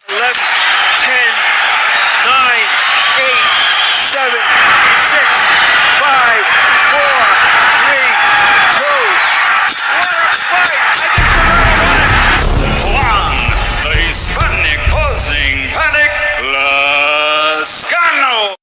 11, 10, 9, 8, 7, 6, 5, 4, 3, 2. What a fight! I think Canelo won it. Juan, the Hispanic causing panic, Lascano.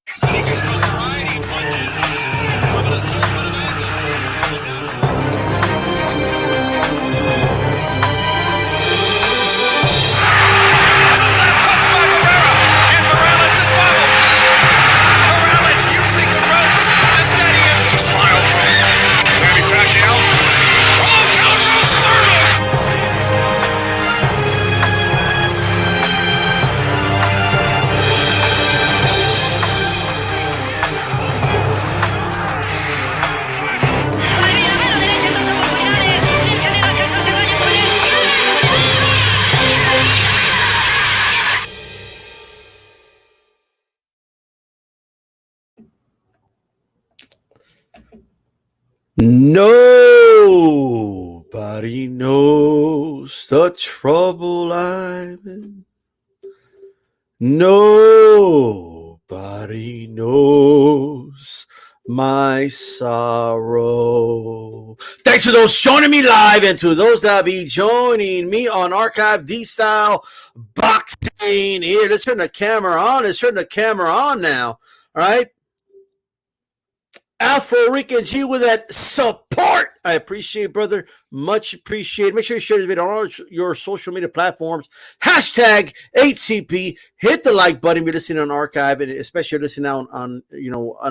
Nobody knows the trouble I'm in. Nobody knows my sorrow. Thanks to those joining me live and to those that be joining me on Archive D-Style Boxing. Here, let's turn the camera on. Let's turn the camera on now. All right. Afro Rican G with that support. I appreciate, brother. Much appreciated. Make sure you share this video on all your social media platforms. Hashtag 8CP. Hit the like button if you're listening on archive, and especially listening on on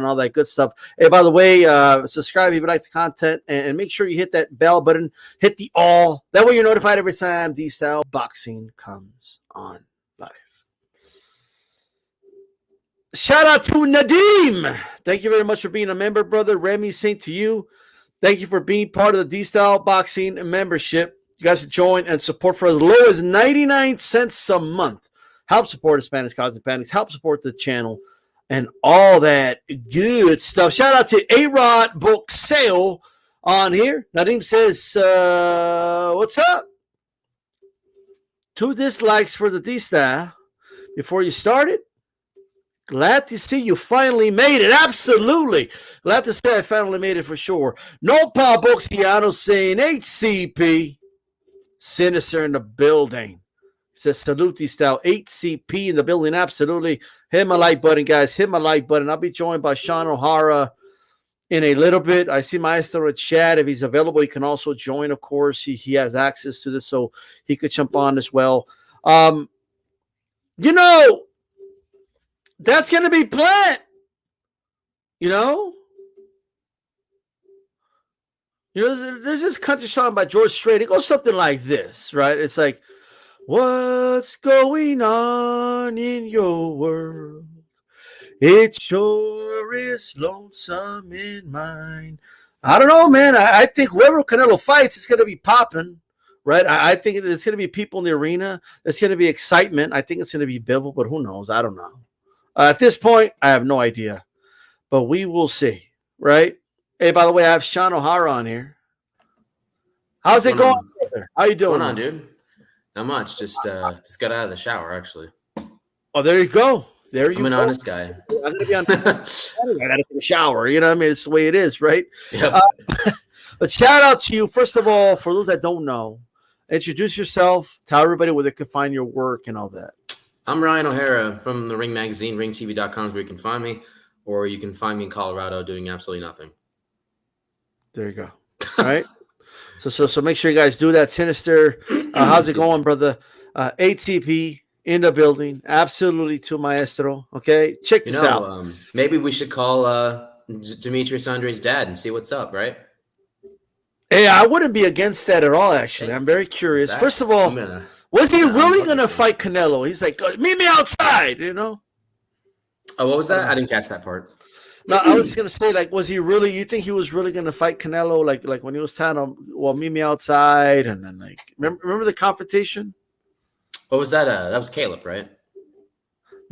all that good stuff. Hey, by the way, subscribe if you like the content, and make sure you hit that bell button. Hit the all. That way you're notified every time D-Style Boxing comes on live. Shout out to Nadim. Thank you very much for being a member, brother. Remy, same to you. Thank you for being part of the D-Style Boxing membership. You guys can join and support for as low as 99 cents a month. Help support Hispanics Causing Panics. Help support the channel and all that good stuff. Shout out to A-Rod Boxeo on here. Nadim says, what's up? 2 dislikes for the D-Style before you started. Glad to see you finally made it. Absolutely. Glad to say I finally made it for sure. No Pa Boxiano saying HCP. Sinister in the building. Says salute style. HCP in the building. Absolutely. Hit my like button, guys. Hit my like button. I'll be joined by Sean O'Hara in a little bit. I see Maestro in chat. If he's available, he can also join, of course. He has access to this, so he could jump on as well. That's going to be Plant. There's this country song by George Strait. It goes something like this, right? It's like, what's going on in your world? It sure is lonesome in mine. I don't know, man. I think whoever Canelo fights, it's going to be popping, right? I think there's going to be people in the arena. There's going to be excitement. I think it's going to be Bivol, but who knows? I don't know. At this point, I have no idea, but we will see, right? Hey, by the way, I have Sean O'Hara on here. How's it going? How you doing? What's going on, dude? Not much. Just got out of the shower, actually. Oh, there you go. I'm an honest guy. I'm going to be on I got to take a shower. You know what I mean? It's the way it is, right? Yep. But shout out to you, first of all, for those that don't know. Introduce yourself. Tell everybody where they can find your work and all that. I'm Ryan O'Hara from the Ring Magazine. RingTV.com is where you can find me, or you can find me in Colorado doing absolutely nothing. There you go. All right. So make sure you guys do that. Sinister. How's it going, brother? ATP in the building. Absolutely to Maestro. Okay. Check this out. Maybe we should call Demetrius Andre's dad and see what's up, right? Hey, I wouldn't be against that at all, actually. I'm very curious. First of all, was he really going to fight Canelo? He's like, meet me outside, Oh, what was that? I didn't catch that part. No, I was just going to say, like, was he really, you think he was really going to fight Canelo? Like when he was telling him, well, meet me outside. And then, like, remember the competition? What was that? That was Caleb, right?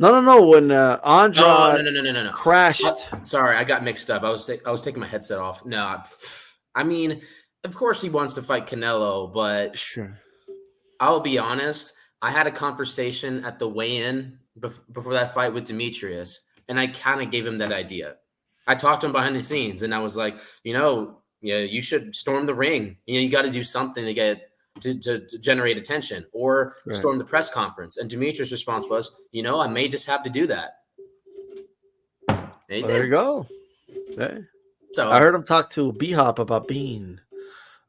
No. When Andrade no. crashed. Sorry, I got mixed up. I was taking my headset off. No, I mean, of course he wants to fight Canelo, but sure. I'll be honest. I had a conversation at the weigh-in before that fight with Demetrius, and I kind of gave him that idea. I talked to him behind the scenes, and I was like, yeah, you should storm the ring. You got to do something to get to generate attention, or storm the press conference. And Demetrius' response was, I may just have to do that. There you go. Okay. So I heard him talk to B-Hop about being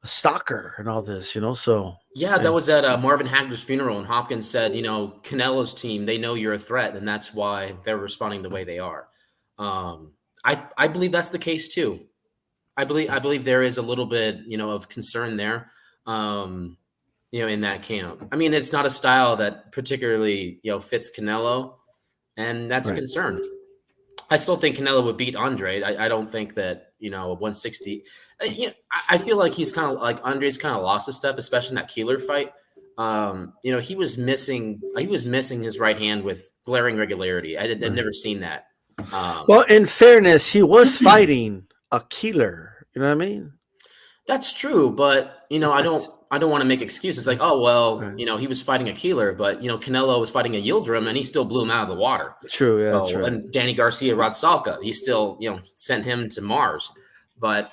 a stalker and all this, so. Yeah, that was at Marvin Hagler's funeral, and Hopkins said, Canelo's team, they know you're a threat, and that's why they're responding the way they are. I believe that's the case too. I believe there is a little bit, of concern there, in that camp. I mean, it's not a style that particularly, fits Canelo, and that's a concern. I still think Canelo would beat Andre. I don't think that, 160. I feel like he's kind of like Andre's kind of lost a step, especially in that Keeler fight. He was missing his right hand with glaring regularity. I'd never seen that. Well, in fairness, he was fighting a Keeler. You know what I mean? That's true, but I don't want to make excuses like, oh well, he was fighting a Keeler, but Canelo was fighting a Yildirim and he still blew him out of the water. True, yeah. That's right. And Danny Garcia, Rod Salka, he still sent him to Mars. But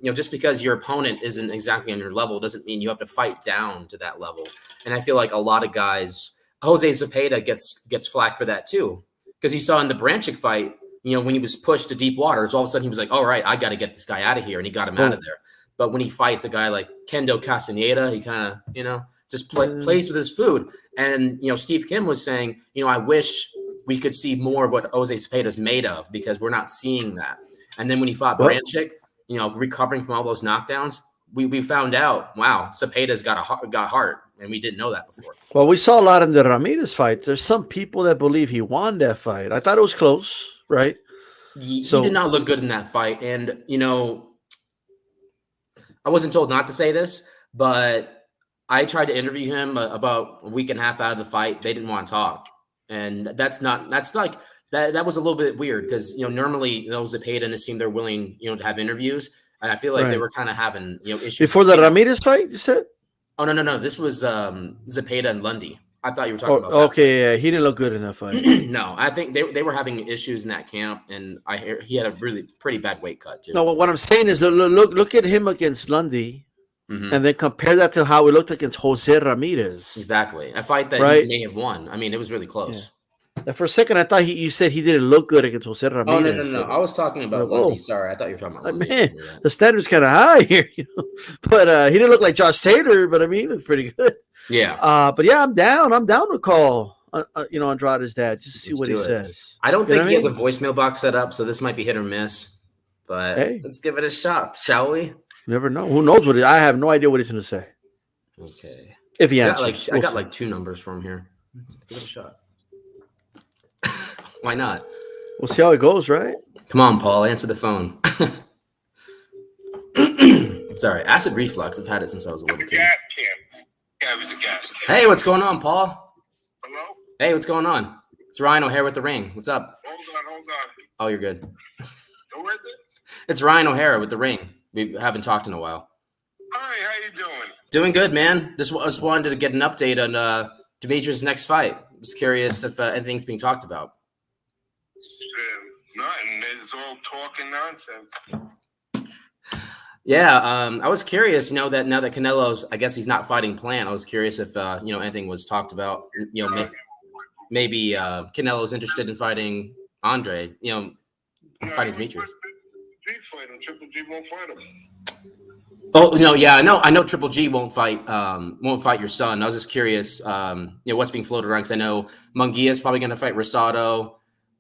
just because your opponent isn't exactly on your level doesn't mean you have to fight down to that level. And I feel like a lot of guys, Jose Zepeda gets flack for that too, because you saw in the Branchik fight, when he was pushed to deep waters, all of a sudden he was like, all right, I got to get this guy out of here, and he got him out of there. But when he fights a guy like Kendo Castaneda, he kind of, just plays with his food. And, Steve Kim was saying, I wish we could see more of what Jose Zepeda is made of, because we're not seeing that. And then when he fought Branchik, recovering from all those knockdowns, we found out, wow, Cepeda's got heart, and we didn't know that before. Well, we saw a lot in the Ramirez fight. There's some people that believe he won that fight. I thought it was close, right? He did not look good in that fight. And, I wasn't told not to say this, but I tried to interview him about a week and a half out of the fight. They didn't want to talk. And that was a little bit weird, because, normally Zepeda and his team, they're willing, to have interviews. And I feel like they were kind of having, issues. Before the Ramirez fight, you said? Oh, no. This was Zepeda and Lundy. I thought you were talking about that. Okay, yeah. He didn't look good in that fight. No, I think they were having issues in that camp, and I hear he had a really pretty bad weight cut too. No, what I'm saying is look at him against Lundy, and then compare that to how we looked against Jose Ramirez. Exactly. A fight that he may have won. I mean, it was really close. Yeah. For a second, I thought you said he didn't look good against Jose Ramirez. Oh, no. I was talking about Lundy. Sorry, I thought you were talking about Lundy. Man, the standard's kind of high here, But he didn't look like Josh Taylor, but I mean, he looked pretty good. Yeah. But yeah, I'm down. I'm down to call, Andrade's dad, just to see what he says. I don't think he has a voicemail box set up, so this might be hit or miss. But let's give it a shot, shall we? Never know. Who knows what I have no idea what he's going to say. Okay. If he answers. I got like 2 numbers from here. Let's give it a shot. Why not? We'll see how it goes, right? Come on, Paul. Answer the phone. Sorry. Acid reflux. I've had it since I was a little kid. Gas can. Yeah, it was a gas can. Hey, what's going on, Paul? Hello? Hey, what's going on? It's Ryan O'Hare with The Ring. What's up? Hold on. Oh, you're good. Who is it? It's Ryan O'Hara with The Ring. We haven't talked in a while. Hi, how you doing? Doing good, man. Just wanted to get an update on Demetrius' next fight. Just curious if anything's being talked about. Nothing. It's all talk and nonsense. Yeah, I was curious, that now that Canelo's, I guess he's not fighting Plant. I was curious if anything was talked about. Maybe Canelo's interested in fighting Andre. Fighting Demetrius. Fight him. Triple G won't fight him. Oh yeah, I know Triple G won't fight your son. I was just curious, what's being floated around, because I know Munguia is probably going to fight Rosado,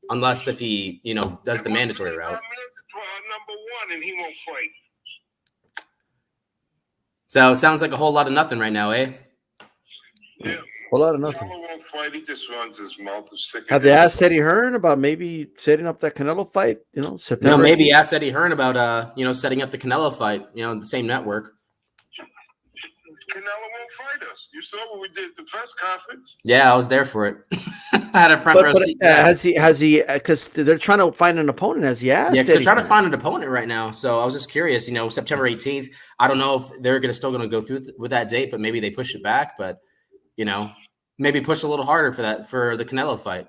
unless if he does the mandatory route. Number 1, and he won't fight. So it sounds like a whole lot of nothing right now, eh? Yeah. A whole lot of nothing. Canelo won't fight. He just runs his mouth. Have they asked Eddie Hearn about maybe setting up that Canelo fight? September. Maybe ask Eddie Hearn about setting up the Canelo fight. The same network. Canelo won't fight us. You saw what we did at the press conference. Yeah, I was there for it. I had a front row seat. Has he? Because they're trying to find an opponent. Has he asked? Yeah, because they're trying to find an opponent right now. So I was just curious. September 18th. I don't know if they're still going to go through with that date, but maybe they push it back. But maybe push a little harder for the Canelo fight.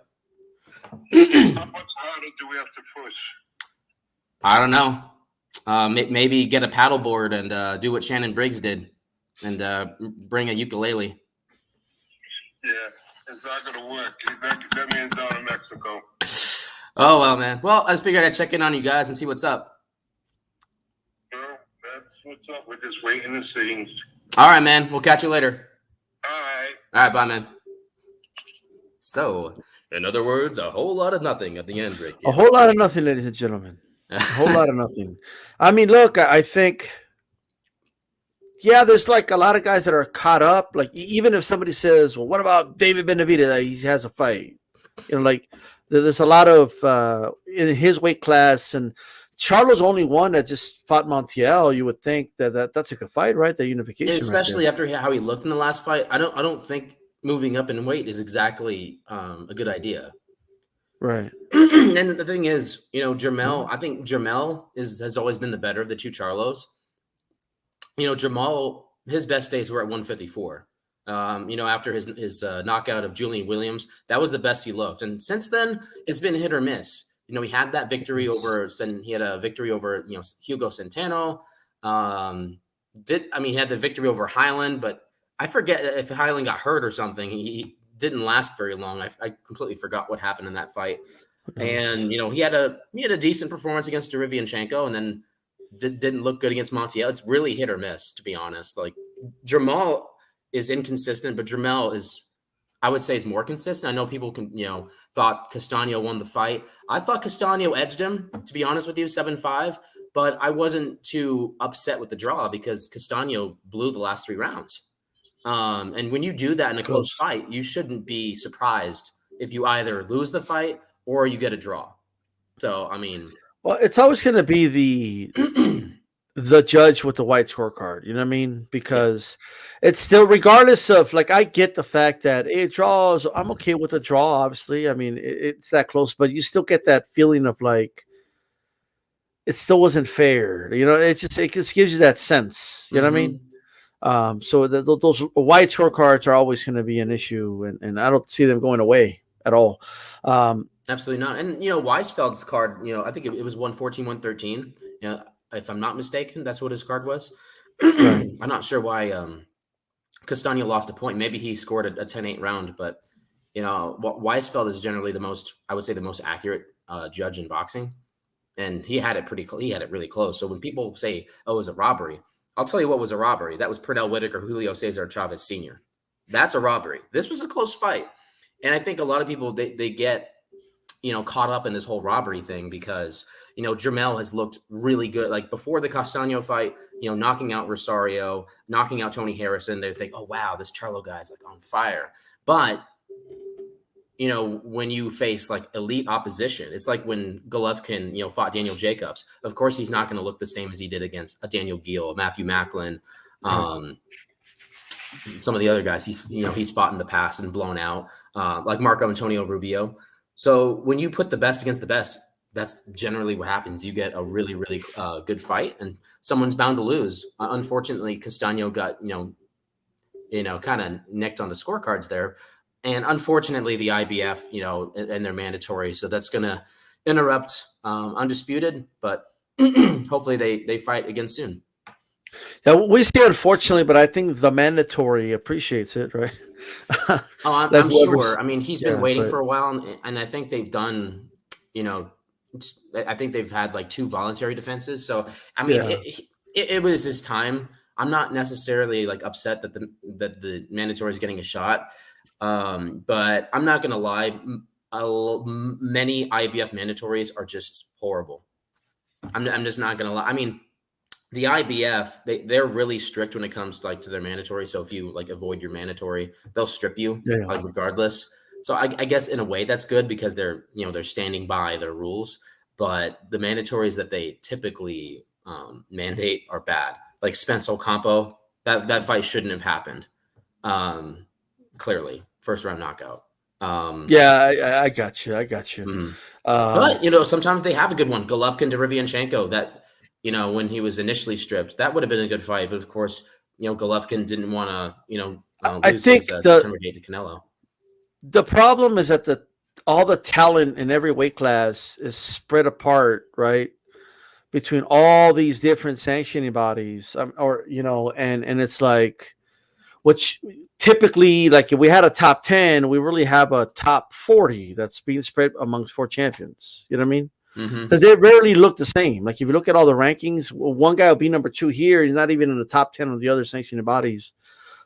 How much harder do we have to push? I don't know. Maybe get a paddleboard and do what Shannon Briggs did, and bring a ukulele. Yeah, it's not gonna work. That man's down in Mexico. Oh well, man. Well, I just figured I'd check in on you guys and see what's up. Well, that's what's up. We're just waiting to see. All right, man. We'll catch you later. All right. All right, bye, man. So, in other words, a whole lot of nothing at the end, Rick. A whole lot of nothing, ladies and gentlemen. A whole lot of nothing. I mean, look, I think, yeah, there's like a lot of guys that are caught up. Like, even if somebody says, well, what about David Benavidez? He has a fight. You know, like, there's a lot of, in his weight class, and Charlo's only one that just fought Montiel. You would think that's a good fight, right? The unification. Especially after how he looked in the last fight. I don't think moving up in weight is exactly a good idea. Right. And the thing is, Jermell, I think Jermell has always been the better of the two Charlos. Jermell, his best days were at 154. After his knockout of Julian Williams, that was the best he looked. And since then, it's been hit or miss. He had that victory over Hugo Centeno. He had the victory over Highland, but I forget if Highland got hurt or something. He didn't last very long. I completely forgot what happened in that fight. And he had a decent performance against Derevyanchenko, and then didn't look good against Montiel. It's really hit or miss, to be honest. Like, Jermell is inconsistent, but Jermell I would say is more consistent. I know people thought Castaño won the fight. I thought Castaño edged him, to be honest with you, 7-5, but I wasn't too upset with the draw because Castaño blew the last 3 rounds. And when you do that in a close fight, you shouldn't be surprised if you either lose the fight or you get a draw. So, I mean, well, it's always going to be the judge with the white scorecard. You know what I mean? Because it's still, regardless of, like, I get the fact that it draws. I'm okay with the draw, obviously. I mean, it's that close, but you still get that feeling of like it still wasn't fair. It just gives you that sense. You know what I mean? So those white scorecards are always going to be an issue, and I don't see them going away at all. Absolutely not. And Weisfeld's card, I think it was 114, 113. If I'm not mistaken, that's what his card was. Right. I'm not sure why Castaño lost a point. Maybe he scored a 10-8 round, but Weisfeld is generally the most accurate judge in boxing, and he had it really close. So when people say, "Oh, it was a robbery," I'll tell you what was a robbery. That was Pernell Whitaker, Julio Cesar Chavez Sr. That's a robbery. This was a close fight. And I think a lot of people, they get, caught up in this whole robbery thing because, Jermell has looked really good. Like before the Castaño fight, knocking out Rosario, knocking out Tony Harrison, they think, oh, wow, this Charlo guy's like on fire. But, when you face like elite opposition, it's like when Golovkin, fought Daniel Jacobs. Of course, he's not going to look the same as he did against a Daniel Gill, a Matthew Macklin, some of the other guys he's fought in the past and blown out, like Marco Antonio Rubio. So when you put the best against the best, that's generally what happens. You get a really, really good fight, and someone's bound to lose. Unfortunately, Castaño got kind of nicked on the scorecards there. And unfortunately, the IBF, and they're mandatory. So that's going to interrupt Undisputed, but hopefully they fight again soon. Yeah, we see unfortunately, but I think the mandatory appreciates it, right? I'm sure. I mean, he's been waiting for a while, and I think they've done, I think they've had like 2 voluntary defenses. So, I mean, it was his time. I'm not necessarily like upset that the mandatory is getting a shot. But I'm not going to lie. Many IBF mandatories are just horrible. I'm just not going to lie. I mean, the IBF, they're really strict when it comes to their mandatory. So if you like avoid your mandatory, they'll strip you regardless. So I guess in a way that's good because they're standing by their rules. But the mandatories that they typically mandate are bad. Like Spence Ocampo, that fight shouldn't have happened. Clearly, first round knockout. I got you. Mm-hmm. But sometimes they have a good one. Golovkin to Derevyanchenko. That when he was initially stripped, that would have been a good fight. But of course, Golovkin didn't want to lose his September date to Canelo. the problem is that all the talent in every weight class is spread apart, right? Between all these different sanctioning bodies, or and it's like, which typically, like, if we had a top 10, we really have a top 40 that's being spread amongst four champions. You know what I mean? Mm-hmm. Because they rarely look the same. Like, if you look at all the rankings, one guy will be number 2 here. He's not even in the top 10 of the other sanctioning bodies.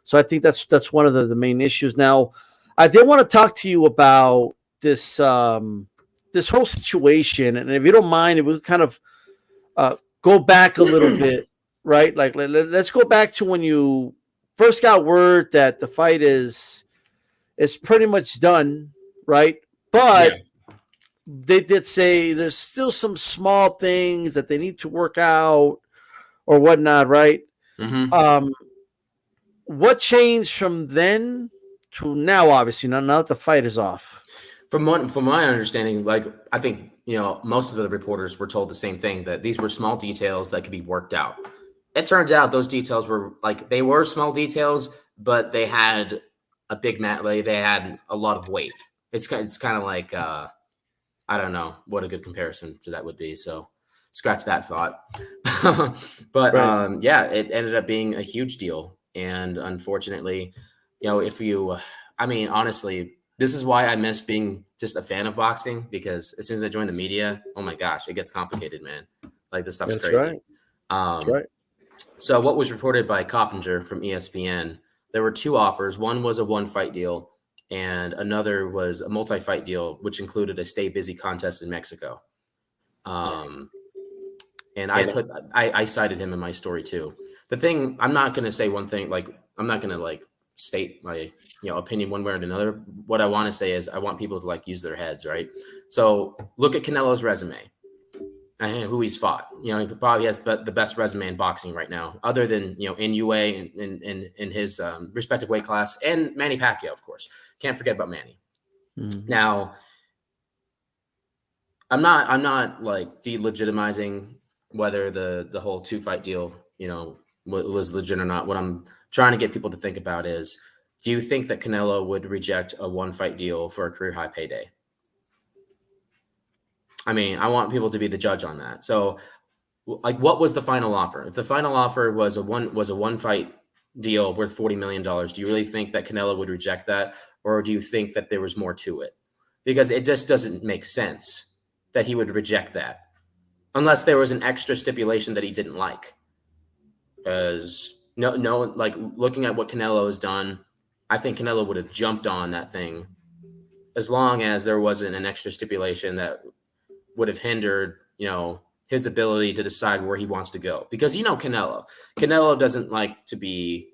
So I think that's one of the main issues. Now, I did want to talk to you about this this whole situation, and if you don't mind, if we kind of go back a little bit, right? Like, let's go back to when you first got word that the fight is pretty much done, right? But they did say there's still some small things that they need to work out or whatnot, right? Mm-hmm. What changed from then to now? Obviously, now that the fight is off. From my understanding, like, I think, most of the reporters were told the same thing, that these were small details that could be worked out. It turns out those details were, like, they were small details, but they had a big they had a lot of weight. It's kind of like, I don't know what a good comparison to that would be. So scratch that thought. But Right. yeah, it ended up being a huge deal. And unfortunately, honestly, this is why I miss being just a fan of boxing, because as soon as I join the media, oh my gosh, it gets complicated, man. Like, this stuff's That's crazy. right. That's right. So what was reported by Coppinger from ESPN, there were 2 offers. One was a 1-fight deal, and another was a multi-fight deal, which included a stay busy contest in Mexico. And I cited him in my story too. The thing, I'm not going to say one thing, like, I'm not going to, like, state my opinion one way or another. What I want to say is I want people to, like, use their heads, right? So look at Canelo's resume and who he's fought. He probably has the best resume in boxing right now, other than NUA in his respective weight class, and Manny Pacquiao, of course. Can't forget about Manny. Mm-hmm. Now, I'm not like delegitimizing whether the whole 2-fight deal was legit or not. What I'm trying to get people to think about is, do you think that Canelo would reject a 1-fight deal for a career high payday? I mean, I want people to be the judge on that. So, like, what was the final offer? If the final offer was a 1-fight deal worth $40 million, do you really think that Canelo would reject that? Or do you think that there was more to it? Because it just doesn't make sense that he would reject that unless there was an extra stipulation that he didn't like. Because no, like, looking at what Canelo has done, I think Canelo would have jumped on that thing as long as there wasn't an extra stipulation that would have hindered, his ability to decide where he wants to go. Because Canelo doesn't like to be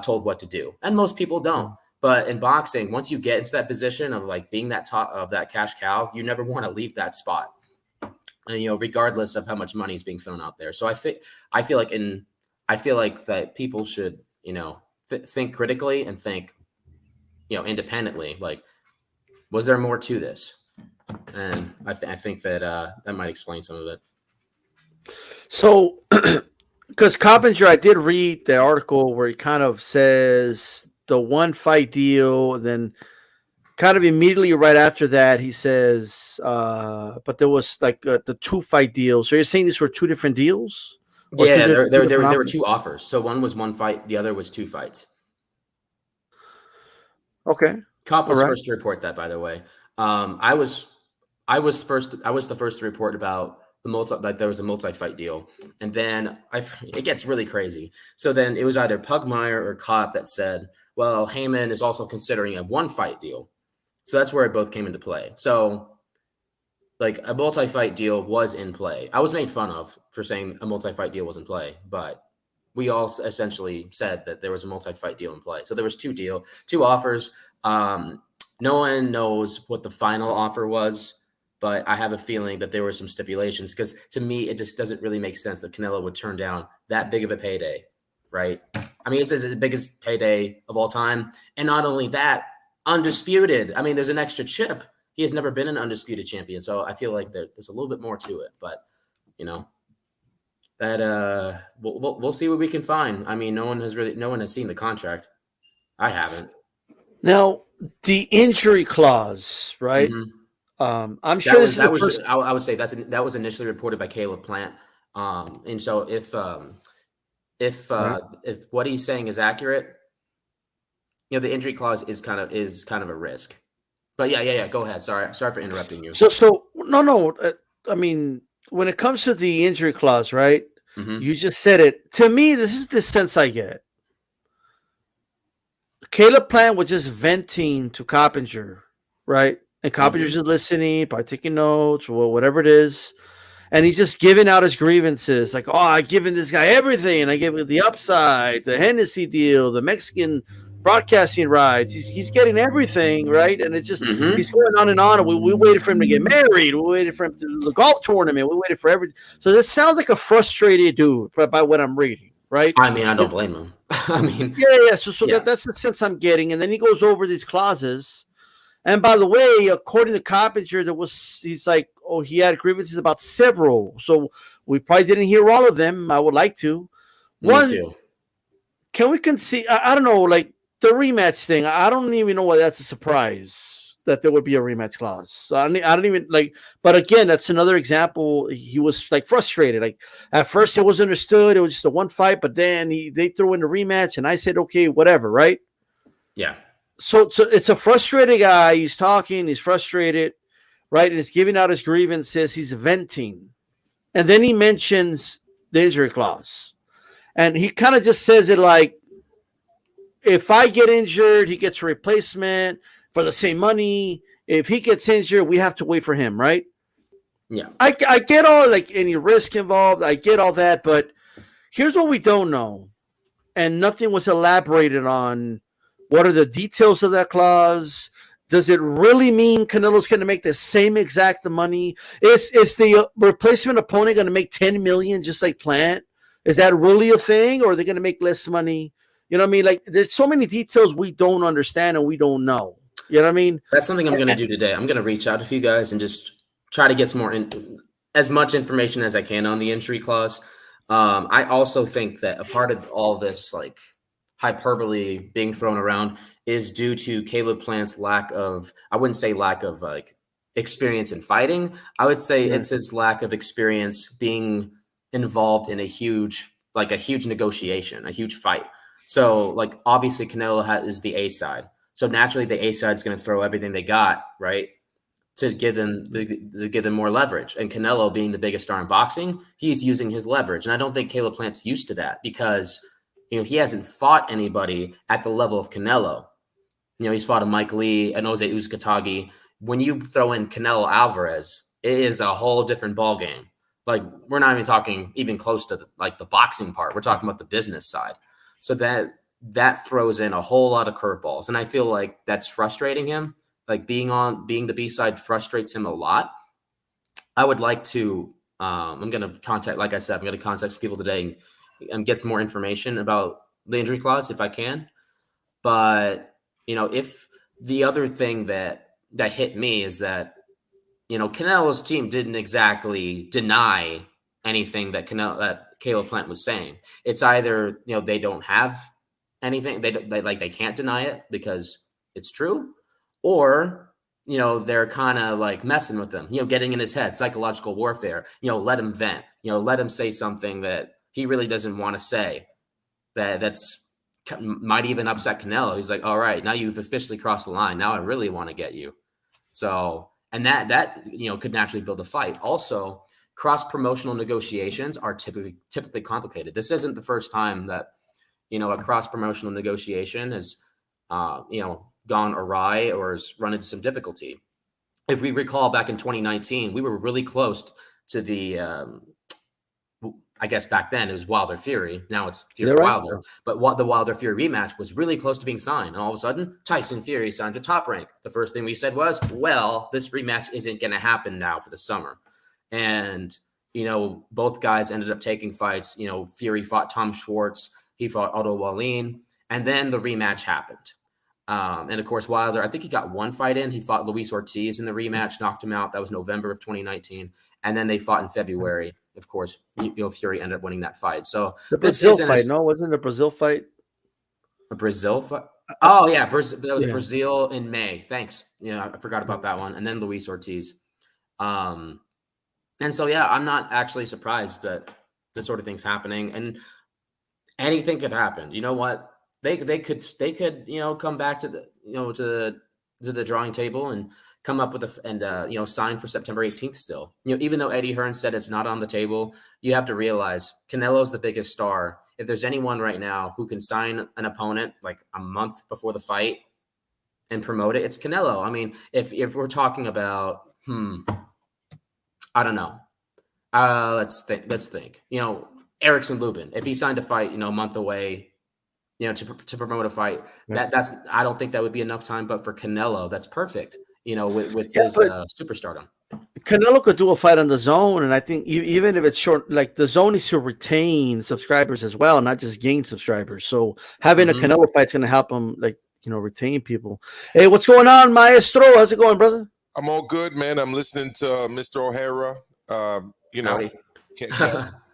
told what to do, and most people don't. But in boxing, once you get into that position of, like, being that top of that cash cow, you never want to leave that spot. And, regardless of how much money is being thrown out there. So I feel like that people should, think critically and think, independently. Like, was there more to this? And I think that that might explain some of it. So, because Coppinger, I did read the article where he kind of says the 1-fight deal, then kind of immediately right after that, he says, but there was, like, the 2-fight deal. So you're saying these were 2 different deals? Or Yeah, there different were offers? 2 offers. So one was 1 fight, the other was 2 fights. Okay. Cop was All right. first to report that, by the way. I was the first to report about that there was a multi-fight deal, and then it gets really crazy. So then it was either Pugmire or Cop that said, well, Heyman is also considering a 1-fight deal. So that's where it both came into play. So, like, a multi-fight deal was in play. I was made fun of for saying a multi-fight deal was in play, but we all essentially said that there was a multi-fight deal in play. So there was 2 offers. No one knows what the final offer was, but I have a feeling that there were some stipulations, because to me, it just doesn't really make sense that Canelo would turn down that big of a payday, right? I mean, it's the biggest payday of all time. And not only that, undisputed. I mean, there's an extra chip. He has never been an undisputed champion. So I feel like there's a little bit more to it, but that we'll see what we can find. I mean, no one has seen the contract. I haven't. Now, the injury clause, right? Mhm. I'm sure this is That the was first. I would say that was initially reported by Caleb Plant. And so Right. if what he's saying is accurate, the injury clause is kind of a risk. But yeah. Go ahead. Sorry for interrupting you. So no, no. I mean, when it comes to the injury clause, right? Hmm. You just said it. To me, this is the sense I get. Caleb Plant was just venting to Coppinger, right? And Coppinger's Hmm. just listening, by taking notes, or whatever it is. And he's just giving out his grievances, like, "Oh, I've given this guy everything. I gave him the upside, the Hennessy deal, the Mexican broadcasting rights. He's getting everything, right?" And it's just he's Hmm. going on and on. We waited for him to get married. We waited for him to do the golf tournament. We waited for everything. So this sounds like a frustrated dude by what I'm reading, right? I mean, I don't blame him. I mean, Yeah. So yeah. that's the sense I'm getting. And then he goes over these clauses. And by the way, according to Coppinger, he's like, oh, he had grievances about several. So we probably didn't hear all of them. I would like to. Me One, too. can we concede? I don't know, like the rematch thing. I don't even know why that's a surprise that there would be a rematch clause. So I don't even like. But again, that's another example. He was like frustrated. Like at first, it was understood. It was just a one fight, but then they threw in the rematch, and I said, okay, whatever, right? Yeah. So it's a frustrated guy. He's talking. He's frustrated, right? And he's giving out his grievances. He's venting, and then he mentions the injury clause, and he kind of just says it like, "If I get injured, he gets a replacement for the same money. If he gets injured, we have to wait for him." Right? Yeah. I get all like any risk involved. I get all that, but here's what we don't know, and nothing was elaborated on. What are the details of that clause? Does it really mean Canelo's going to make the same exact money? Is the replacement opponent going to make 10 million just like Plant? Is that really a thing, or are they going to make less money? You know what I mean? Like, there's so many details we don't understand and we don't know. You know what I mean? That's something I'm going to do today. I'm going to reach out to you guys and just try to get some as much information as I can on the injury clause. I also think that a part of all this, like hyperbole being thrown around, is due to Caleb Plant's lack of, I wouldn't say lack of like experience in fighting. I would say Yeah. it's his lack of experience being involved in a huge negotiation, a huge fight. So, like, obviously, Canelo is the A side. So naturally, the A side is going to throw everything they got, right, to give them more leverage. And Canelo, being the biggest star in boxing, he's using his leverage. And I don't think Caleb Plant's used to that because he hasn't fought anybody at the level of Canelo. He's fought a Mike Lee, an Jose Uzcategui. When you throw in Canelo Alvarez, it is a whole different ballgame. Like, we're not even talking even close to the boxing part. We're talking about the business side. So that throws in a whole lot of curveballs, and I feel like that's frustrating him. Like being the B side frustrates him a lot. I would like to. I'm going to contact, like I said, I'm going to contact some people today and get some more information about the injury clause if I can. But if the other thing that hit me is that Canelo's team didn't exactly deny anything that Caleb Plant was saying. It's either they don't have anything, they can't deny it because it's true, or they're kind of like messing with him, getting in his head, psychological warfare. Let him vent. Let him say something that he really doesn't want to say. That's might even upset Canelo. He's like, all right, now you've officially crossed the line. Now I really want to get you. So, and that could naturally build a fight. Also, cross promotional negotiations are typically complicated. This isn't the first time that a cross promotional negotiation has gone awry or has run into some difficulty. If we recall, back in 2019, we were really close to the I guess back then it was Wilder Fury. Now it's Fury Right? Wilder. But what the Wilder Fury rematch was really close to being signed. And all of a sudden, Tyson Fury signed to Top Rank. The first thing we said was, well, this rematch isn't going to happen now for the summer. And, both guys ended up taking fights. Fury fought Tom Schwartz. He fought Otto Wallin. And then the rematch happened. And of course, Wilder, I think he got one fight in. He fought Luis Ortiz in the rematch, knocked him out. That was November of 2019. And then they fought in February. Of course, Fury ended up winning that fight. So The this Brazil isn't fight, no? Wasn't the Brazil fight? a Brazil fight. Oh yeah, that was Yeah. Brazil in May. Thanks. Yeah, I forgot about that one. And then Luis Ortiz. And so yeah, I'm not actually surprised that this sort of thing's happening. And anything could happen. You know what? They could come back to the drawing table and come up with sign for September 18th still. Even though Eddie Hearn said it's not on the table, you have to realize Canelo's the biggest star. If there's anyone right now who can sign an opponent like a month before the fight and promote it, it's Canelo. I mean, if we're talking about I don't know. Let's think. Erickson Lubin, if he signed a fight, a month away, to promote a fight, that's I don't think that would be enough time. But for Canelo, that's perfect. With his superstardom. Canelo could do a fight on the Zone, and I think even if it's short, like the Zone needs to retain subscribers as well, not just gain subscribers. So having a Canelo fight's going to help him, retain people. Hey, what's going on, Maestro? How's it going, brother? I'm all good, man. I'm listening to Mr. O'Hara.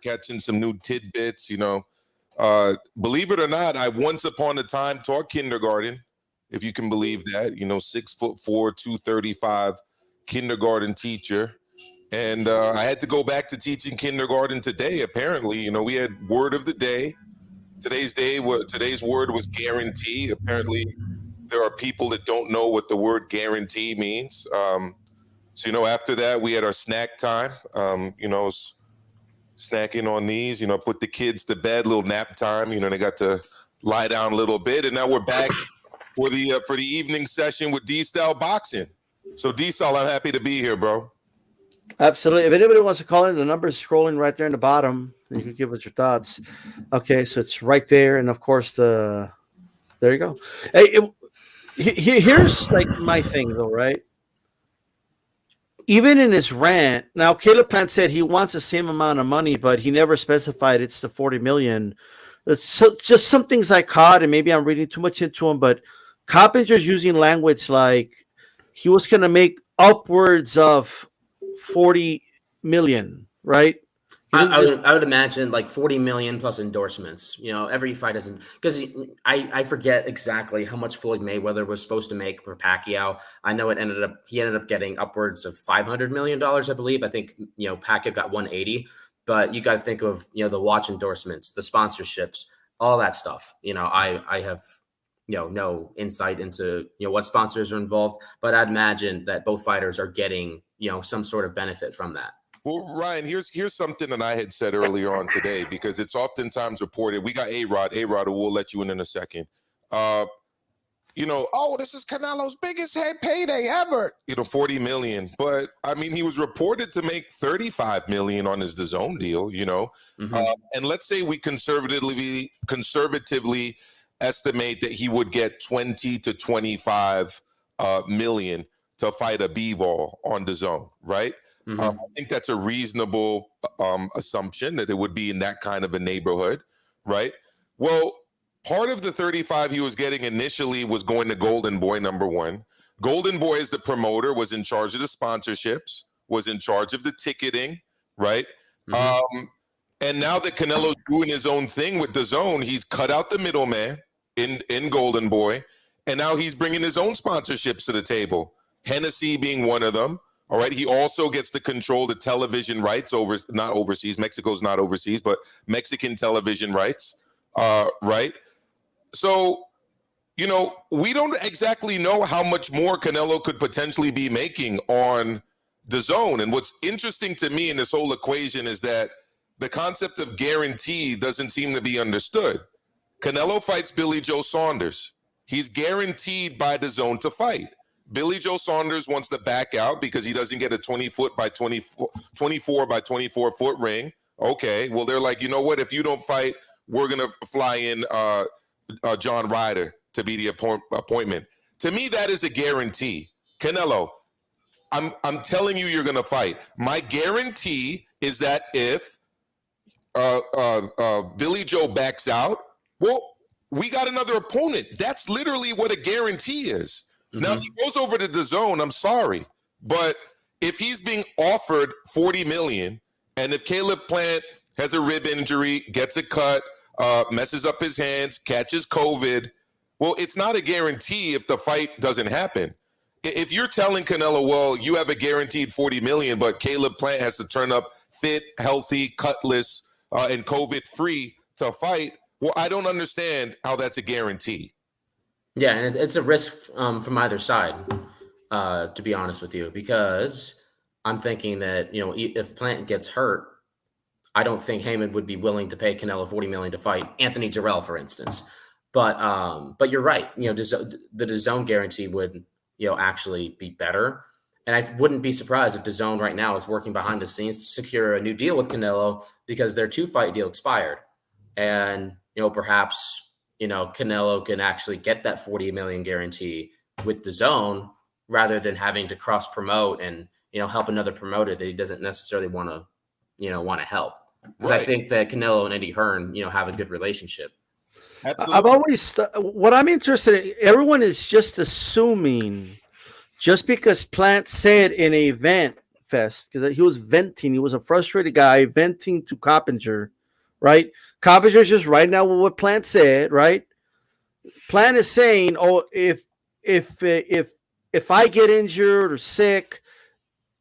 Catching some new tidbits. Believe it or not, I once upon a time taught kindergarten, if you can believe that. 6'4", 235 kindergarten teacher, and I had to go back to teaching kindergarten today. Apparently, we had word of the day. Today's word was guarantee. Apparently, there are people that don't know what the word guarantee means. So after that, we had our snack time. Snacking on these, put the kids to bed, little nap time. They got to lie down a little bit, and now we're back for the evening session with DStyleBoxing. So DStyle, I'm happy to be here, bro. Absolutely. If anybody wants to call in, the number is scrolling right there in the bottom. You can give us your thoughts. Okay, so it's right there, and of course there you go. Hey, here's like my thing though, right? Even in his rant, now Caleb Plant said he wants the same amount of money, but he never specified it's the $40 million. It's just some things I caught, and maybe I'm reading too much into him, but Coppinger's using language like he was going to make upwards of 40 million, right? I would imagine like 40 million plus endorsements. Every fight isn't, because I forget exactly how much Floyd Mayweather was supposed to make for Pacquiao. I know he ended up getting upwards of $500 million, I believe. I think Pacquiao got 180, but you got to think of the watch endorsements, the sponsorships, all that stuff. I have no insight into what sponsors are involved, but I'd imagine that both fighters are getting some sort of benefit from that. Well, Ryan, here's something that I had said earlier on today, because it's oftentimes reported. We got A-Rod, who we'll let you in a second. Oh, this is Canelo's biggest payday ever. 40 million. But I mean, he was reported to make 35 million on his DAZN deal. And let's say we conservatively estimate that he would get 20 to 25 million to fight a Bivol on DAZN, right? I think that's a reasonable assumption that it would be in that kind of a neighborhood, right? Well, part of the 35 he was getting initially was going to Golden Boy, number one. Golden Boy, as the promoter, was in charge of the sponsorships, was in charge of the ticketing, right? And now that Canelo's doing his own thing with DAZN, he's cut out the middleman in Golden Boy, and now he's bringing his own sponsorships to the table. Hennessy being one of them. All right. He also gets to control the television rights not overseas. Mexico's not overseas, but Mexican television rights. Right. So, we don't exactly know how much more Canelo could potentially be making on DAZN. And what's interesting to me in this whole equation is that the concept of guarantee doesn't seem to be understood. Canelo fights Billy Joe Saunders. He's guaranteed by DAZN to fight. Billy Joe Saunders wants to back out because he doesn't get a 24 by 24 foot ring. Okay, well, they're like, you know what? If you don't fight, we're going to fly in John Ryder to be the appointment. To me, that is a guarantee. Canelo, I'm telling you, you're going to fight. My guarantee is that if Billy Joe backs out, well, we got another opponent. That's literally what a guarantee is. Now, he goes over to DAZN, I'm sorry, but if he's being offered 40 million, and if Caleb Plant has a rib injury, gets a cut, messes up his hands, catches COVID, Well, it's not a guarantee if the fight doesn't happen. If you're telling Canelo, well, you have a guaranteed 40 million, but Caleb Plant has to turn up fit, healthy, cutless, and COVID-free to fight, well, I don't understand how that's a guarantee. Yeah, and it's a risk from either side, to be honest with you, because I'm thinking that, you know, if Plant gets hurt, I don't think Heyman would be willing to pay Canelo 40 million to fight Anthony Jarrell, for instance. But you're right. You know, the DAZN guarantee would, you know, actually be better. And I wouldn't be surprised if DAZN right now is working behind the scenes to secure a new deal with Canelo because their 2-fight deal expired. And, you know, perhaps, you know, Canelo can actually get that 40 million guarantee with DAZN rather than having to cross promote and, you know, help another promoter that he doesn't necessarily want to help. Because I think that Canelo and Eddie Hearn, you know, have a good relationship. Absolutely. I've always what I'm interested in. Everyone is just assuming, just because Plant said in a vent fest, because he was venting, he was a frustrated guy venting to Coppinger, right? Coppinger's just right now with what Plant said, right? Plant is saying, "Oh, if I get injured or sick,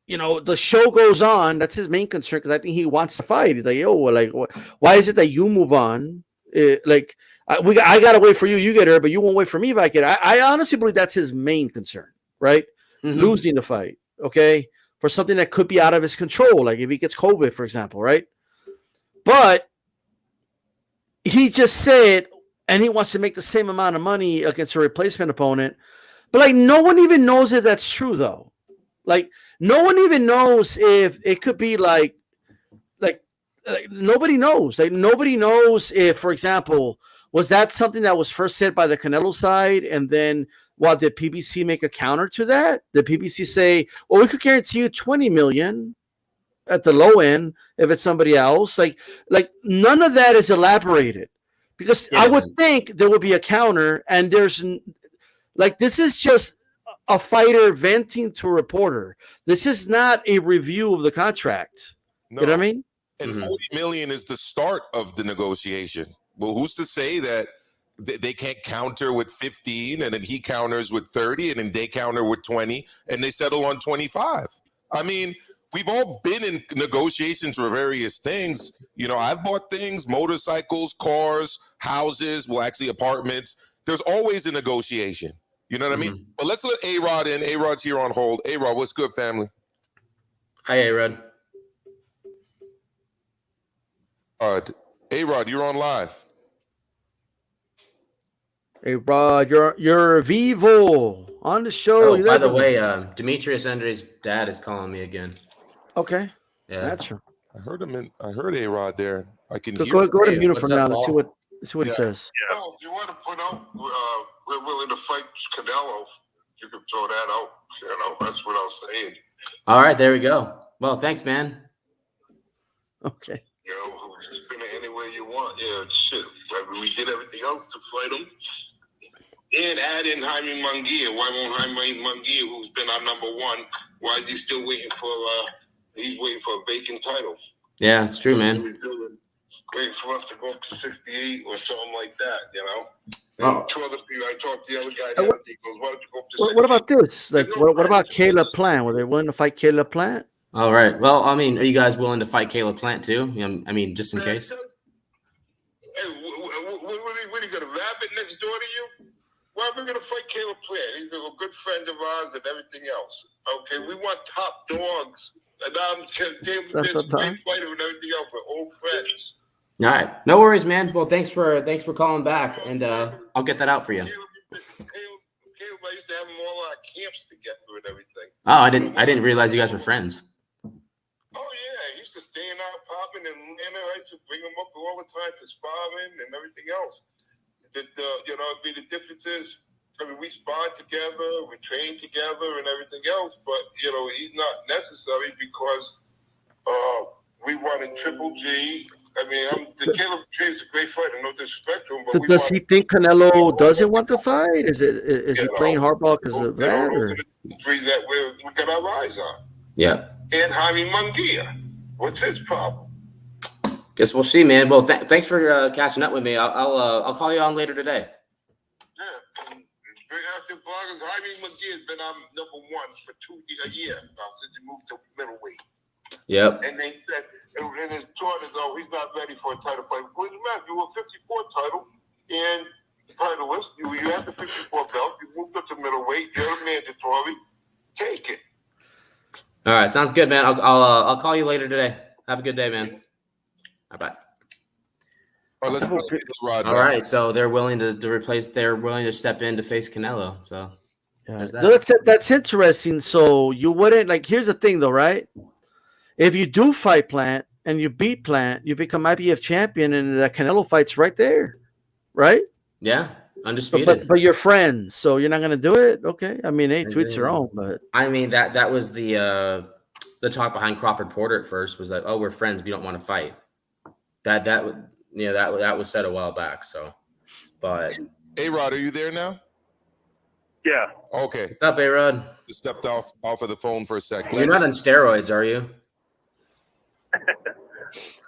you know, the show goes on." That's his main concern because I think he wants to fight. He's like, "Yo, like, why is it that you move on? I gotta wait for you. You get her, but you won't wait for me if I get her." I honestly believe that's his main concern, right? Mm-hmm. Losing the fight, okay, for something that could be out of his control, like if he gets COVID, for example, right? But he just said, and he wants to make the same amount of money against a replacement opponent. But like, no one even knows if that's true, though. Like, no one even knows if it could be like nobody knows. Like, nobody knows if, for example, was that something that was first said by the Canelo side, and then did PBC make a counter to that? Did PBC say, "Well, we could guarantee you 20 million at the low end if it's somebody else"? Like none of that is elaborated, because I would think there would be a counter, and there's like, this is just a fighter venting to a reporter. This is not a review of the contract. No. You know what I mean? And 40 million is the start of the negotiation. Well, who's to say that they can't counter with 15, and then he counters with 30, and then they counter with 20, and they settle on 25? I mean, we've all been in negotiations for various things. You know, I've bought things, motorcycles, cars, houses, well, actually apartments. There's always a negotiation. You know what I mean? But let's let A-Rod in. A-Rod's here on hold. A-Rod, what's good, family? Hi, A-Rod. A-Rod, you're on live. A-Rod, you're Vivo on the show. Oh, by the way, Demetrius Andre's dad is calling me again. Okay. Yeah, that's true. I heard A-Rod there. I can hear. Go to mute him for now. Let's see what he says. Yeah. Well, if you want to put out, we're willing to fight Canelo. You can throw that out. You know, that's what I was saying. All right, there we go. Well, thanks, man. Okay. You know, spin it any way you want. Yeah, shit. I mean, we did everything else to fight him. And add in Jaime Munguia. Why won't Jaime Munguia, who's been our number one, why is he still waiting for he's waiting for a vacant title? Yeah, it's true, man. Waiting for us to go up to 68 or something like that, you know? Oh. Two other people, I talked to the other guy, he goes, why don't you go up to 68? What about this? Like, what about Caleb Plant? Were they willing to fight Caleb Plant? All right. Well, I mean, are you guys willing to fight Caleb Plant too? I mean, just in case. Hey, what are you gonna rabbit next door to you? Why are we gonna fight Caleb Plant? He's a good friend of ours and everything else. Okay, we want top dogs. And I'm Caleb Plant's a great fighter and everything else. We're old friends. All right. No worries, man. Well, thanks for calling back, and I'll get that out for you. Caleb, I used to have them all on camps together and everything. Oh, I didn't realize you guys were friends. Oh yeah, he used to stay in our apartment in Atlanta. I used to bring him up all the time for sparring and everything else. You know, the difference is, I mean, we sparred together, we trained together, and everything else. But you know, he's not necessary because we wanted Triple G. I mean, Caleb G is a great fighter, no disrespect to him. But does he think Canelo doesn't want to fight? Is he playing hardball because of that? Or? Three that we got our eyes on. Yeah. And Jaime Munguia, what's his problem? Guess we'll see, man. Well, thanks for catching up with me. I'll call you on later today. Yeah, Jaime McGee has been on number 1 for a year now since he moved to middleweight. Yep. And they said in his Twitter, though, he's not ready for a title fight. What does it matter? You were 54 title and titleist. You had the 54 belt. You moved up to middleweight. You're mandatory. Take it. All right, sounds good, man. I'll call you later today. Have a good day, man. Bye. All right, let's put it Rod, All right, so they're willing to replace. They're willing to step in to face Canelo. So there's that. That's interesting. So you wouldn't like. Here's the thing, though, right? If you do fight Plant and you beat Plant, you become IBF champion, and the Canelo fight's right there, right? Yeah, undisputed. But you're friends, so you're not gonna do it. Okay, I mean, hey, to each their own. But I mean that was the talk behind Crawford Porter at first was like, oh, we're friends, we don't want to fight. That was said a while back. So, but A-Rod, are you there now? Yeah. Okay. What's up, A-Rod? Just stepped off of the phone for a sec. You're not on steroids, are you?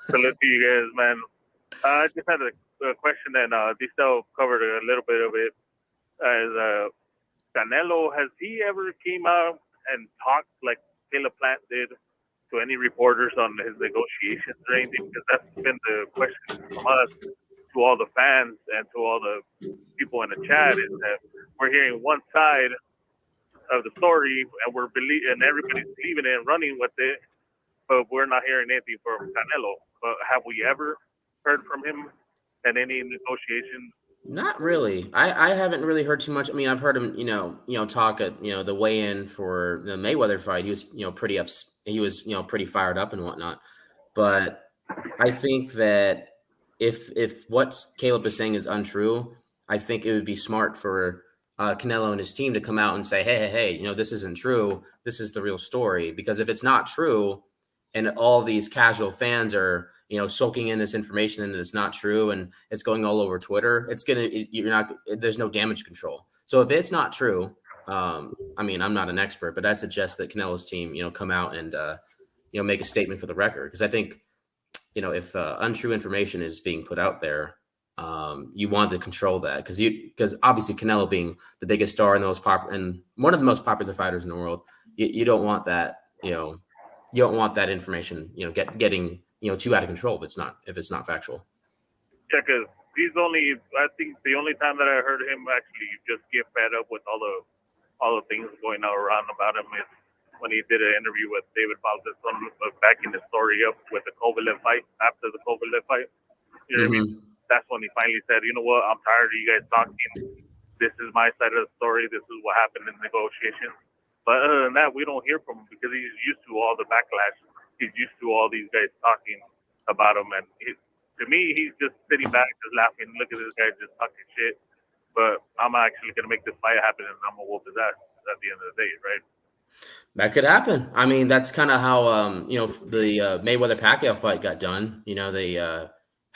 Salute to you guys, man. I just had a question, and DStyle covered a little bit of it. As Canelo, has he ever came out and talked like Caleb Plant did to any reporters on his negotiations or anything? Because that's been the question from us to all the fans and to all the people in the chat, is that we're hearing one side of the story, and everybody's believing it and running with it, but we're not hearing anything from Canelo. But have we ever heard from him at any negotiations? Not really. I haven't really heard too much. I mean, I've heard him, talk at, the weigh-in for the Mayweather fight. He was, pretty he was, pretty fired up and whatnot. But I think that if what Caleb is saying is untrue, I think it would be smart for Canelo and his team to come out and say, hey, this isn't true. This is the real story. Because if it's not true, and all these casual fans are, soaking in this information and it's not true, and it's going all over Twitter, there's no damage control. So if it's not true, I mean, I'm not an expert, but I suggest that Canelo's team, come out and, make a statement for the record. Because I think, if untrue information is being put out there, you want to control that, because obviously Canelo being the biggest star and and one of the most popular fighters in the world, you don't want that, you don't want that information, getting, too out of control if it's not factual. Yeah, because I think the only time that I heard him actually just get fed up with all the things going around about him is when he did an interview with David Bautista, backing the story up with the Kovalev fight, after the Kovalev fight. You know what I mean? That's when he finally said, you know what, I'm tired of you guys talking. This is my side of the story. This is what happened in negotiations. But other than that, we don't hear from him because he's used to all the backlash. He's used to all these guys talking about him. And to me, he's just sitting back, just laughing. Look at this guy just talking shit. But I'm actually going to make this fight happen, and I'm going to whoop his ass at the end of the day, right? That could happen. I mean, that's kind of how, the Mayweather-Pacquiao fight got done. They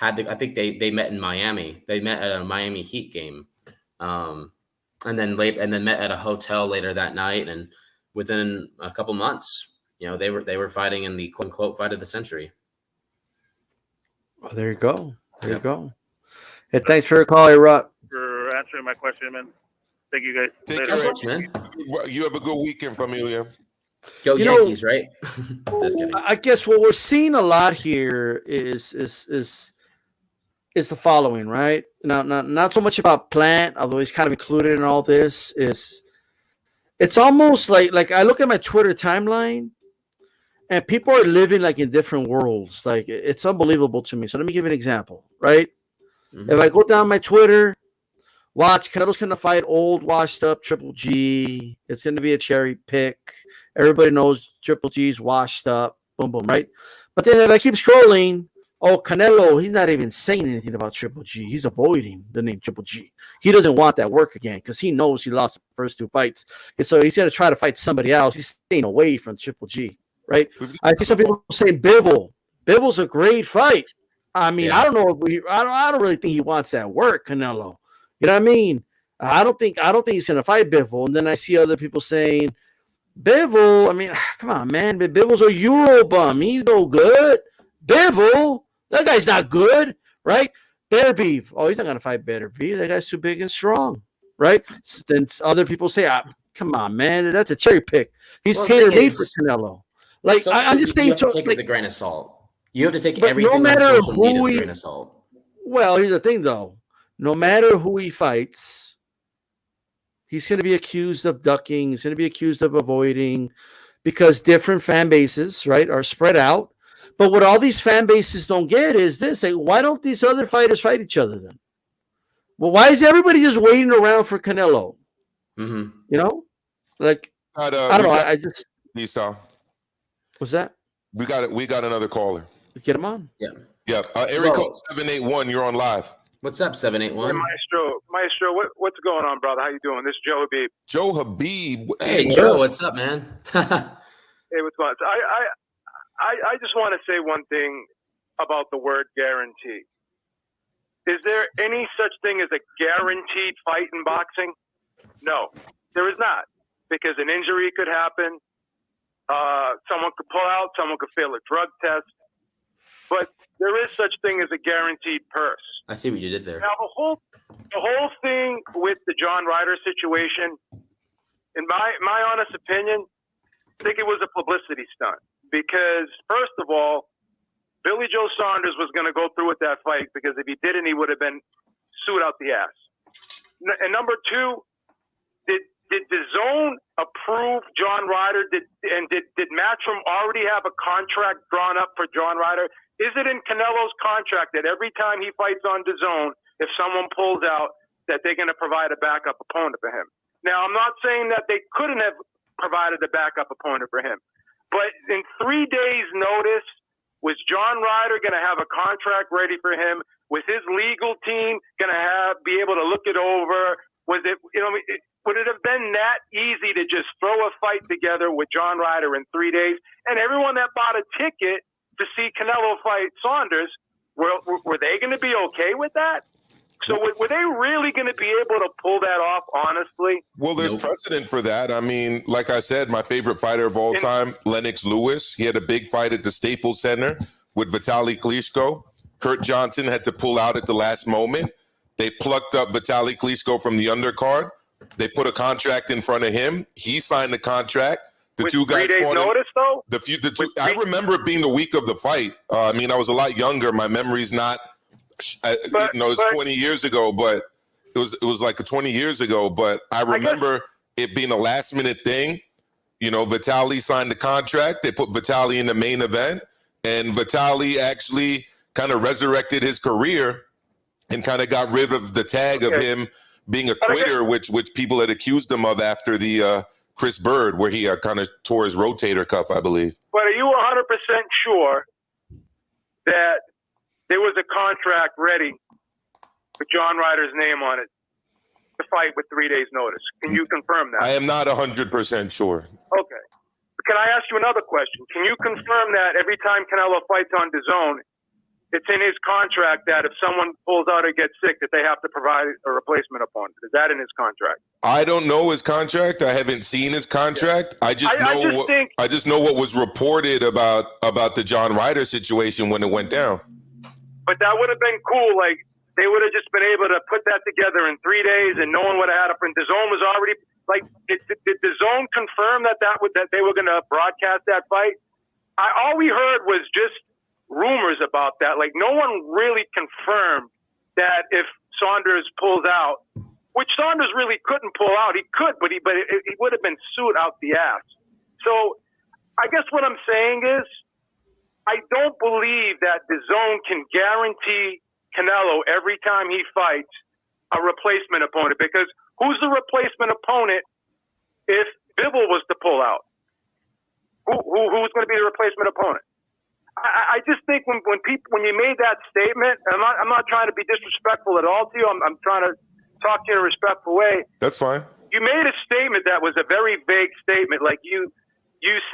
I think they met in Miami. They met at a Miami Heat game. And then met at a hotel later that night, and within a couple months, they were fighting in the quote unquote fight of the century. Well, there you go. There you go. Hey, thanks for the call, A-Rod. For answering my question, man. Thank you, guys. Take Later. care, man. You have a good weekend, familia. Go Yankees, right? Just kidding. I guess what we're seeing a lot here is the following, right? Not so much about Plant, although he's kind of included in all this. It's almost like I look at my Twitter timeline, and people are living like in different worlds. Like, it's unbelievable to me. So let me give you an example, right? Mm-hmm. If I go down my Twitter, watch Canelo's going to fight old, washed up Triple G. It's going to be a cherry pick. Everybody knows Triple G's washed up. Boom, boom, right? But then if I keep scrolling, oh, Canelo, he's not even saying anything about Triple G. He's avoiding the name Triple G. He doesn't want that work again because he knows he lost the first 2 fights. And so he's going to try to fight somebody else. He's staying away from Triple G, right? I see some people saying Bivol. Bivol's a great fight. I mean, yeah. I don't know. I don't really think he wants that work, Canelo. You know what I mean? I don't think he's going to fight Bivol. And then I see other people saying, Bivol, I mean, come on, man. Bivol's a Euro bum. He's no good. Bivol, that guy's not good, right? Better Beef. Oh, he's not going to fight Better Beef. That guy's too big and strong, right? Then other people say, come on, man, that's a cherry pick. He's Well, the tailor thing made is, for Canelo. Like social I'm just media, you saying, have to take it with like, a grain of salt. You have to take but no everything on matter social who media with a he, grain of salt. well, here's the thing though, no matter who he fights, he's going to be accused of ducking. He's going to be accused of avoiding, because different fan bases, right, are spread out. But what all these fan bases don't get is this: like, why don't these other fighters fight each other then? Well, why is everybody just waiting around for Canelo? Mm-hmm. You know, like Got, I don't we know. got I just D-Style. what's that? We got it. We got another caller. Let's get him on. Yeah. Yep. Area code Well, 781. You're on live. what's up, Hey, 781? Maestro, what's going on, brother? How you doing? This is Joe Habib. Joe Habib. Hey, Joe, what's up, man? Hey, what's going on? So I just want to say one thing about the word guarantee. Is there any such thing as a guaranteed fight in boxing? No, there is not, because an injury could happen. Someone could pull out. Someone could fail a drug test. But there is such thing as a guaranteed purse. I see what you did there. Now the whole thing with the John Ryder situation, in my honest opinion, I think it was a publicity stunt. Because first of all, Billy Joe Saunders was going to go through with that fight, because if he didn't, he would have been sued out the ass. And number two, did DAZN approve John Ryder? Did Matchroom already have a contract drawn up for John Ryder? Is it in Canelo's contract that every time he fights on DAZN, if someone pulls out, that they're going to provide a backup opponent for him? Now, I'm not saying that they couldn't have provided a backup opponent for him, but in 3 days' notice, was John Ryder going to have a contract ready for him? Was his legal team going to be able to look it over? Was it, would it have been that easy to just throw a fight together with John Ryder in 3 days? And everyone that bought a ticket to see Canelo fight Saunders, were they going to be okay with that? So were they really going to be able to pull that off, honestly? Well, there's precedent for that. I mean, like I said, my favorite fighter of all time, Lennox Lewis, he had a big fight at the Staples Center with Vitaly Klitschko. Kurt Johnson had to pull out at the last moment. They plucked up Vitaly Klitschko from the undercard. They put a contract in front of him. He signed the contract. The with two guys 3 days notice, though? I remember it being the week of the fight. I mean, I was a lot younger. My memory's not, it's 20 years ago, but it was like 20 years ago. But I remember it being a last minute thing. Vitaly signed the contract. They put Vitaly in the main event, and Vitaly actually kind of resurrected his career and kind of got rid of the tag of him being a quitter, which people had accused him of after the Chris Bird, where he kind of tore his rotator cuff, I believe. But are you 100% sure that there was a contract ready with John Ryder's name on it to fight with 3 days notice? Can you confirm that? I am not 100% sure. Okay. Can I ask you another question? Can you confirm that every time Canelo fights on DAZN, it's in his contract that if someone pulls out or gets sick, that they have to provide a replacement opponent? Is that in his contract? I don't know his contract. I haven't seen his contract. I just know what was reported about the John Ryder situation when it went down. But that would have been cool. Like, they would have just been able to put that together in 3 days, and no one would have had it. And DAZN was already like, did DAZN confirm that they were going to broadcast that fight? All we heard was just rumors about that. Like, no one really confirmed that if Saunders pulls out, which Saunders really couldn't pull out. He could, but he would have been sued out the ass. So I guess what I'm saying is, I don't believe that DAZN can guarantee Canelo every time he fights a replacement opponent, because who's the replacement opponent if Bivol was to pull out? Who's going to be the replacement opponent? I just think when you made that statement, and I'm not trying to be disrespectful at all to you. I'm trying to talk to you in a respectful way. That's fine. You made a statement that was a very vague statement. Like you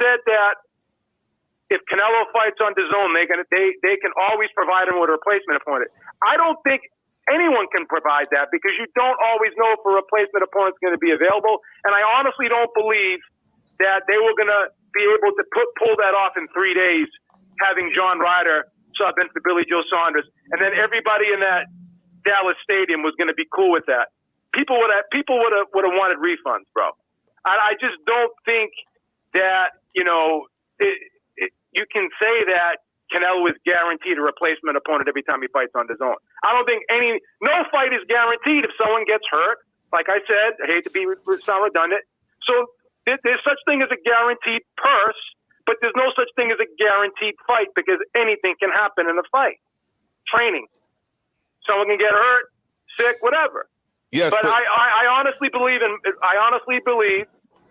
said that if Canelo fights on DAZN, they can always provide him with a replacement opponent. I don't think anyone can provide that, because you don't always know if a replacement opponent is going to be available. And I honestly don't believe that they were going to be able to pull that off in 3 days, having John Ryder sub in for Billy Joe Saunders, and then everybody in that Dallas stadium was going to be cool with that. people would have wanted refunds, bro. I just don't think that you can say that Canelo is guaranteed a replacement opponent every time he fights on DAZN. I don't think no fight is guaranteed if someone gets hurt. Like I said, I hate to sound redundant. So there's such thing as a guaranteed purse, but there's no such thing as a guaranteed fight because anything can happen in a fight. Training. Someone can get hurt, sick, whatever. Yes, but I honestly believe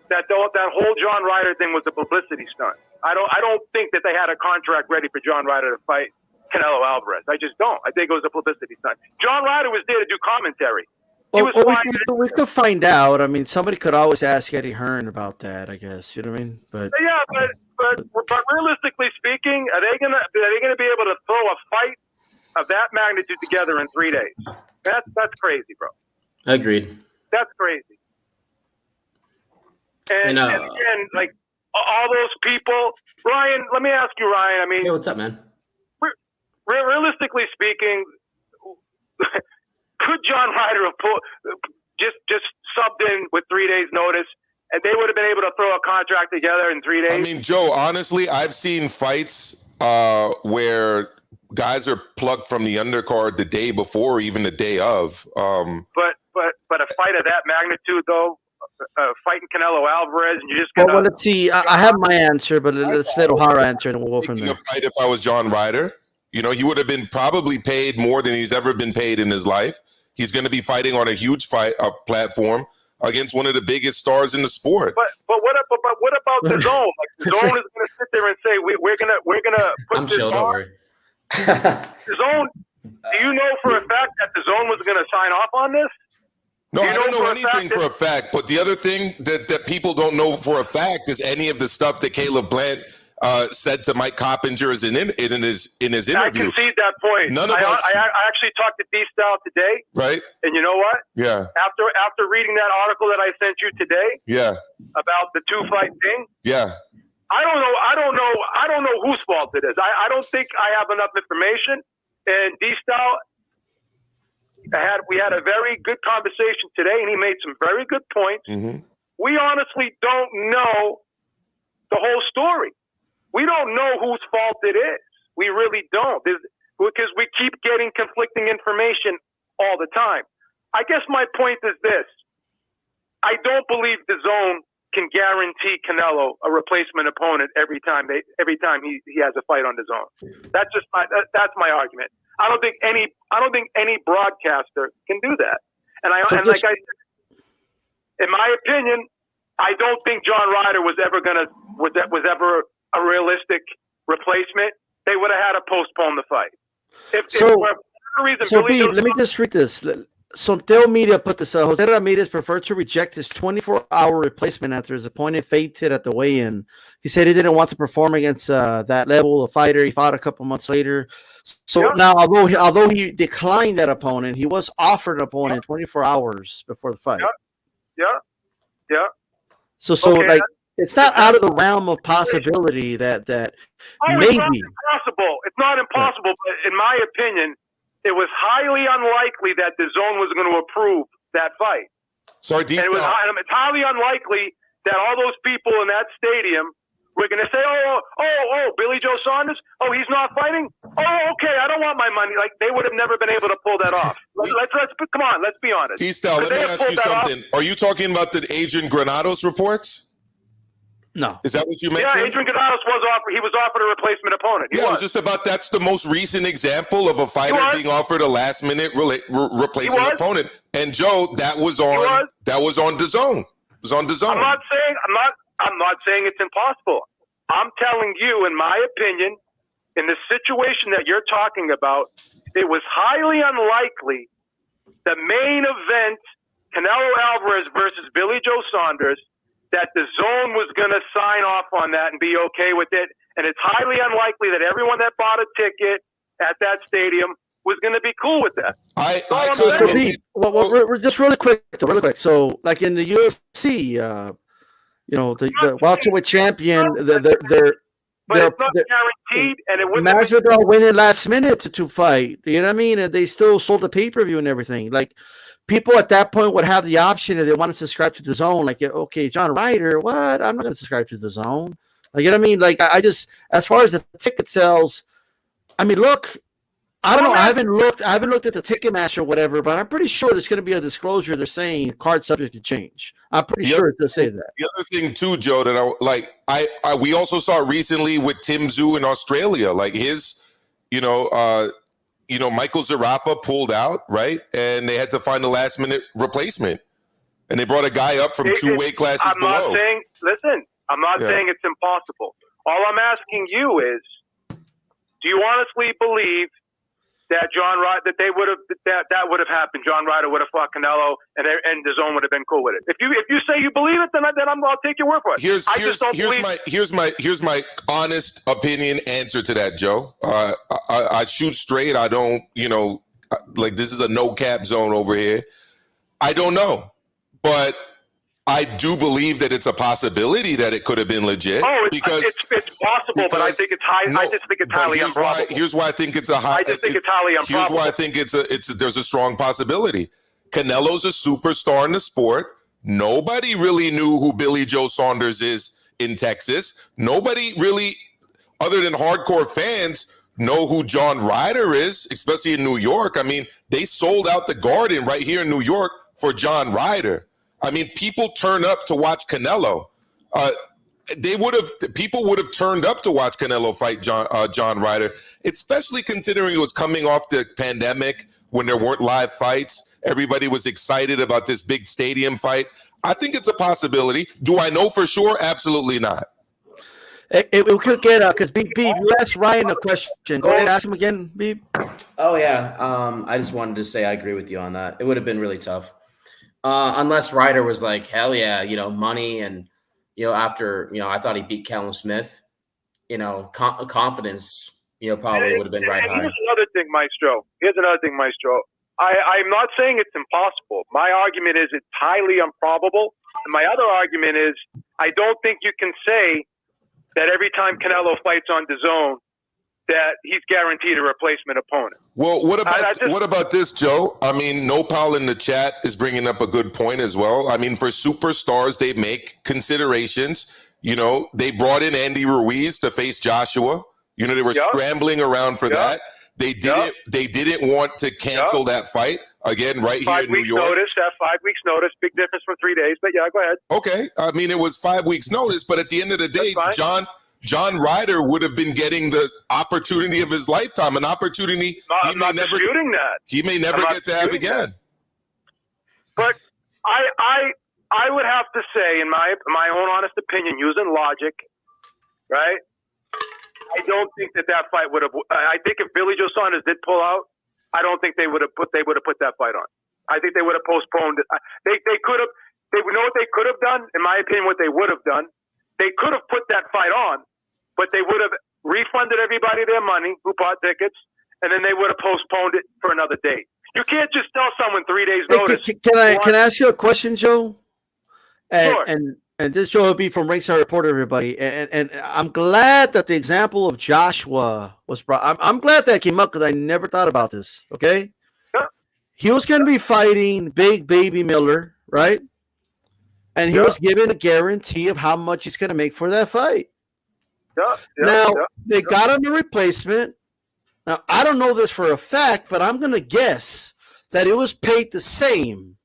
that that whole John Ryder thing was a publicity stunt. I don't think that they had a contract ready for John Ryder to fight Canelo Alvarez. I just don't. I think it was a publicity stunt. John Ryder was there to do commentary. We could find out. I mean, somebody could always ask Eddie Hearn about that, I guess. You know what I mean? But realistically speaking, are they gonna be able to throw a fight of that magnitude together in 3 days? That's crazy, bro. Agreed. That's crazy. And again, like all those people, Ryan. Let me ask you, Ryan. I mean, hey, what's up, man? Realistically speaking, could John Ryder have just subbed in with 3 days' notice, and they would have been able to throw a contract together in 3 days? I mean, Joe, honestly, I've seen fights where guys are plucked from the undercard the day before, or even the day of. But a fight of that magnitude, though, fighting Canelo Alvarez, and you just gonna. Well, let's see. I have my answer, but let's let O'Hara answer, and we'll go from there. Fight if I was John Ryder, he would have been probably paid more than he's ever been paid in his life. He's going to be fighting on a huge platform against one of the biggest stars in the sport. But what about the zone? Like the zone is going to sit there and say we're gonna put I'm this chill. Don't worry. The zone. Do you know for a fact that the zone was going to sign off on this? No, I don't know anything for a fact. But the other thing that people don't know for a fact is any of the stuff that Caleb Plant said to Mike Coppinger in his interview. I concede that point. None of us. I actually talked to DStyle today. Right. And you know what? Yeah. After reading that article that I sent you today. Yeah. About the 2-fight thing. Yeah. I don't know whose fault it is. I don't think I have enough information. And DStyle, we had a very good conversation today, and he made some very good points. Mm-hmm. We honestly don't know the whole story. We don't know whose fault it is. We really don't, because we keep getting conflicting information all the time. I guess my point is this: I don't believe the zone can guarantee Canelo a replacement opponent every time he has a fight on the zone. That's my argument. I don't think any broadcaster can do that. And like I said, in my opinion, I don't think John Ryder was ever a realistic replacement. They would have had to postpone the fight. If for whatever reason, let me just read this. Sonteo Media put this out. Jose Ramirez preferred to reject his 24-hour replacement after his opponent fainted at the weigh-in. He said he didn't want to perform against that level of fighter. He fought a couple months later. So now, although he declined that opponent, he was offered an opponent 24 hours before the fight. Yeah. So okay, it's not out of the realm of possibility that maybe. It's not impossible. It's not impossible, but in my opinion, it was highly unlikely that the zone was going to approve that fight. Sorry, it's highly unlikely that all those people in that stadium were going to say, oh, Billy Joe Saunders, oh, he's not fighting? Oh, okay, I don't want my money. Like, they would have never been able to pull that off. Come on, let's be honest. DStyle, let me ask you something. Are you talking about the Adrian Granados reports? No. Is that what you mentioned? Yeah, Adrian Granados was offered a replacement opponent. It was just about that's the most recent example of a fighter being offered a last-minute replacement opponent. And Joe, that was on DAZN. It was on DAZN. I'm not saying it's impossible. I'm telling you, in my opinion, in the situation that you're talking about, it was highly unlikely the main event, Canelo Alvarez versus Billy Joe Saunders, that the zone was going to sign off on that and be okay with it. And it's highly unlikely that everyone that bought a ticket at that stadium was going to be cool with that. We're just really quick. So, like in the UFC, the welterweight champion, but it's not guaranteed, and it wouldn't. Masvidal winning last minute to fight. You know what I mean? And they still sold the pay-per-view and everything. Like, people at that point would have the option if they want to subscribe to the zone. Like, okay, John Ryder, what? I'm not going to subscribe to the zone. Like, you know what I mean? Like, I just, as far as the ticket sales, I mean, look, I don't know. I haven't looked at the Ticketmaster or whatever, but I'm pretty sure there's going to be a disclosure. They're saying card subject to change. I'm pretty sure it's going to say that. The other thing too, Joe, that we also saw recently with Tim Tszyu in Australia, like his, Michael Zarafa pulled out, right, and they had to find a last minute replacement, and they brought a guy up from two weight classes below. I'm not saying it's impossible. All I'm asking you is, do you honestly believe that John Ryder, that they would have, that would have happened? John Ryder would have fought Canelo, and the zone would have been cool with it. If you say you believe it, then I'll take your word for it. Here's my honest opinion answer to that, Joe. I shoot straight. I don't, like this is a no cap zone over here. I don't know, but I do believe that it's a possibility that it could have been legit. It's possible, but I think it's high. I just think it's highly improbable. Here's why I think it's a high. I just think it's highly improbable. Here's why I think there's a strong possibility. Canelo's a superstar in the sport. Nobody really knew who Billy Joe Saunders is in Texas. Nobody really, other than hardcore fans, know who John Ryder is, especially in New York. I mean, they sold out the Garden right here in New York for John Ryder. I mean, people turn up to watch Canelo. People would have turned up to watch Canelo fight John Ryder, especially considering it was coming off the pandemic when there weren't live fights. Everybody was excited about this big stadium fight. I think it's a possibility. Do I know for sure? Absolutely not. It could get because Beep, you asked Ryan a question. Go ahead, ask him again, Beep. Oh yeah, I just wanted to say I agree with you on that. It would have been really tough. Unless Ryder was like, hell yeah, money and, after, I thought he beat Callum Smith, confidence, probably would have been right high. Here's another thing, Maestro. I'm not saying it's impossible. My argument is it's highly improbable. And my other argument is I don't think you can say that every time Canelo fights on DAZN that he's guaranteed a replacement opponent. Well, what about this, Joe? I mean, Nopal in the chat is bringing up a good point as well. I mean, for superstars, they make considerations. They brought in Andy Ruiz to face Joshua. They were scrambling around for that. They didn't want to cancel that fight again right here in New York. 5 weeks notice, big difference from 3 days. But yeah, go ahead. Okay, I mean, it was 5 weeks notice, but at the end of the day, John Ryder would have been getting the opportunity of his lifetime, an opportunity he may never get to have again. But I would have to say, in my own honest opinion, using logic, right? I don't think that fight would have. I think if Billy Joe Saunders did pull out, I don't think they would have put that fight on. I think they would have postponed it. They could have. They know what they could have done. In my opinion, what they would have done. They could have put that fight on, but they would have refunded everybody their money who bought tickets, and then they would have postponed it for another date. You can't just tell someone 3 days notice. Can I ask you a question, Joe? Sure. And this Joe will be from Ringside Reporter, everybody. And I'm glad that the example of Joshua was brought. I'm glad that came up because I never thought about this. Okay, he was going to be fighting Big Baby Miller, right? And he was given a guarantee of how much he's going to make for that fight. They got him a replacement. Now, I don't know this for a fact, but I'm going to guess that it was paid the same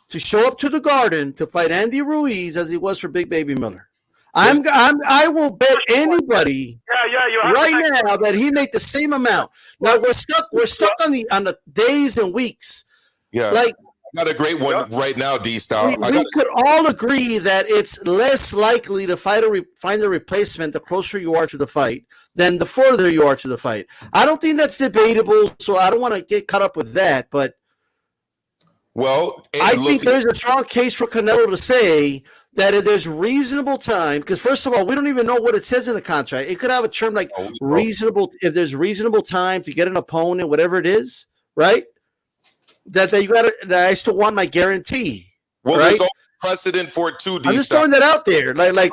to show up to the Garden to fight Andy Ruiz as he was for Big Baby Miller. I will bet anybody right now that he made the same amount. Now we're stuck on the days and weeks. Yeah. Like, got a great one right now, D-Style. We could all agree that it's less likely to find a replacement the closer you are to the fight than the further you are to the fight. I don't think that's debatable, so I don't want to get caught up with that. But I think there's a strong case for Canelo to say that if there's reasonable time, because first of all, we don't even know what it says in the contract. It could have a term like reasonable, if there's reasonable time to get an opponent, whatever it is, right? That I still want my guarantee. Well, right? there's also precedent for it too. I'm just throwing that out there. Like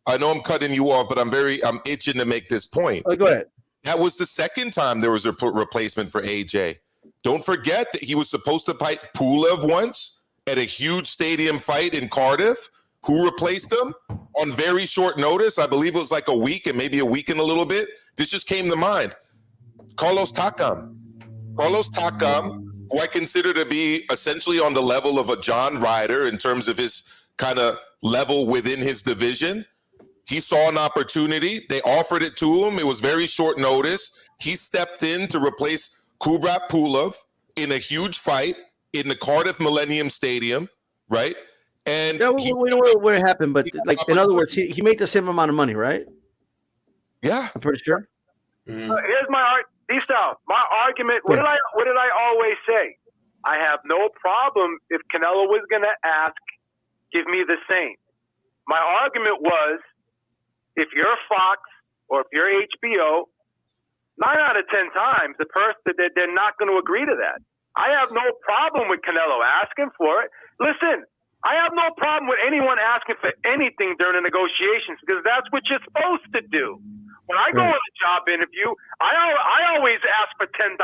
I know I'm cutting you off, but I'm itching to make this point. Go ahead. That was the second time there was a replacement for AJ. Don't forget that he was supposed to fight Pulev once at a huge stadium fight in Cardiff. Who replaced him on very short notice? I believe it was like a week and maybe a week and a little bit. This just came to mind. Carlos Takam. Carlos Takam, who I consider to be essentially on the level of a John Ryder in terms of his kind of level within his division. He saw an opportunity. They offered it to him. It was very short notice. He stepped in to replace Kubrat Pulev in a huge fight in the Cardiff Millennium Stadium, right? And yeah, we know what happened, but like in other words, he made the same amount of money, right? Yeah, I'm pretty sure. Mm-hmm. Here's my D-Style. My argument. What did I always say? I have no problem if Canelo was going to ask, give me the same. My argument was, if you're Fox or if you're HBO, 9 out of 10 times they're not going to agree to that. I have no problem with Canelo asking for it. Listen, I have no problem with anyone asking for anything during the negotiations because that's what you're supposed to do. When I go on a job interview, I always ask for $10,000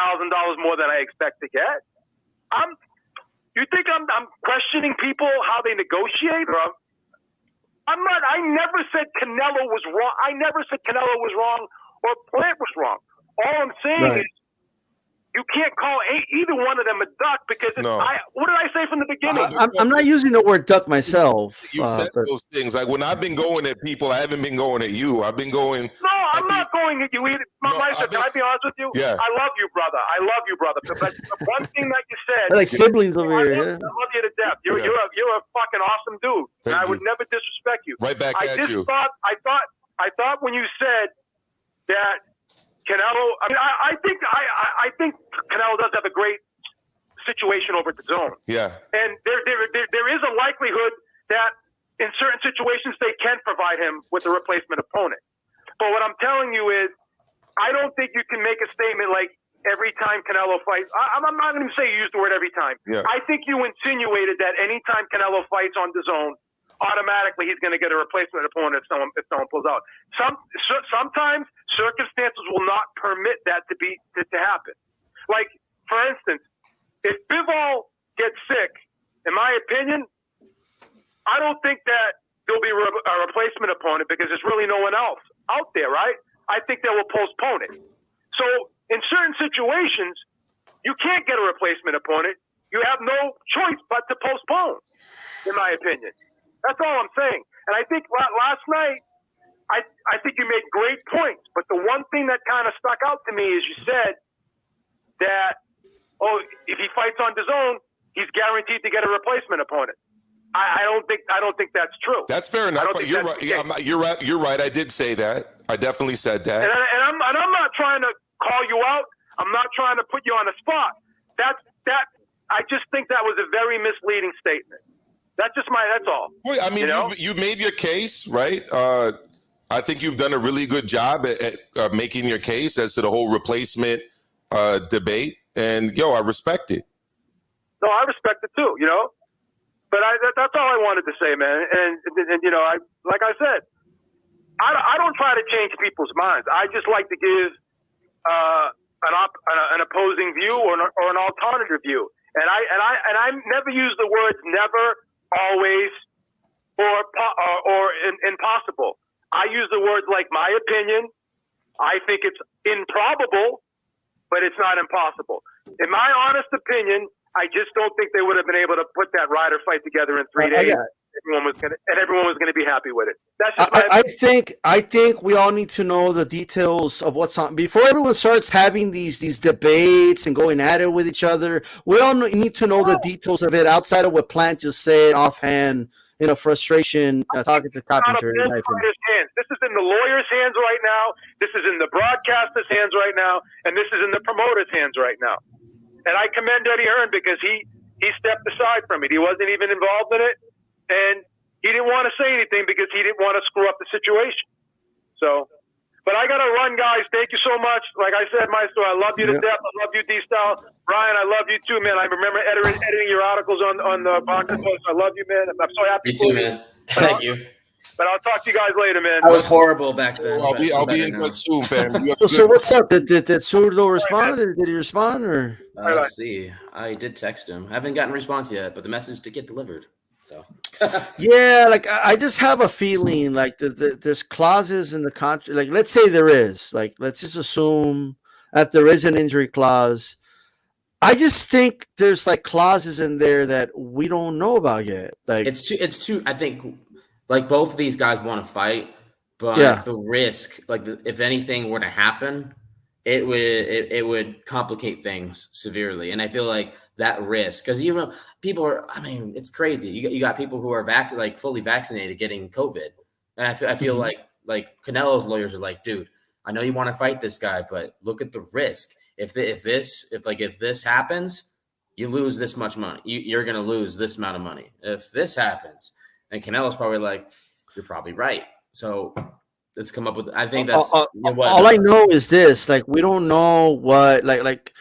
more than I expect to get. You think I'm questioning people how they negotiate? Or I'm not. I never said Canelo was wrong. I never said Canelo was wrong or Plant was wrong. All I'm saying is you can't call either one of them a duck because what did I say from the beginning? I'm not using the word duck myself. You said those things. Like when I've been going at people, I haven't been going at you. I've been going. No, I'm not going at you either. Can I be honest with you? Yeah. I love you, brother. But the one thing that you said. They're like siblings over here. I love you to death. You're a fucking awesome dude. And I would never disrespect you. Right back at you. I thought when you said that Canelo, I think Canelo does have a great situation over at the zone. Yeah. And there is a likelihood that in certain situations they can provide him with a replacement opponent. But what I'm telling you is, I don't think you can make a statement like every time Canelo fights. I'm not going to say you use the word every time. Yeah. I think you insinuated that anytime Canelo fights on the zone, automatically he's going to get a replacement opponent if someone pulls out. Sometimes circumstances will not permit that to happen. Like, for instance, if Bivol gets sick, in my opinion, I don't think that there'll be a replacement opponent because there's really no one else out there, right? I think they will postpone it. So in certain situations, you can't get a replacement opponent. You have no choice but to postpone, in my opinion. That's all I'm saying. And I think last night, I think you made great points. But the one thing that kind of stuck out to me is you said that, if he fights on DAZN, he's guaranteed to get a replacement opponent. I don't think that's true. That's fair enough. You're right. You're right. I did say that. I definitely said that. And I'm not trying to call you out. I'm not trying to put you on the spot. I just think that was a very misleading statement. That's all. Well, I mean, you made your case, right? I think you've done a really good job at making your case as to the whole replacement debate. And I respect it. No, I respect it too, But that's all I wanted to say, man. And like I said, I don't try to change people's minds. I just like to give an opposing view or an alternative view. And I never use the words never, always, or impossible. I use the words like my opinion. I think it's improbable, but it's not impossible. In my honest opinion, I just don't think they would have been able to put that Ryder fight together in 3 days. Everyone was going to be happy with it. That's just I think we all need to know the details of what's on before everyone starts having these debates and going at it with each other. We all need to know the details of it outside of what Plant just said offhand. Frustration talking to Coppinger. This is in the lawyer's hands right now. This is in the broadcaster's hands right now, and this is in the promoter's hands right now. And I commend Eddie Hearn because he stepped aside from it. He wasn't even involved in it, and he didn't want to say anything because he didn't want to screw up the situation. So, but I got to run, guys. Thank you so much. Like I said, Maestro, I love you to death. I love you, D-Style. Ryan, I love you too, man. I remember editing your articles on the Boxing Post. I love you, man. I'm so happy. Me too, man. Thank you. But I'll talk to you guys later, man. I was horrible back then. I'll but be I'm in better now. touch soon, fam. You have So, a so good- what's up? Did Zurdo respond? Did he respond or? Let's see. I did text him. I haven't gotten a response yet, but the message did get delivered. So Yeah, like I just have a feeling like there's clauses in the contract. Like, let's say there is. Like, let's just assume that there is an injury clause. I just think there's like clauses in there that we don't know about yet. Like, it's too. I think like both of these guys want to fight, but Yeah. the risk, like if anything were to happen, it would complicate things severely. And I feel like that risk, because people are. I mean, it's crazy. You got people who are fully vaccinated getting COVID, and I feel like Canelo's lawyers are like, dude, I know you want to fight this guy, but look at the risk. If this happens, you lose this much money. You're going to lose this amount of money. If this happens, and Canelo's probably like, you're probably right. So let's come up with. I think that's all I know is this: like, we don't know what like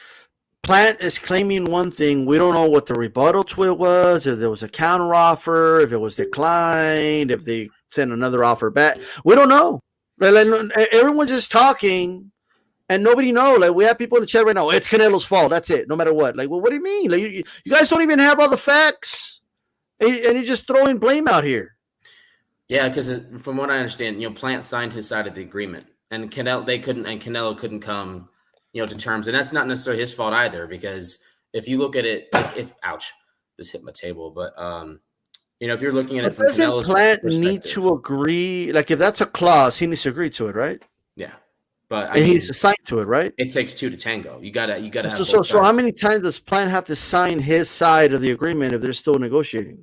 Plant is claiming one thing. We don't know what the rebuttal to it was. If there was a counter offer, if it was declined, if they sent another offer back. We don't know. Like, everyone's just talking. And nobody knows. Like, we have people in the chat right now. It's Canelo's fault. That's it. No matter what. Like, well, what do you mean? Like, you guys don't even have all the facts, and you're just throwing blame out here. Yeah, because from what I understand, Plant signed his side of the agreement, and Canelo couldn't come, to terms, and that's not necessarily his fault either. Because if you look at it, ouch, just hit my table, but if you're looking at it from Doesn't Canelo's Plant perspective, need to agree? Like, if that's a clause, he needs to agree to it, right? yeah. But And he's assigned to it, right? It takes two to tango. You gotta have So how many times does Plant have to sign his side of the agreement if they're still negotiating?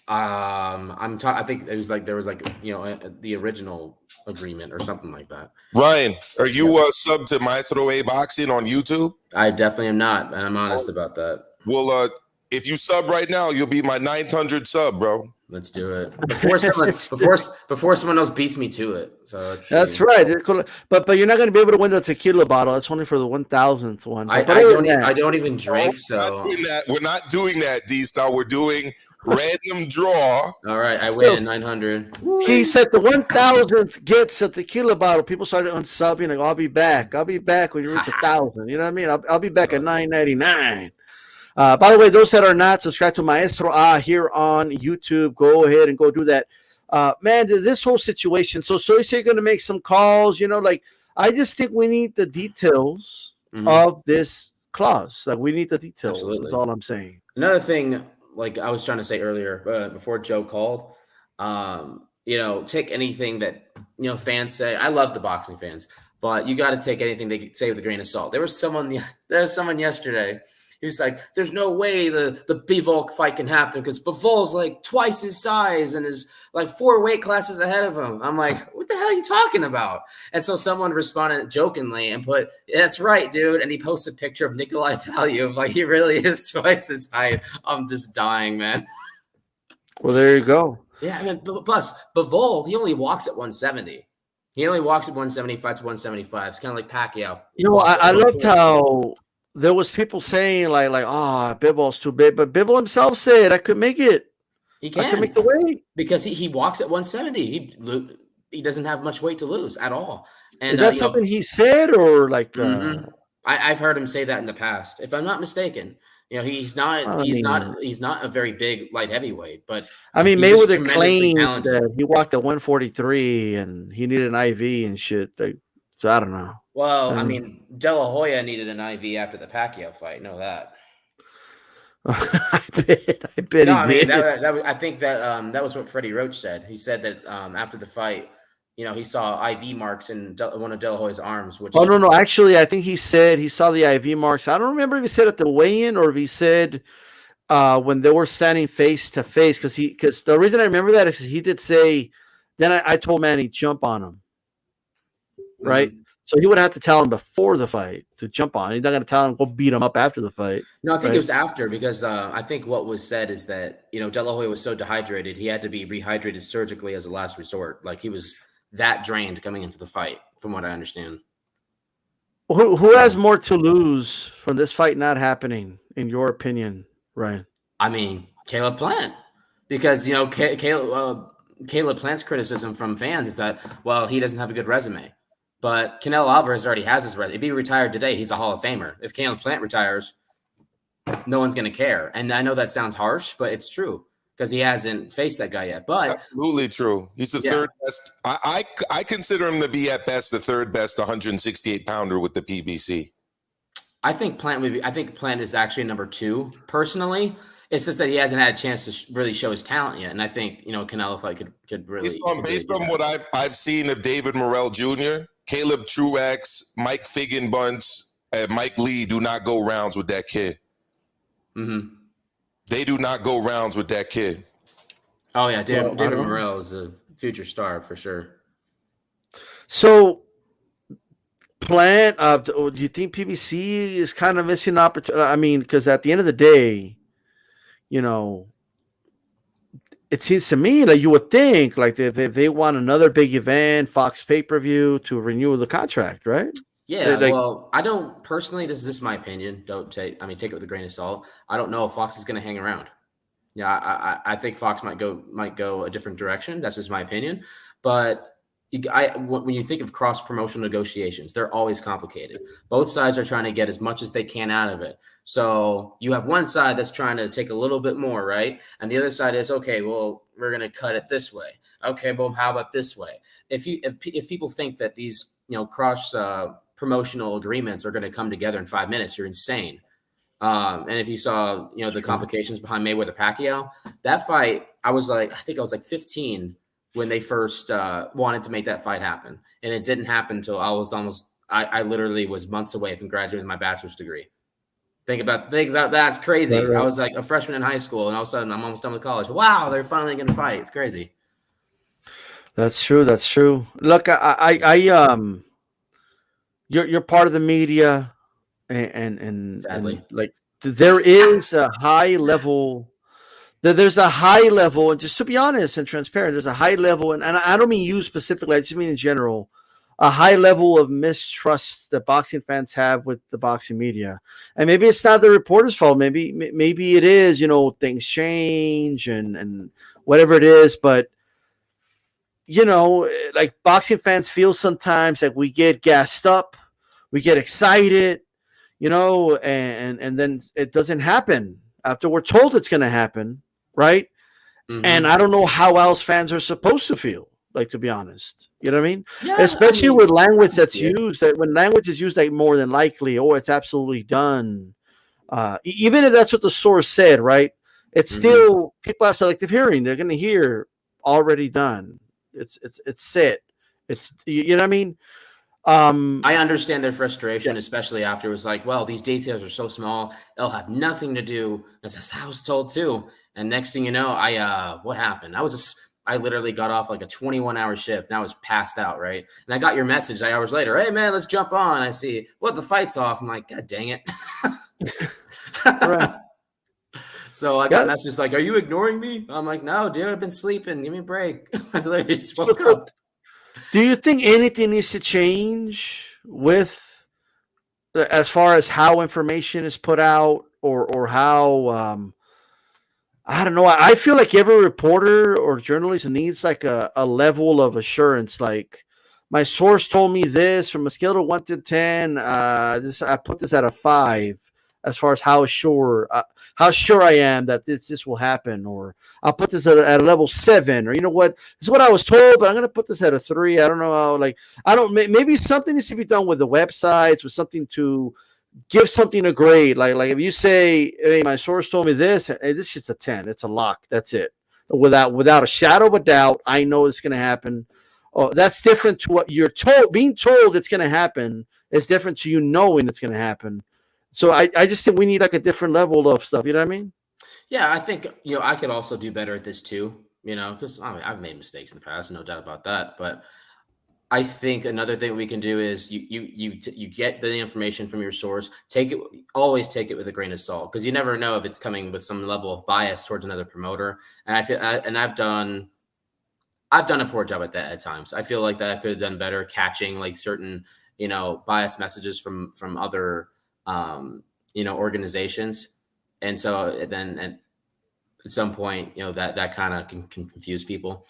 I think it was like there was the original agreement or something like that. Ryan, are you sub to Maestro A Boxing on YouTube? I definitely am not, and I'm honest about that. Well, if you sub right now, you'll be my 900 sub, bro. Let's do it before someone else beats me to it. So that's right. But you're not going to be able to win the tequila bottle. It's only for the 1,000th one. I don't even drink. So we're not doing that, DStyle. We're doing random draw. All right, I win 900. He said the 1,000th gets a tequila bottle. People started unsubbing. Like, I'll be back when you reach 1,000. You know what I mean? I'll be back at $9.99. By the way, those that are not subscribed to Maestro A here on YouTube, go ahead and go do that. Man, this whole situation. So you say you're going to make some calls. I just think we need the details of this clause. Like, we need the details. Absolutely. That's all I'm saying. Another thing, like I was trying to say earlier, before Joe called, take anything that fans say. I love the boxing fans, but you got to take anything they say with a grain of salt. There was someone yesterday. He was like, there's no way the Bivol fight can happen because Bivol's like twice his size and is like 4 weight classes ahead of him. I'm like, what the hell are you talking about? And so someone responded jokingly and put, that's right, dude. And he posted a picture of Nikolai Valiev. Like, he really is twice his height. I'm just dying, man. Well, there you go. Yeah, I mean, plus Bivol, he only walks at 170. He only walks at 170, fights at 175. It's kind of like Pacquiao. I loved how there was people saying like, Bivol's too big, but Bivol himself said I could make it. He can. I can make the weight because he walks at 170. He doesn't have much weight to lose at all. And is that something he said or like? I've heard him say that in the past, if I'm not mistaken. He's not a very big light heavyweight, but I mean, Mayweather claimed that he walked at 143 and he needed an IV and shit. So I don't know. Well, I mean, De La Hoya needed an IV after the Pacquiao fight. Know that. I bet. No, he did. I think that was what Freddie Roach said. He said that after the fight, he saw IV marks in one of De La Hoya's arms. Which no. Actually, I think he said he saw the IV marks. I don't remember if he said at the weigh-in or if he said when they were standing face to face. Because the reason I remember that is he did say. Then I told Manny jump on him. Right. So he would have to tell him before the fight to jump on. He's not going to tell him go beat him up after the fight. No, I think it was after because I think what was said is that De La Hoya was so dehydrated he had to be rehydrated surgically as a last resort. Like he was that drained coming into the fight, from what I understand. Who has more to lose from this fight not happening, in your opinion, Ryan? I mean, Caleb Plant, because Caleb. Caleb Plant's criticism from fans is that, well, he doesn't have a good resume. But Canelo Alvarez already has his resume. If he retired today, he's a Hall of Famer. If Caleb Plant retires, no one's going to care. And I know that sounds harsh, but it's true because he hasn't faced that guy yet. But absolutely true. He's the third best. I consider him to be at best the third best 168 pounder with the PBC. I think Plant would be. I think Plant is actually number 2 personally. It's just that he hasn't had a chance to really show his talent yet. And I think Canelo fight could really. Based on what I've seen of David Morrell Jr., Caleb Truax, Mike Figgenbunts, and Mike Lee do not go rounds with that kid. Mm-hmm. They do not go rounds with that kid. Oh yeah, David Morrell is a future star for sure. So, Plant, do you think PBC is kind of missing an opportunity? I mean, because at the end of the day, it seems to me like you would think like they want another big event, Fox pay-per-view to renew the contract, right? Yeah, well, I don't personally. This is just my opinion. Take it with a grain of salt. I don't know if Fox is going to hang around. Yeah, I think Fox might go a different direction. That's just my opinion. But when you think of cross promotional negotiations, they're always complicated. Both sides are trying to get as much as they can out of it. So you have one side that's trying to take a little bit more, right? And the other side is, okay, well, we're going to cut it this way. Okay, well, how about this way? If people think that these cross promotional agreements are going to come together in 5 minutes, you're insane. And if you saw, the complications behind Mayweather Pacquiao, that fight, I think I was like 15 when they first wanted to make that fight happen. And it didn't happen until I literally was months away from graduating with my bachelor's degree. Think about that's crazy. Right. I was like a freshman in high school, and all of a sudden I'm almost done with college. Wow, they're finally going to fight. It's crazy. That's true. That's true. Look, you're part of the media, and sadly, like there is a high level. There's a high level, and just to be honest and transparent, there's a high level, and I don't mean you specifically. I just mean in general, a high level of mistrust that boxing fans have with the boxing media. And maybe it's not the reporter's fault. Maybe it is. Things change and whatever it is, but. Like boxing fans feel sometimes that we get gassed up, we get excited, and then it doesn't happen after we're told it's going to happen, right? Mm-hmm. And I don't know how else fans are supposed to feel, like, to be honest. You know what I mean? Yeah, especially with language that's used, that when language is used like more than likely, it's absolutely done. Even if that's what the source said, right? It's still, people have selective hearing. They're going to hear already done. It's set. It's, you know what I mean? I understand their frustration, especially after it was like, well, these details are so small, it'll have nothing to do. As I was told too. And next thing you know, what happened? I literally got off like a 21-hour shift, and I was passed out, right? And I got your message 8 hours later. Hey man, let's jump on. I see the fight's off. I'm like, God dang it. Right. So I got messages like, are you ignoring me? I'm like, no, dude, I've been sleeping. Give me a break. I literally just woke up. Do you think anything needs to change with, as far as how information is put out, or how, I don't know. I feel like every reporter or journalist needs like a level of assurance. Like, my source told me this from a scale of 1 to 10. I put this at a 5. As far as how sure I am that this will happen, or I'll put this at a level 7, or this is what I was told, but I'm gonna put this at a 3. I don't know how. Maybe something needs to be done with the websites, with something to give something a grade. Like if you say, hey, my source told me this, hey, this is a 10. It's a lock. That's it. Without a shadow of a doubt, I know it's gonna happen. Oh, that's different to what you're told. Being told it's gonna happen is different to you knowing it's gonna happen. So I just think we need like a different level of stuff. You know what I mean? Yeah, I think, I could also do better at this too, because I've made mistakes in the past, no doubt about that. But I think another thing we can do is you get the information from your source, always take it with a grain of salt, because you never know if it's coming with some level of bias towards another promoter. And I've done a poor job at that at times. I feel like that I could have done better catching like certain, biased messages from other organizations. And so then at some point, that kind of can confuse people.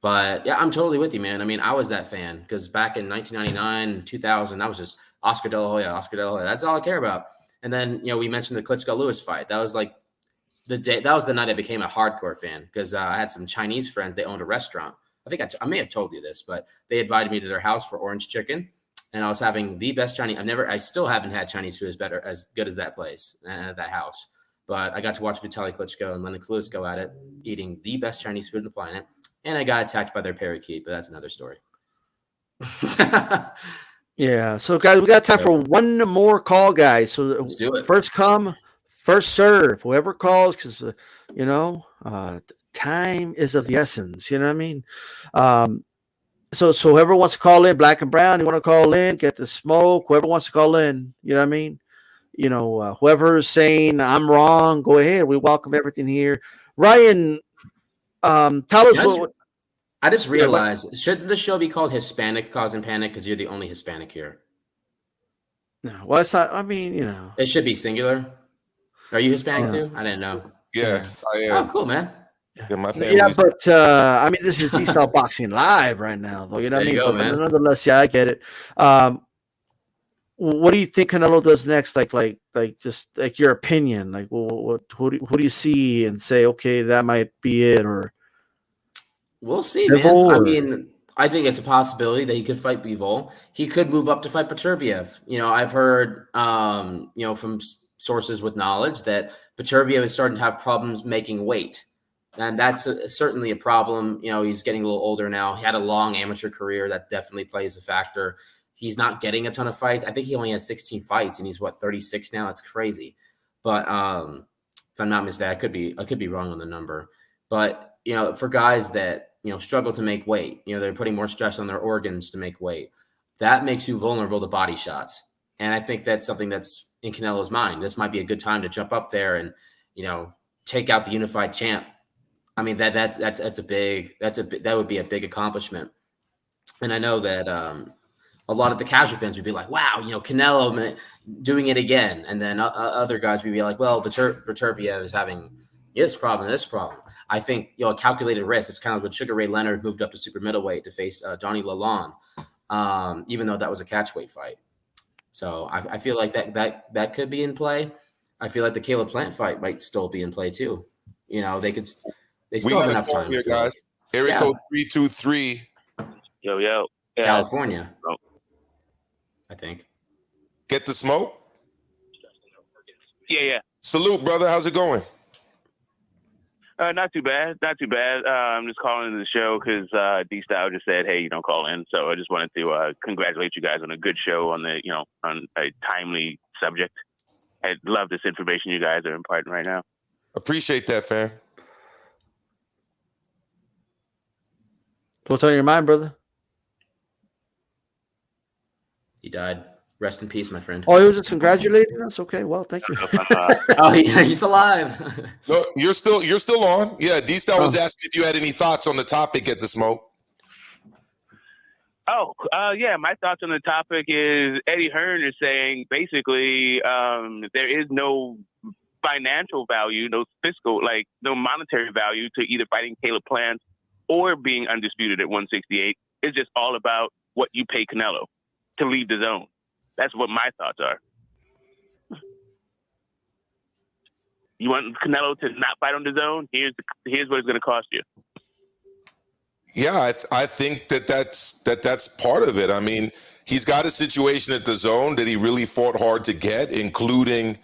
But yeah, I'm totally with you, man. I mean, I was that fan because back in 1999, 2000, I was just Oscar De La Hoya, Oscar De La Hoya. That's all I care about. And then, we mentioned the Klitschko Lewis fight. That was like the day. That was the night I became a hardcore fan because I had some Chinese friends. They owned a restaurant. I think I may have told you this, but they invited me to their house for orange chicken, and I was having the best Chinese. I still haven't had Chinese food as good as that place, that house. But I got to watch Vitaly Klitschko and Lennox Lewis go at it, eating the best Chinese food on the planet. And I got attacked by their parakeet, but that's another story. Yeah. So, guys, we got time for one more call, guys. So, Let's do it. First come, first serve. Whoever calls, because time is of the essence. You know what I mean? So whoever wants to call in, black and brown, you want to call in, get the smoke. Whoever wants to call in, you know what I mean? Whoever's saying I'm wrong, go ahead. We welcome everything here. Ryan, tell us what. I just realized, shouldn't the show be called Hispanic Causing Panic because you're the only Hispanic here? No, well, it's not. I mean, it should be singular. Are you Hispanic too? I didn't know. Yeah, I am. Oh, cool, man. Yeah, my family. Yeah, but I mean, this is DStyleBoxing live right now, though. You know what I mean? Go, but nonetheless, yeah, I get it. What do you think Canelo does next? Like, just like your opinion. Like, who do you see and say, okay, that might be it, or we'll see, man. I mean, I think it's a possibility that he could fight Bivol. He could move up to fight Beterbiev. I've heard, from sources with knowledge that Beterbiev is starting to have problems making weight. And that's certainly a problem. He's getting a little older now. He had a long amateur career. That definitely plays a factor. He's not getting a ton of fights. I think he only has 16 fights, and he's 36 now. That's crazy. But if I'm not mistaken, I could be wrong on the number. But for guys that struggle to make weight, they're putting more stress on their organs to make weight. That makes you vulnerable to body shots, and I think that's something that's in Canelo's mind. This might be a good time to jump up there and take out the unified champ. I mean, that would be a big accomplishment. And I know that a lot of the casual fans would be like, wow, Canelo doing it again. And then other guys would be like, well, Beterbiev is having this problem. I think, a calculated risk. It's kind of when Sugar Ray Leonard moved up to super middleweight to face Donnie Lalonde, even though that was a catchweight fight. So I feel like that could be in play. I feel like the Caleb Plant fight might still be in play too. They still have enough time here, guys. Area code 323. Yo. California. I think. Get the smoke? Yeah. Salute, brother. How's it going? Not too bad. I'm just calling the show because D-Style just said, hey, call in. So I just wanted to congratulate you guys on a good show on on a timely subject. I love this information you guys are imparting right now. Appreciate that, fam. What's on your mind, brother? He died. Rest in peace, my friend. Oh, he was just congratulating us. Okay, well, thank you. Oh, he's alive. No, you're still on. Yeah, D-Style was asking if you had any thoughts on the topic at the smoke. Oh, yeah. My thoughts on the topic is Eddie Hearn is saying basically there is no financial value, no fiscal, no monetary value to either fighting Caleb Plant or being undisputed at 168. It's just all about what you pay Canelo to leave the zone. That's what my thoughts are. You want Canelo to not fight on the zone? Here's what it's going to cost you. Yeah, I think that's part of it. I mean, he's got a situation at the zone that he really fought hard to get, including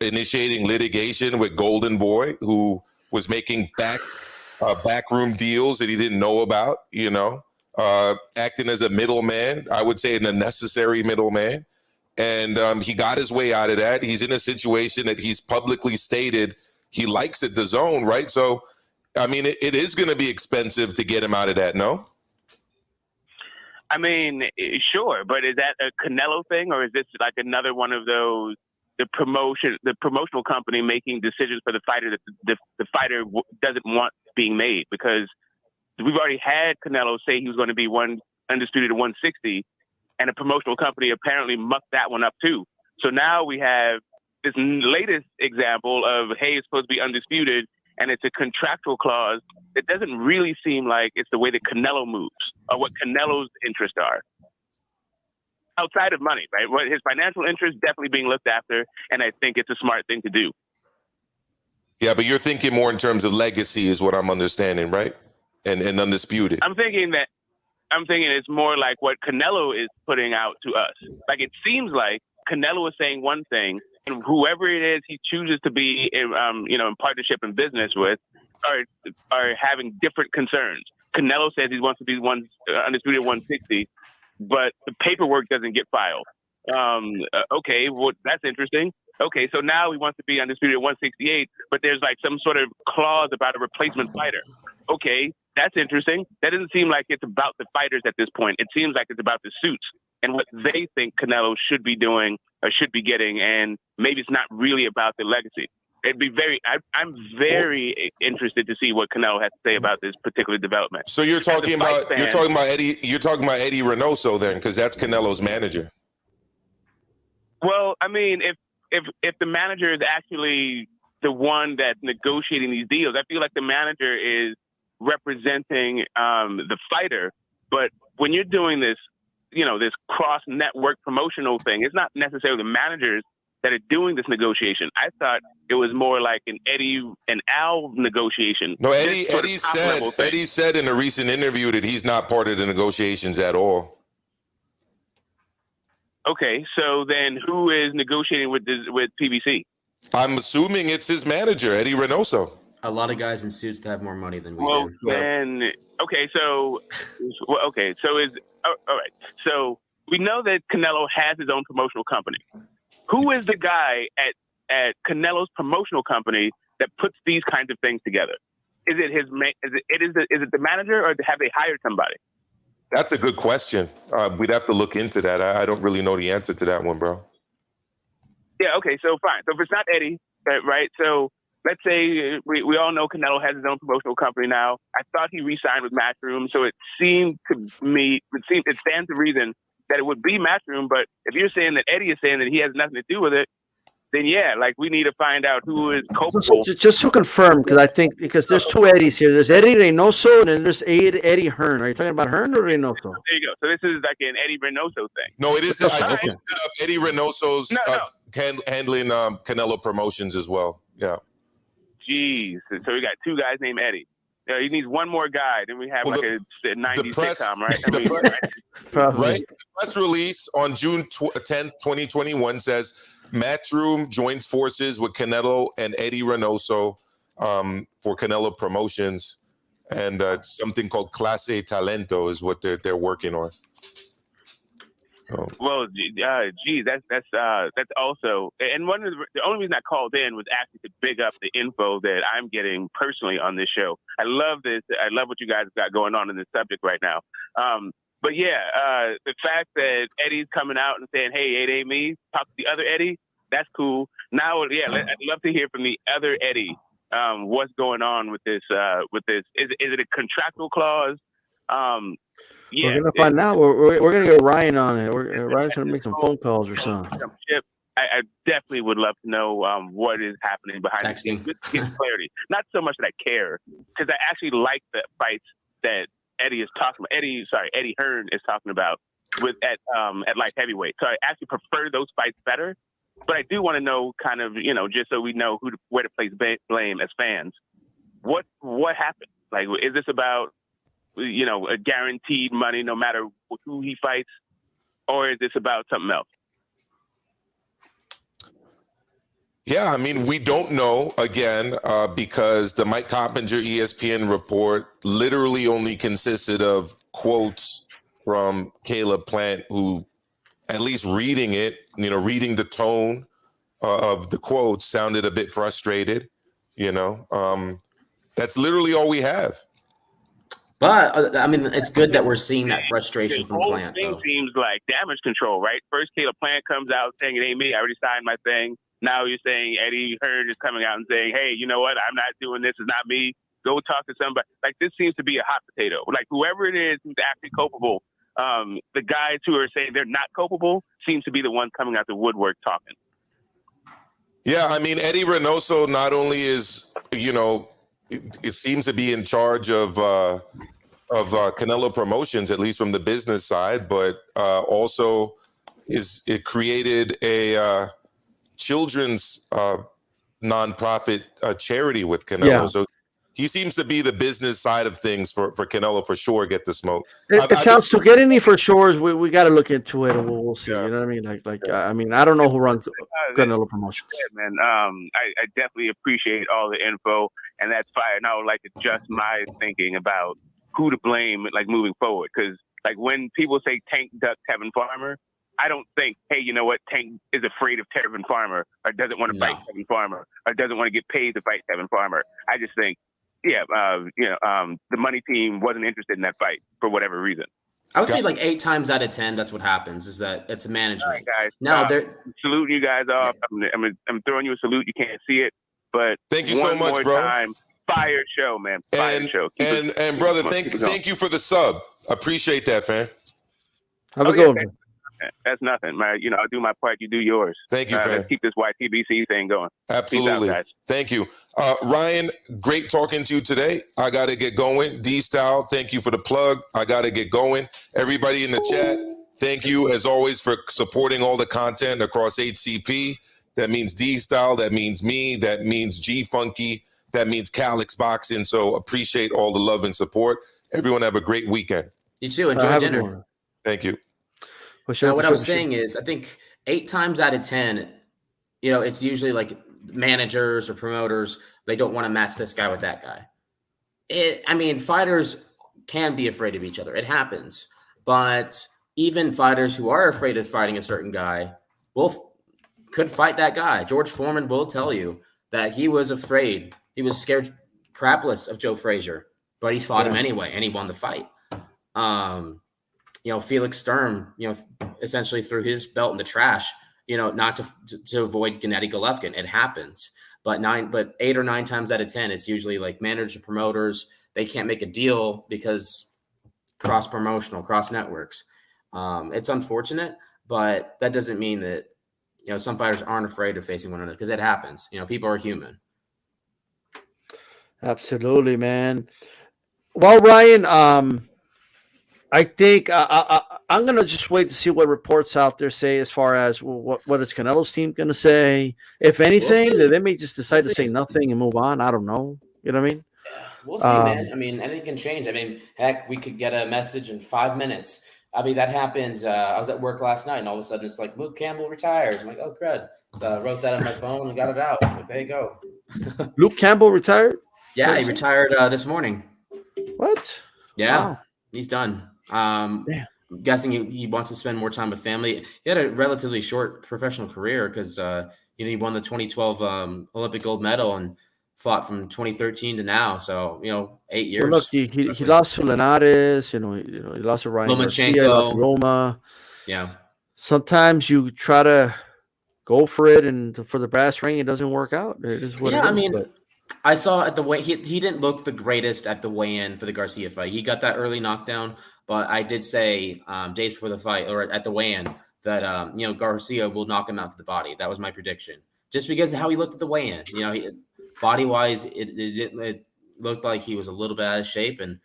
initiating litigation with Golden Boy, who was making backroom deals that he didn't know about, acting as a middleman, I would say an unnecessary middleman. And he got his way out of that. He's in a situation that he's publicly stated he likes at the zone, right? So, I mean, it is going to be expensive to get him out of that, no? I mean, sure, but is that a Canelo thing, or is this like another one of those, the promotional company making decisions for the fighter that the fighter doesn't want being made? Because we've already had Canelo say he was going to be undisputed at 160, and a promotional company apparently mucked that one up too. So now we have this latest example of, hey, it's supposed to be undisputed, and it's a contractual clause, it doesn't really seem like it's the way that Canelo moves or what Canelo's interests are. Outside of money, right? What his financial interests definitely being looked after, and I think it's a smart thing to do. Yeah, but you're thinking more in terms of legacy, is what I'm understanding, right? And undisputed. I'm thinking it's more like what Canelo is putting out to us. Like it seems like Canelo is saying one thing, and whoever it is he chooses to be, in partnership and business with, are having different concerns. Canelo says he wants to be undisputed 160, but the paperwork doesn't get filed. Okay, well that's interesting. Okay, so now he wants to be undisputed 168, but there's like some sort of clause about a replacement fighter. Okay, that's interesting. That doesn't seem like it's about the fighters at this point. It seems like it's about the suits and what they think Canelo should be doing or should be getting, and maybe it's not really about the legacy. I'm very interested to see what Canelo has to say about this particular development. So you're talking about Eddie Reynoso then, because that's Canelo's manager. Well, I mean, if the manager is actually the one that's negotiating these deals, I feel like the manager is representing the fighter. But when you're doing this, this cross-network promotional thing, it's not necessarily the managers that are doing this negotiation. I thought it was more like an Eddie and Al negotiation. No, Eddie said in a recent interview that he's not part of the negotiations at all. Okay, so then who is negotiating with PBC? I'm assuming it's his manager, Eddie Reynoso. A lot of guys in suits that have more money than we well, do. Then, okay, so all right. So we know that Canelo has his own promotional company. Who is the guy at Canelo's promotional company that puts these kinds of things together? Is it is it the manager, or have they hired somebody? That's a good question. We'd have to look into that. I don't really know the answer to that one, bro. Yeah, okay, so fine. So if it's not Eddie, right? So let's say we all know Canelo has his own promotional company now. I thought he re-signed with Matchroom, so it seemed to me, it stands to reason that it would be Matchroom. But if you're saying that Eddie is saying that he has nothing to do with it, then yeah, like we need to find out who is culpable. Just to confirm, because there's two Eddies here. There's Eddie Reynoso and then there's Eddie Hearn. Are you talking about Hearn or Reynoso? There you go. So this is like an Eddie Reynoso thing. No, it is. I just looked it up. Eddie Reynoso's handling Canelo promotions as well. Yeah. Jeez. So we got two guys named Eddie. He needs one more guy. Then we have a 90s sitcom, right? Probably. The press release on June 10th, 2021 says Matchroom joins forces with Canelo and Eddie Reynoso for Canelo promotions, and something called Clase Talento is what they're working on. Oh. Well, geez, that's also, and the only reason I called in was actually to big up the info that I'm getting personally on this show. I love this. I love what you guys got going on in this subject right now. But yeah, the fact that Eddie's coming out and saying, "Hey, it ain't me," talk to the other Eddie. That's cool. Now, yeah, I'd love to hear from the other Eddie. What's going on with this? Is it a contractual clause? Yeah, we're gonna find out. We're gonna get Ryan on it. Ryan's gonna make some phone calls or something. I definitely would love to know what is happening behind the scenes. Just to get clarity. Not so much that I care, because I actually like the fights that Eddie is talking about. Eddie Hearn is talking about at light heavyweight. So I actually prefer those fights better. But I do want to know, kind of, just so we know where to place blame as fans. What happened? Like, is this about a guaranteed money no matter who he fights, or is this about something else? Yeah, I mean, we don't know, again, because the Mike Coppinger ESPN report literally only consisted of quotes from Caleb Plant, who, at least reading it, reading the tone of the quotes, sounded a bit frustrated. That's literally all we have. But I mean, it's good that we're seeing that frustration from Plant. The whole thing seems like damage control, right? First, Caleb Plant comes out saying it ain't me. I already signed my thing. Now you're saying Eddie Hearn is coming out and saying, "Hey, you know what? I'm not doing this. It's not me. Go talk to somebody." Like, this seems to be a hot potato. Like, whoever it is who's actually culpable, the guys who are saying they're not culpable seems to be the ones coming out the woodwork talking. Yeah, I mean, Eddie Reynoso not only is, it seems to be in charge of Canelo Promotions, at least from the business side, but also it created a children's nonprofit charity with Canelo. Yeah. So he seems to be the business side of things for Canelo for sure. Get the smoke. It sounds to get any for sure. We got to look into it, and we'll see. Yeah. You know what I mean? I mean, I don't know who runs Canelo Promotions. Man, I definitely appreciate all the info, and that's fire. And I would like to adjust my thinking about who to blame, like moving forward, because like when people say Tank ducked Tevin Farmer, I don't think, hey, you know what, Tank is afraid of Tevin Farmer, or doesn't want to fight Tevin Farmer, or doesn't want to get paid to fight Tevin Farmer. I just think, the money team wasn't interested in that fight for whatever reason. I would say like 8 times out of 10, that's what happens. Is that it's a management. All right, guys. Now they're saluting you guys off. I'm throwing you a salute. You can't see it, but thank you so much, more bro. Time. Fire show, man. Fire show. And brother, thank you for the sub. Appreciate that, fam. Have a good one. That's nothing, man. You know, I'll do my part. You do yours. Thank you, fam. Let's keep this YTBC thing going. Absolutely. Peace out, guys. Thank you. Ryan, great talking to you today. I got to get going. D-Style, thank you for the plug. I got to get going. Everybody in the chat, thank you, as always, for supporting all the content across HCP. That means D-Style. That means me. That means G-Funky. That means Calix Boxing. So appreciate all the love and support. Everyone have a great weekend. You too. Enjoy dinner. Thank you. Now, what I was saying is, I think 8 times out of 10, you know, it's usually like managers or promoters, they don't want to match this guy with that guy. I mean, fighters can be afraid of each other. It happens. But even fighters who are afraid of fighting a certain guy could fight that guy. George Foreman will tell you that he was afraid. He was scared crapless of Joe Frazier, but he fought him anyway, and he won the fight. You know, Felix Sturm, you know, essentially threw his belt in the trash, you know, not to avoid Gennady Golovkin. It happens. But 8 or 9 times out of 10, it's usually like managers, promoters, they can't make a deal because cross-promotional, cross-networks. It's unfortunate, but that doesn't mean that, you know, some fighters aren't afraid of facing one another, because it happens. You know, people are human. Absolutely, man. Well, Ryan, I think I'm going to just wait to see what reports out there say as far as what is Canelo's team going to say. If anything, they may just decide to say nothing and move on. I don't know. You know what I mean? We'll see, man. I mean, anything can change. I mean, heck, we could get a message in 5 minutes. I mean, that happened. I was at work last night, and all of a sudden it's like, Luke Campbell retires. I'm like, oh, crud. So I wrote that on my phone and got it out. Like, there you go. Luke Campbell retired? Yeah, he retired this morning. What? Yeah, wow. He's done. I'm guessing he wants to spend more time with family. He had a relatively short professional career because you know, he won the 2012 Olympic gold medal and fought from 2013 to now. So, you know, 8 years. Well, look, he lost to Linares. You know, he lost to Ryan Garcia, Roma. Yeah. Sometimes you try to go for it, and for the brass ring, it doesn't work out. It is what it is. I mean, I saw at the weigh he didn't look the greatest at the weigh-in for the Garcia fight. He got that early knockdown, but I did say days before the fight or at the weigh-in that you know, Garcia will knock him out to the body. That was my prediction, just because of how he looked at the weigh-in. You know, body-wise, it looked like he was a little bit out of shape, and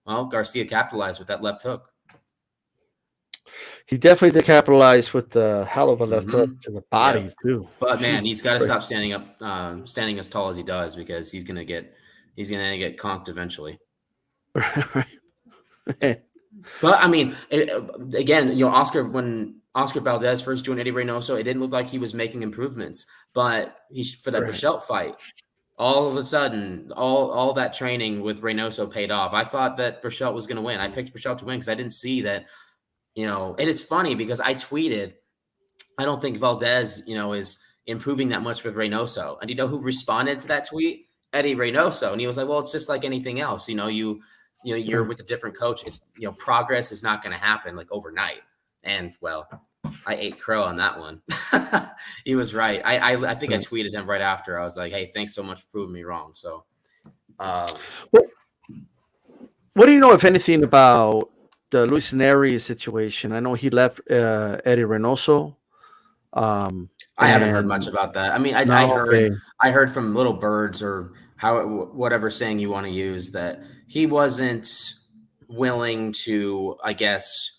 well, Garcia capitalized with that left hook. He definitely did capitalize with the hell of a left hook to the body too. But man, he's got to stop standing as tall as he does, because he's gonna get conked eventually. But I mean, again, you know, when Oscar Valdez first joined Eddie Reynoso, it didn't look like he was making improvements. But for that Bichette fight, all of a sudden, all that training with Reynoso paid off. I thought that Bichette was going to win. I picked Bichette to win because I didn't see that. You know, and it's funny because I tweeted, I don't think Valdez, you know, is improving that much with Reynoso. And you know who responded to that tweet? Eddie Reynoso. And he was like, well, it's just like anything else. You know, you're with a different coach. It's, you know, progress is not going to happen like overnight. And well, I ate crow on that one. He was right. I think I tweeted him right after. I was like, hey, thanks so much for proving me wrong. So, what do you know, if anything, about the Luis Neri situation? I know he left Eddie Reynoso. I haven't heard much about that. I mean, I heard from Little Birds or whatever saying you want to use that he wasn't willing to, I guess,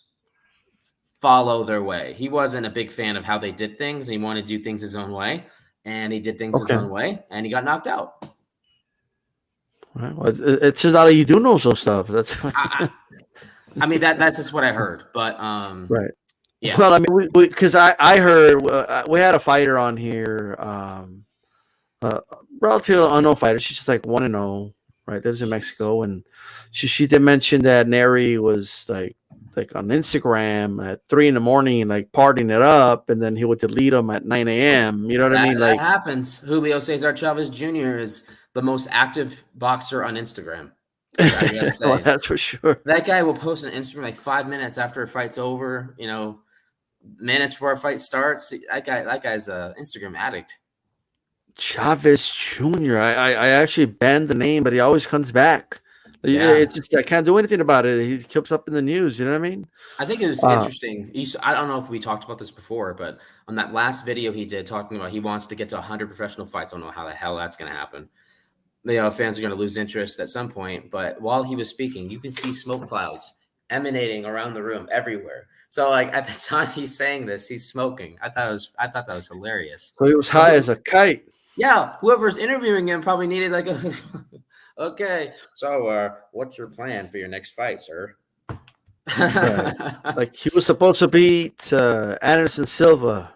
follow their way. He wasn't a big fan of how they did things. And he wanted to do things his own way, and he did things his own way, and he got knocked out. Right. Well, it turns out you do know some stuff. That's. I mean that's just what I heard, but right. Yeah. Well, I mean, because I heard we had a fighter on here, relatively unknown fighter. She's just like 1-0, right? Lives in Mexico, and she did mention that Neri was like on Instagram at 3 a.m, like partying it up, and then he would delete them at 9 a.m. You know what I mean? Like that happens. Julio Cesar Chavez Jr. is the most active boxer on Instagram. I gotta say. Well, that's for sure. That guy will post an Instagram like 5 minutes after a fight's over. Minutes before a fight starts. That guy's a Instagram addict. Chavez Jr. I actually banned the name, but he always comes back. Yeah. It's just I can't do anything about it. He keeps up in the news. You know what I mean? I think it was interesting. I don't know if we talked about this before, but on that last video he did talking about he wants to get to 100 professional fights. I don't know how the hell that's going to happen. Fans are going to lose interest at some point. But while he was speaking, you can see smoke clouds emanating around the room everywhere. So like at the time he's saying this, he's smoking. I thought that was hilarious. So he was high as a kite. Yeah, whoever's interviewing him probably needed like a okay. So what's your plan for your next fight, sir? Like he was supposed to beat Anderson Silva,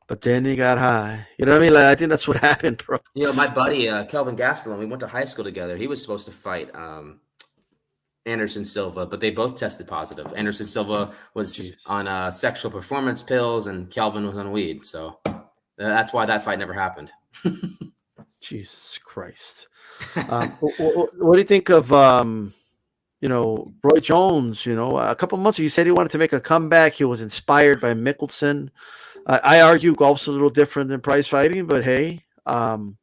but then he got high. You know what I mean? Like I think that's what happened, bro. My buddy Kelvin Gastelum, we went to high school together. He was supposed to fight Anderson Silva, but they both tested positive. Anderson Silva was on sexual performance pills, and Kelvin was on weed. So that's why that fight never happened. Jesus Christ! What do you think of Roy Jones? A couple months ago, he said he wanted to make a comeback. He was inspired by Mickelson. I argue golf's a little different than prize fighting, but hey, you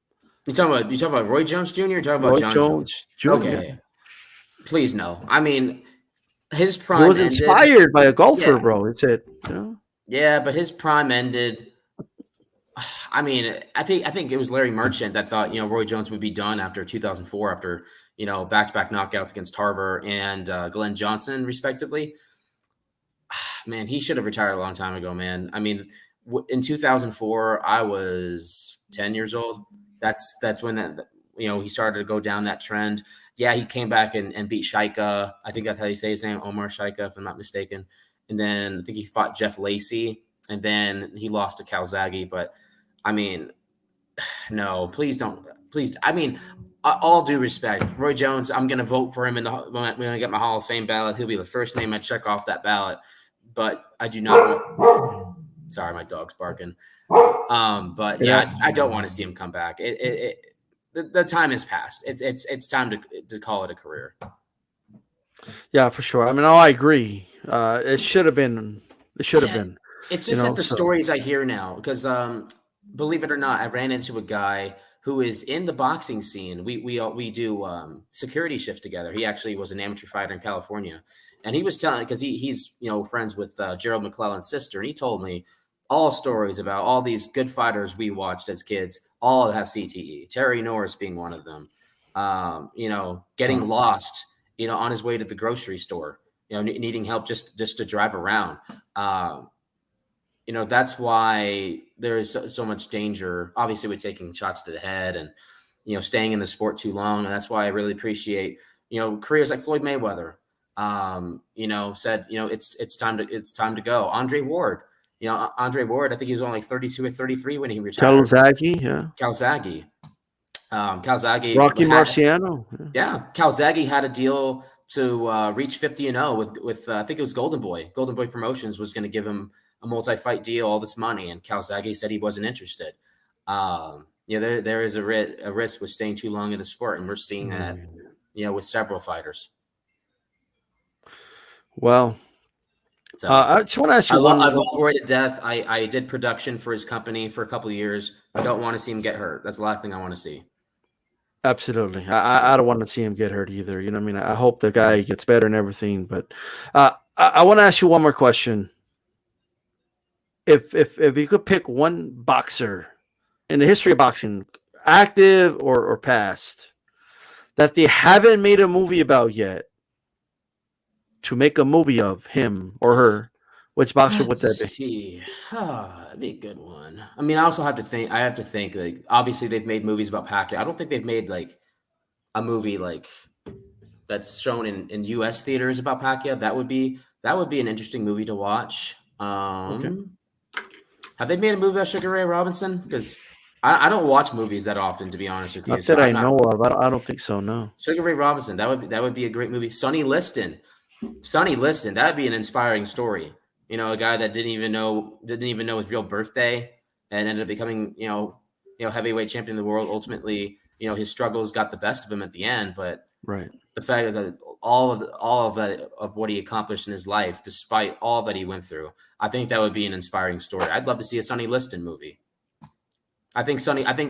talking about Roy Jones Jr. Or you talking about Roy John Jones Jr. Okay. Please no. I mean, his prime. He was inspired by a golfer, bro. It's it. Yeah, but his prime ended. I mean, I think it was Larry Merchant that thought Roy Jones would be done after 2004, after back-to-back knockouts against Tarver and Glenn Johnson, respectively. Man, he should have retired a long time ago, man. I mean, in 2004, I was 10 years old. That's when he started to go down that trend. Yeah, he came back and beat Shaika. I think that's how you say his name, Omar Shaika, if I'm not mistaken. And then I think he fought Jeff Lacey, and then he lost to Calzaghe. But, I mean, no, please don't. Please, I mean, all due respect, Roy Jones, I'm going to vote for him when I get my Hall of Fame ballot. He'll be the first name I check off that ballot. But I do not want – sorry, my dog's barking. But, yeah, I don't want to see him come back. The time has passed. It's time to call it a career. Yeah, for sure. I mean, I agree. It should have been. It should have been. It's just that the stories I hear now, because believe it or not, I ran into a guy who is in the boxing scene. We do security shift together. He actually was an amateur fighter in California, and he was telling, because he's friends with Gerald McClellan's sister, and he told me all stories about all these good fighters we watched as kids, all have CTE. Terry Norris being one of them. Getting lost, on his way to the grocery store, needing help just to drive around. That's why there is so much danger, obviously, with taking shots to the head and, staying in the sport too long. And that's why I really appreciate, careers like Floyd Mayweather, said, it's time to go. Andre Ward, Andre Ward, I think he was only like 32 or 33 when he retired. Calzaghe. Rocky Marciano. Yeah. Calzaghe had a deal to reach 50-0 with I think it was Golden Boy. Golden Boy Promotions was going to give him a multi-fight deal, all this money, and Calzaghe said he wasn't interested. There is a risk with staying too long in the sport, and we're seeing that, with several fighters. Well, so, I just want to ask you I've avoided death. I did production for his company for a couple of years. I don't want to see him get hurt. That's the last thing I want to see. Absolutely. I don't want to see him get hurt either. You know what I mean? I hope the guy gets better and everything. But I want to ask you one more question. if you could pick one boxer in the history of boxing, active or past, that they haven't made a movie about yet, to make a movie of him or her, which boxer would that be? Let's see. That'd be a good one. I mean, I also have to think. I have to think. Like, obviously, they've made movies about Pacquiao. I don't think they've made like a movie like that's shown in U.S. theaters about Pacquiao. That would be an interesting movie to watch. Have they made a movie about Sugar Ray Robinson? Because I don't watch movies that often, to be honest with you. Not So that I I'm not. know of. I don't think so. No. Sugar Ray Robinson. That would be a great movie. Sonny Liston. That would be an inspiring story. You know, a guy that didn't even know his real birthday and ended up becoming, heavyweight champion of the world. Ultimately, his struggles got the best of him at the end, but Right. the fact that all of what he accomplished in his life, despite all that he went through, I think that would be an inspiring story. I'd love to see a Sonny Liston movie. I think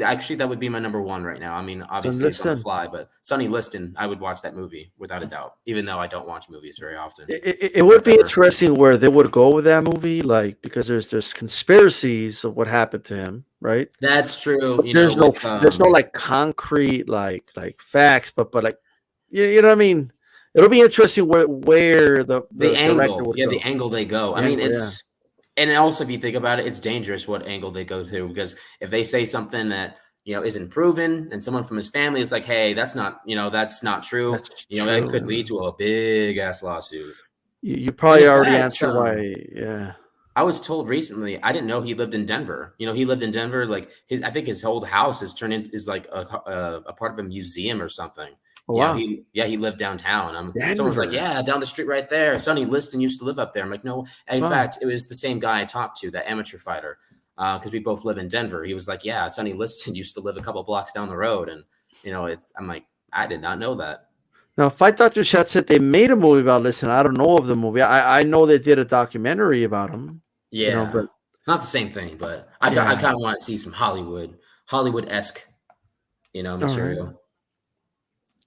actually that would be my number one right now. I mean, obviously it's on the fly, but Sonny Liston, I would watch that movie without a doubt, even though I don't watch movies very often. It would be interesting where they would go with that movie, like, because there's conspiracies of what happened to him, right? That's true. There's no like concrete like facts, but like you know what I mean. It'll be interesting where the angle, the angle they go. I mean, it's. And also, if you think about it, it's dangerous what angle they go to, because if they say something that isn't proven, and someone from his family is like, "Hey, that's not true," that could lead to a big ass lawsuit. You probably already answered why. Yeah, I was told recently. I didn't know he lived in Denver. He lived in Denver. Like I think his old house is like a part of a museum or something. Oh, wow. He lived downtown. Someone's like, yeah, down the street right there. Sonny Liston used to live up there. I'm like, no. In fact, it was the same guy I talked to, that amateur fighter, because we both live in Denver. He was like, yeah, Sonny Liston used to live a couple blocks down the road. And, I'm like, I did not know that. Now, Fight Dr. Chat said they made a movie about Liston. I don't know of the movie. I know they did a documentary about him. Yeah. But not the same thing, but I kind of want to see some Hollywood-esque, material. Right.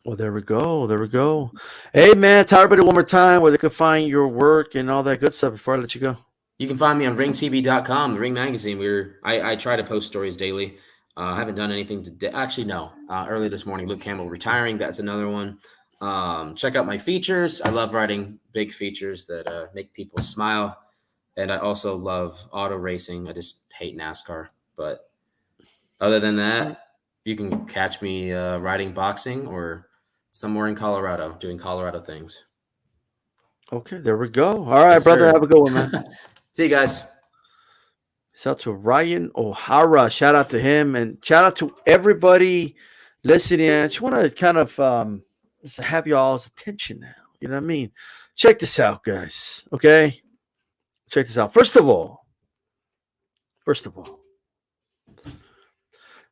Well, there we go. Hey, man, tell everybody one more time where they could find your work and all that good stuff before I let you go. You can find me on ringtv.com, the Ring Magazine. I try to post stories daily. I haven't done anything today. Actually, no. Early this morning, Luke Campbell retiring. That's another one. Check out my features. I love writing big features that make people smile. And I also love auto racing. I just hate NASCAR. But other than that, you can catch me riding boxing or somewhere in Colorado doing Colorado things. Okay, there we go. All right, brother. Have a good one, man. See you guys. Shout out to Ryan O'Hara. Shout out to him, and shout out to everybody listening. I just want to kind of have y'all's attention now. You know what I mean? Check this out, guys. Okay? Check this out. First of all,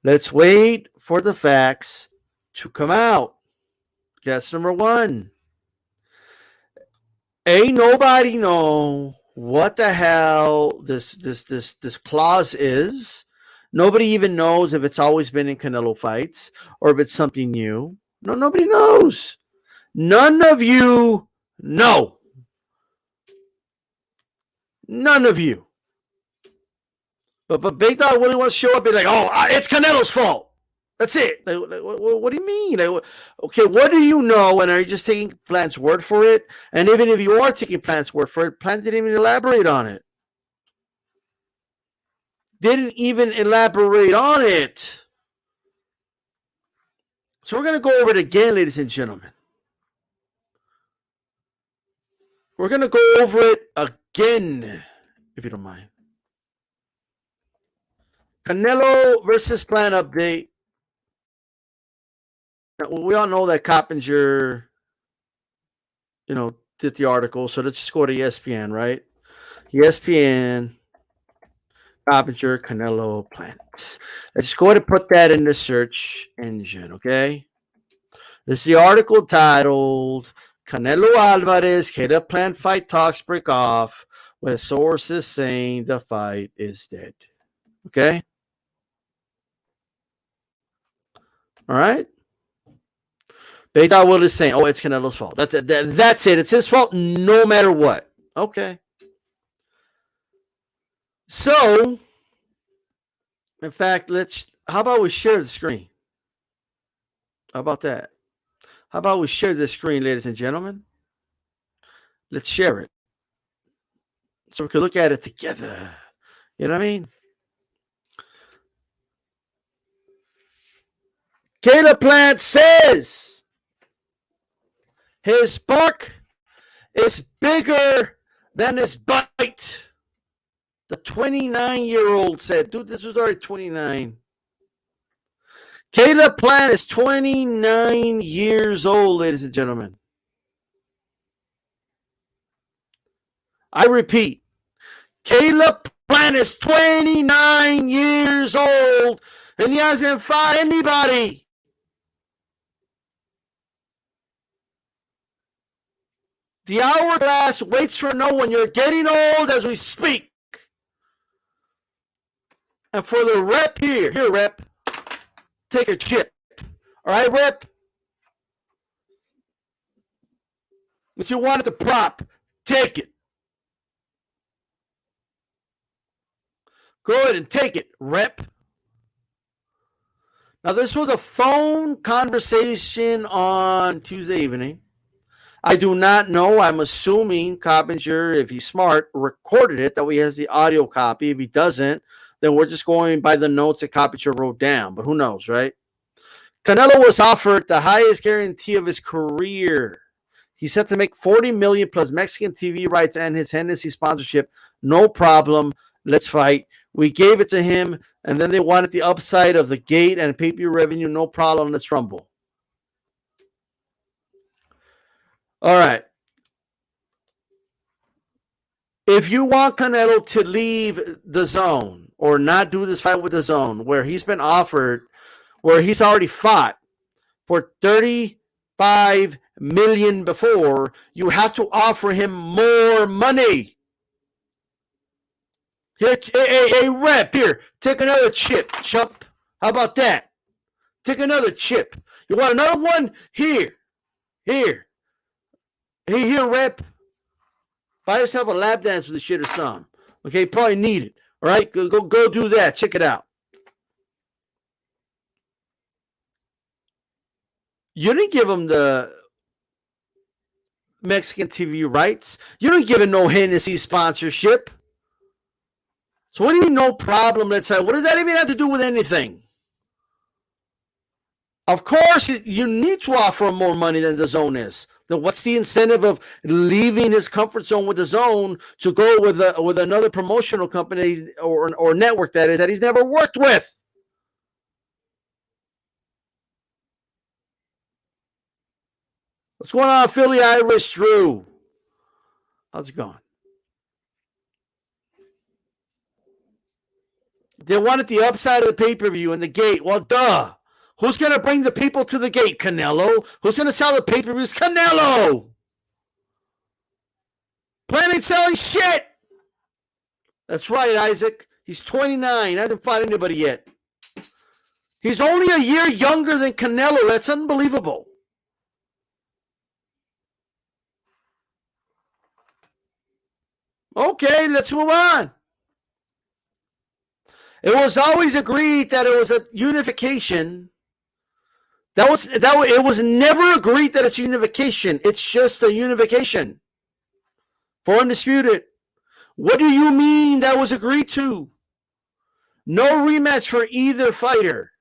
let's wait for the facts to come out. That's number one. Ain't nobody know what the hell this clause is. Nobody even knows if it's always been in Canelo fights or if it's something new. No, nobody knows. None of you know. None of you. But Big Dog Willie wants to show up and be like, oh, it's Canelo's fault. That's it. Like, what do you mean? Like, okay, what do you know? And are you just taking Plant's word for it? And even if you are taking Plant's word for it, Plant didn't even elaborate on it. So we're going to go over it again, ladies and gentlemen. We're going to go over it again, if you don't mind. Canelo versus Plant update. We all know that Coppinger, did the article. So let's just go to ESPN, right? ESPN, Coppinger, Canelo, Plant. Let's just go ahead and put that in the search engine, okay? This is the article titled Canelo Alvarez, Caleb Plant fight talks break off with sources saying the fight is dead. Okay? All right? Big Dog Will is saying, oh, it's Canelo's fault. That's it. It's his fault no matter what. Okay. So, in fact, how about we share the screen? How about that? How about we share the screen, ladies and gentlemen? Let's share it so we can look at it together. You know what I mean? Caleb Plant says his bark is bigger than his bite. The 29-year-old said, dude, this was already 29. Caleb Plant is 29 years old, ladies and gentlemen. I repeat, Caleb Plant is 29 years old, and he hasn't fought anybody. The hourglass waits for no one. You're getting old as we speak. And for the rep here, rep, take a chip. All right, rep? If you wanted the prop, take it. Go ahead and take it, rep. Now, this was a phone conversation on Tuesday evening. I do not know. I'm assuming Coppinger, if he's smart, recorded it, that he has the audio copy. If he doesn't, then we're just going by the notes that Coppinger wrote down. But who knows, right? Canelo was offered the highest guarantee of his career. He's set to make $40 million plus Mexican TV rights and his Hennessy sponsorship. No problem. Let's fight. We gave it to him, and then they wanted the upside of the gate and pay-per-view revenue. No problem. Let's rumble. All right. If you want Canelo to leave the zone or not do this fight with the zone, where he's been offered, where he's already fought for $35 million before, you have to offer him more money. Here, hey, rep, here, take another chip, chump. How about that? Take another chip. You want another one? Here. Hey, here, rep. Buy yourself a lap dance with the shit or something. Okay, probably need it. All right, go do that. Check it out. You didn't give him the Mexican TV rights. You didn't give him no Hennessy sponsorship. So what do you mean no problem? Let's say, what does that even have to do with anything? Of course, you need to offer him more money than the zone is. Then what's the incentive of leaving his comfort zone with the zone to go with another promotional company or network that he's never worked with? What's going on, Philly Irish Drew? How's it going? They wanted the upside of the pay-per-view and the gate. Well, duh. Who's going to bring the people to the gate? Canelo. Who's going to sell the pay-per-views? Canelo. Plant ain't selling shit. That's right, Isaac. He's 29. Hasn't fought anybody yet. He's only a year younger than Canelo. That's unbelievable. Okay, let's move on. It was always agreed that it was a unification. It was never agreed that it's unification. It's just a unification for Undisputed. What do you mean that was agreed to? No rematch for either fighter.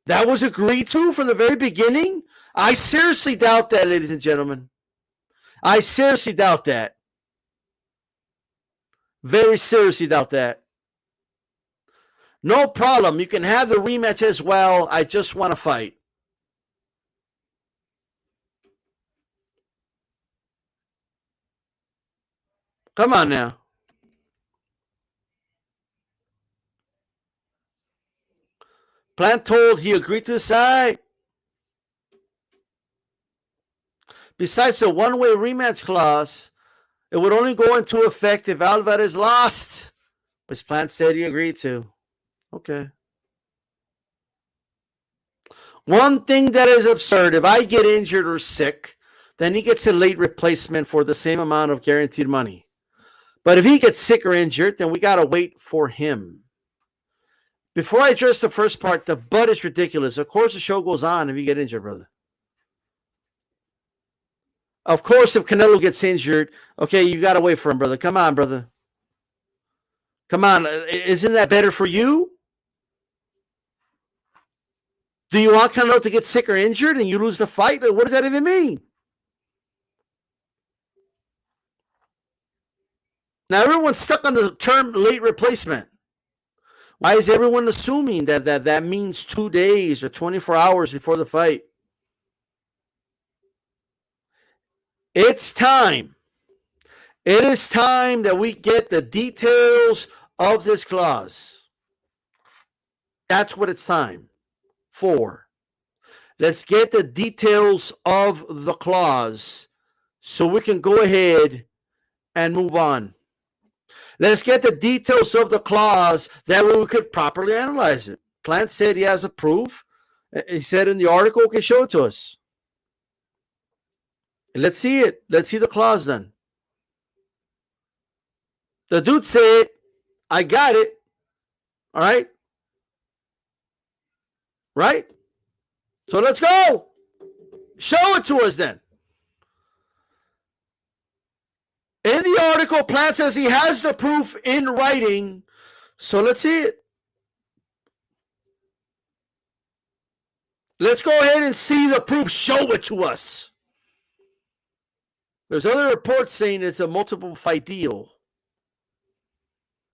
That was agreed to from the very beginning? I seriously doubt that, ladies and gentlemen. I seriously doubt that. Very seriously doubt that. No problem. You can have the rematch as well. I just want to fight. Come on now. Plant told he agreed to the side. Besides the one-way rematch clause, it would only go into effect if Alvarez lost, which Plant said he agreed to. Okay. One thing that is absurd, if I get injured or sick, then he gets a late replacement for the same amount of guaranteed money. But if he gets sick or injured, then we got to wait for him. Before I address the first part, the butt is ridiculous. Of course, the show goes on if you get injured, brother. Of course, if Canelo gets injured, okay, you got to wait for him, brother. Come on, brother. Come on. Isn't that better for you? Do you want Canelo to get sick or injured and you lose the fight? What does that even mean? Now, everyone's stuck on the term late replacement. Why is everyone assuming that means 2 days or 24 hours before the fight? It's time. It is time that we get the details of this clause. That's what it's time for. Let's get the details of the clause so we can go ahead and move on. Let's get the details of the clause. That way we could properly analyze it. Plant said he has a proof. He said in the article, okay, show it to us. Let's see it. Let's see the clause then. The dude said, I got it. All right? Right? So let's go. Show it to us then. In the article, Plant says he has the proof in writing. So let's see it. Let's go ahead and see the proof. Show it to us. There's other reports saying it's a multiple fight deal.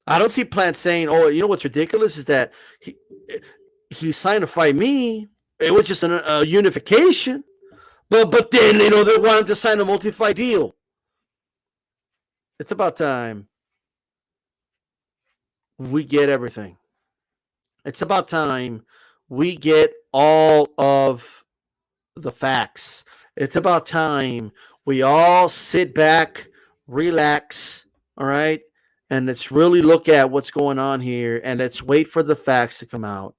I don't see Plant saying, oh, you know what's ridiculous is that he signed to fight me. It was just a unification. But then, they wanted to sign a multi-fight deal. It's about time we get everything. It's about time we get all of the facts. It's about time we all sit back, relax, all right? And let's really look at what's going on here, and let's wait for the facts to come out.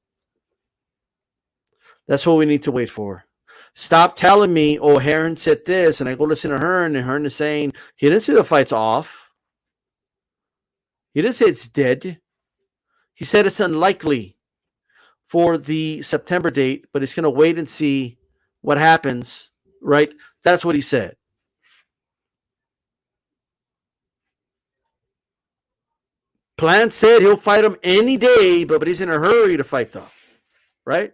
That's what we need to wait for. Stop telling me, oh, Hearn said this, and I go listen to Hearn, and Hearn is saying he didn't say the fight's off. He didn't say it's dead. He said it's unlikely for the September date, but he's going to wait and see what happens, right? That's what he said. Plant said he'll fight him any day, but he's in a hurry to fight them, right?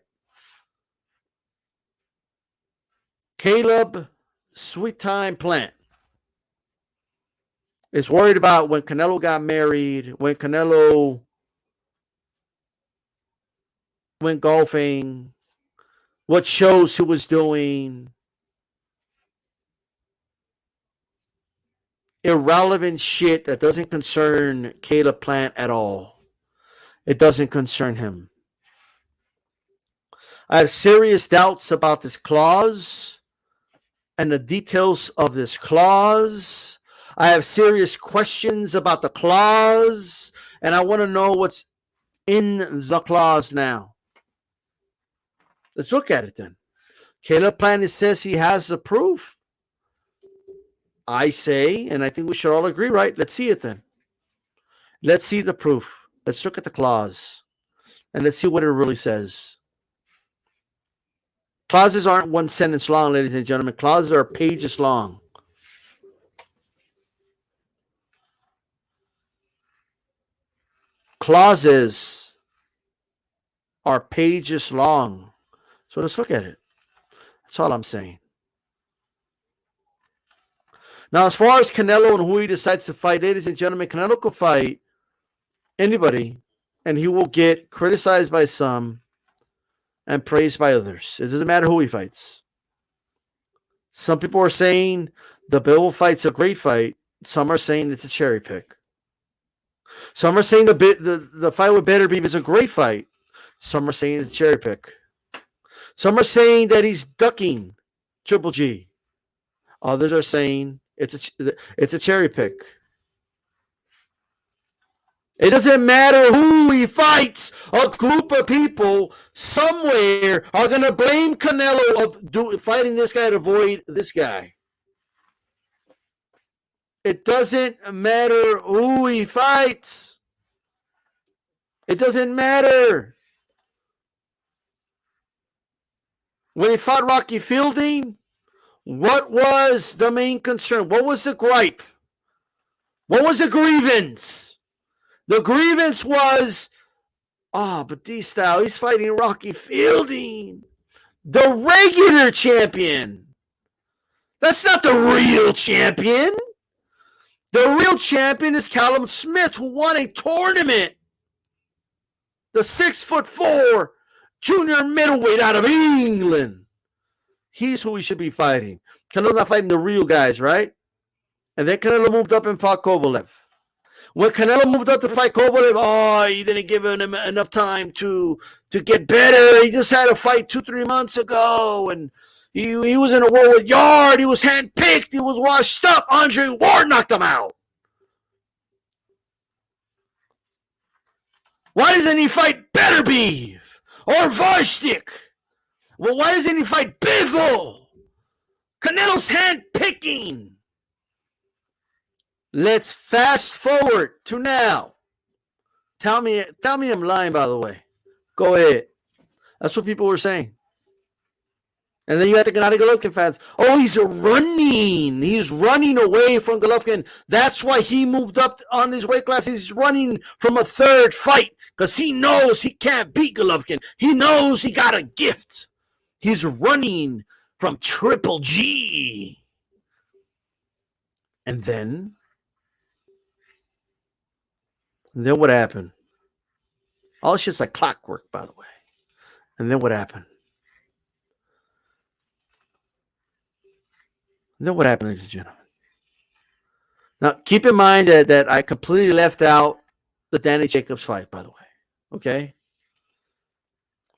Caleb Sweet Time Plant is worried about when Canelo got married, when Canelo went golfing, what shows he was doing. Irrelevant shit that doesn't concern Caleb Plant at all. It doesn't concern him. I have serious doubts about this clause and the details of this clause. I have serious questions about the clause, and I want to know what's in the clause now. Let's look at it then. Caleb Plant says he has the proof. I say, and I think we should all agree, right? Let's see it then. Let's see the proof. Let's look at the clause, and let's see what it really says. Clauses aren't one sentence long, ladies and gentlemen. Clauses are pages long. Clauses are pages long. So let's look at it. That's all I'm saying. Now, as far as Canelo and who he decides to fight, ladies and gentlemen, Canelo could fight anybody, and he will get criticized by some and praised by others. It doesn't matter who he fights. Some people are saying the Bill fight's a great fight. Some are saying it's a cherry pick. Some are saying the fight with Better Beef is a great fight. Some are saying it's a cherry pick. Some are saying that he's ducking Triple G. Others are saying it's a cherry pick. It doesn't matter who he fights. A group of people somewhere are going to blame Canelo of fighting this guy to avoid this guy. It doesn't matter who he fights. It doesn't matter. When he fought Rocky Fielding, what was the main concern? What was the gripe? What was the grievance? The grievance was, but DStyle, he's fighting Rocky Fielding, the regular champion. That's not the real champion. The real champion is Callum Smith, who won a tournament. The 6'4" junior middleweight out of England. He's who we should be fighting. Canelo's not fighting the real guys, right? And then Canelo moved up and fought Kovalev. When Canelo moved up to fight Kovalev, he didn't give him enough time to get better. He just had a fight 2-3 months ago, and he was in a war with Yard. He was handpicked. He was washed up. Andre Ward knocked him out. Why doesn't he fight Beterbiev or Varstik? Well, why doesn't he fight Bivol? Canelo's handpicking. Let's fast forward to now. Tell me I'm lying, by the way. Go ahead. That's what people were saying. And then you had the Gennady Golovkin fans. Oh, he's running. He's running away from Golovkin. That's why he moved up on his weight class. He's running from a third fight because he knows he can't beat Golovkin. He knows he got a gift. He's running from Triple G. And then what happened? All this shit's like clockwork, by the way. And then what happened? Ladies and gentlemen? Now, keep in mind that I completely left out the Danny Jacobs fight, by the way. Okay?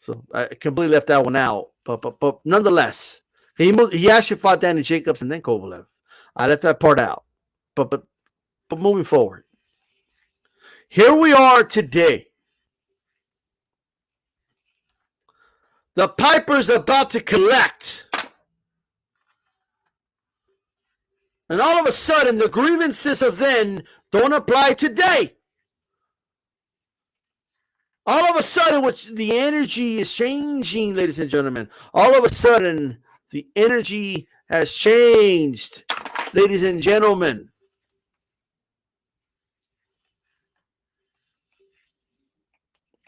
So I completely left that one out. But nonetheless, he actually fought Danny Jacobs and then Kovalev. I left that part out. But moving forward. Here we are today. The Piper's about to collect. And all of a sudden, the grievances of then don't apply today. All of a sudden, the energy is changing, ladies and gentlemen. All of a sudden, the energy has changed, ladies and gentlemen.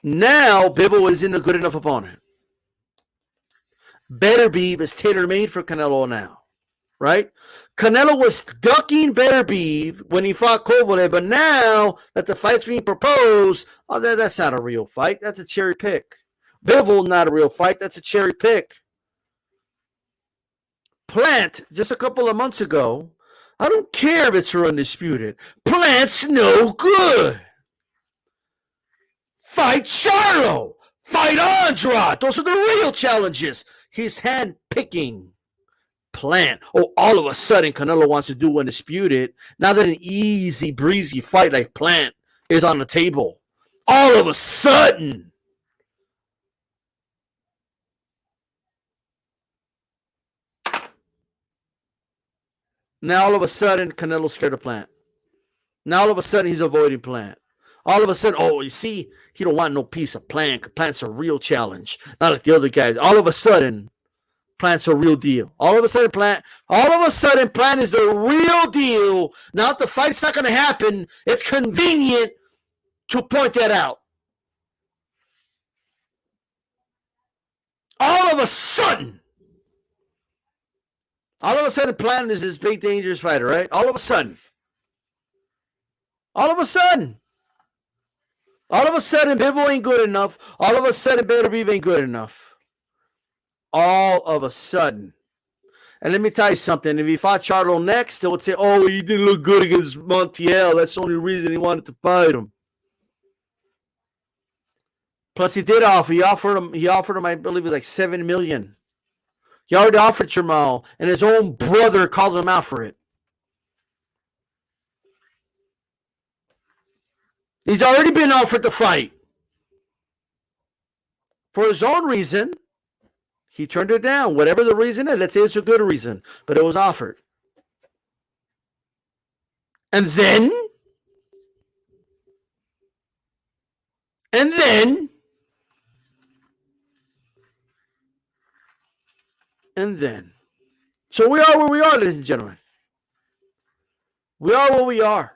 Now, Bivol isn't a good enough opponent. Beterbiev is tailor-made for Canelo now. Right? Canelo was ducking Beterbiev when he fought Kovalev, but now that the fight's being proposed, that's not a real fight. That's a cherry pick. Bivol, not a real fight. That's a cherry pick. Plant, just a couple of months ago, I don't care if it's for undisputed. Plant's no good. Fight Charlo. Fight Andrade. Those are the real challenges. He's hand-picking. Plant. Oh, all of a sudden, Canelo wants to do undisputed. Now that an easy, breezy fight like Plant is on the table. All of a sudden. Now, all of a sudden, Canelo's scared of Plant. Now, all of a sudden, he's avoiding Plant. All of a sudden, you see, he don't want no piece of Plant. Plant's a real challenge. Not like the other guys. All of a sudden, Plant's a real deal. All of a sudden, Plant is the real deal. Now, if the fight's not going to happen, it's convenient to point that out. All of a sudden, Plant is this big, dangerous fighter, right? All of a sudden, Bivol ain't good enough. All of a sudden, Beterbiev ain't good enough. All of a sudden. And let me tell you something. If he fought Charlo next, they would say, he didn't look good against Montiel. That's the only reason he wanted to fight him. Plus, he did offer. He offered him, I believe it was like $7 million. He already offered Jamal, and his own brother called him out for it. He's already been offered the fight. For his own reason, he turned it down. Whatever the reason is, let's say it's a good reason, but it was offered. And then so we are where we are, ladies and gentlemen. We are where we are.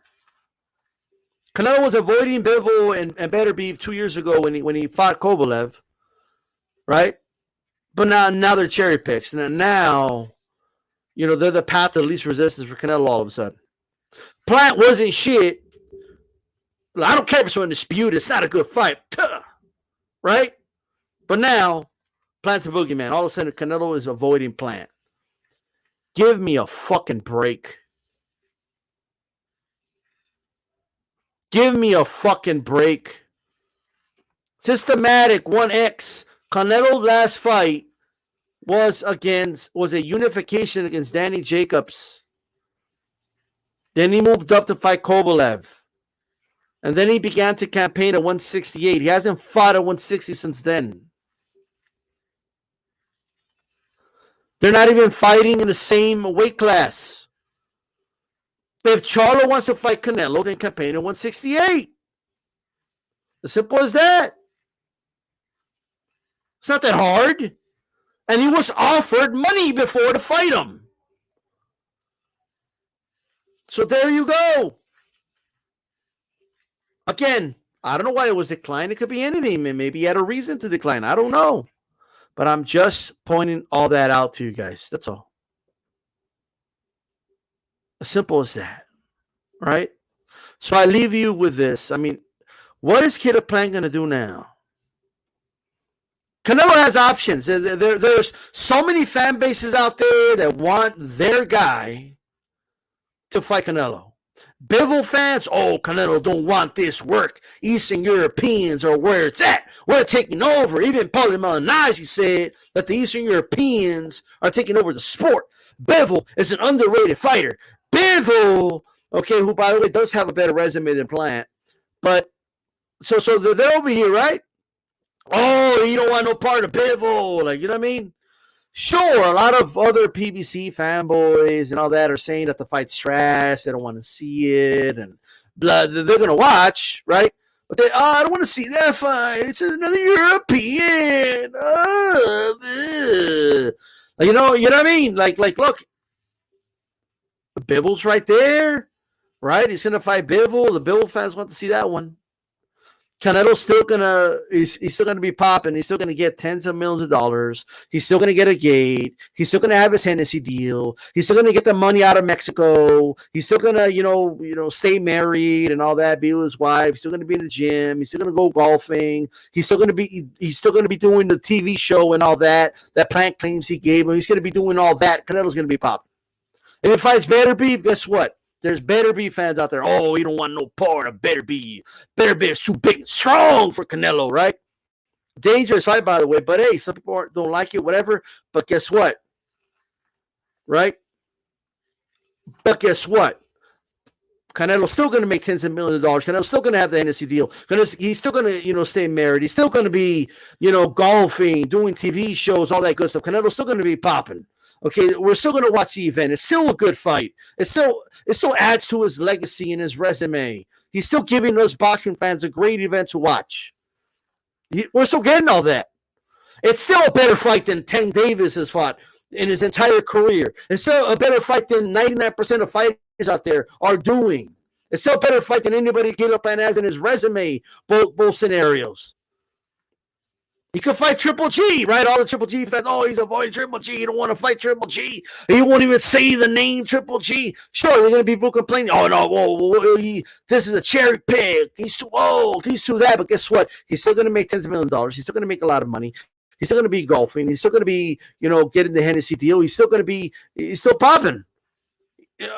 Canelo was avoiding Bivol and Better Beef 2 years ago when he fought Kovalev, right? But now they're cherry picks. And now, they're the path of least resistance for Canelo all of a sudden. Plant wasn't shit. I don't care if it's on dispute. It's not a good fight. Right? But now, Plant's a boogeyman. All of a sudden, Canelo is avoiding Plant. Give me a fucking break. Give me a fucking break. Systematic 1X. Canelo's last fight was a unification against Danny Jacobs. Then he moved up to fight Kovalev. And then he began to campaign at 168. He hasn't fought at 160 since then. They're not even fighting in the same weight class. If Charlo wants to fight Canelo, then campaign at 168. As simple as that. It's not that hard. And he was offered money before to fight him. So there you go. Again, I don't know why it was declined. It could be anything. Maybe he had a reason to decline. I don't know. But I'm just pointing all that out to you guys. That's all. As simple as that. Right? So I leave you with this. I mean, what is Kid Plant going to do now? Canelo has options. There's so many fan bases out there that want their guy to fight Canelo. Bivol fans, Canelo don't want this work. Eastern Europeans are where it's at. We're taking over. Even Paulie Malignaggi said that the Eastern Europeans are taking over the sport. Bivol is an underrated fighter. Bivol, who, by the way, does have a better resume than Plant. But, so they're over here, right? You don't want no part of Bivol. You know what I mean? Sure, a lot of other PBC fanboys and all that are saying that the fight's trash. They don't want to see it. And blah, they're going to watch, right? But I don't want to see that fight. It's another European. You know what I mean? Like, look. Bivol's right there, right? He's going to fight Bivol. The Bivol fans want to see that one. Canelo's still he's still gonna be popping. He's still gonna get tens of millions of dollars. He's still gonna get a gate. He's still gonna have his Hennessy deal. He's still gonna get the money out of Mexico. He's still gonna, stay married and all that, be with his wife. He's still gonna be in the gym. He's still gonna go golfing. He's still gonna be doing the TV show and all that Plant claims he gave him. He's gonna be doing all that. Canelo's gonna be popping. If he fights Better Beef, guess what? There's Better Beef fans out there. You don't want no part of Better Beef. Better Beef is too big and strong for Canelo, right? Dangerous fight, by the way. But, hey, some people don't like it, whatever. But guess what? Right? But guess what? Canelo's still going to make tens of millions of dollars. Canelo's still going to have the Hennessy deal. He's still going to, stay married. He's still going to be, golfing, doing TV shows, all that good stuff. Canelo's still going to be popping. Okay, we're still going to watch the event. It's still a good fight. It still adds to his legacy and his resume. He's still giving us boxing fans a great event to watch. We're still getting all that. It's still a better fight than Tank Davis has fought in his entire career. It's still a better fight than 99% of fighters out there are doing. It's still a better fight than anybody Caleb Plant has in his resume, both scenarios. He could fight Triple G, right? All the Triple G fans, he's avoiding Triple G. You don't want to fight Triple G. He won't even say the name Triple G. Sure, there's going to be people complaining, this is a cherry pick. He's too old. He's too that. But guess what? He's still going to make tens of millions of dollars. He's still going to make a lot of money. He's still going to be golfing. He's still going to be, getting the Hennessy deal. He's still popping.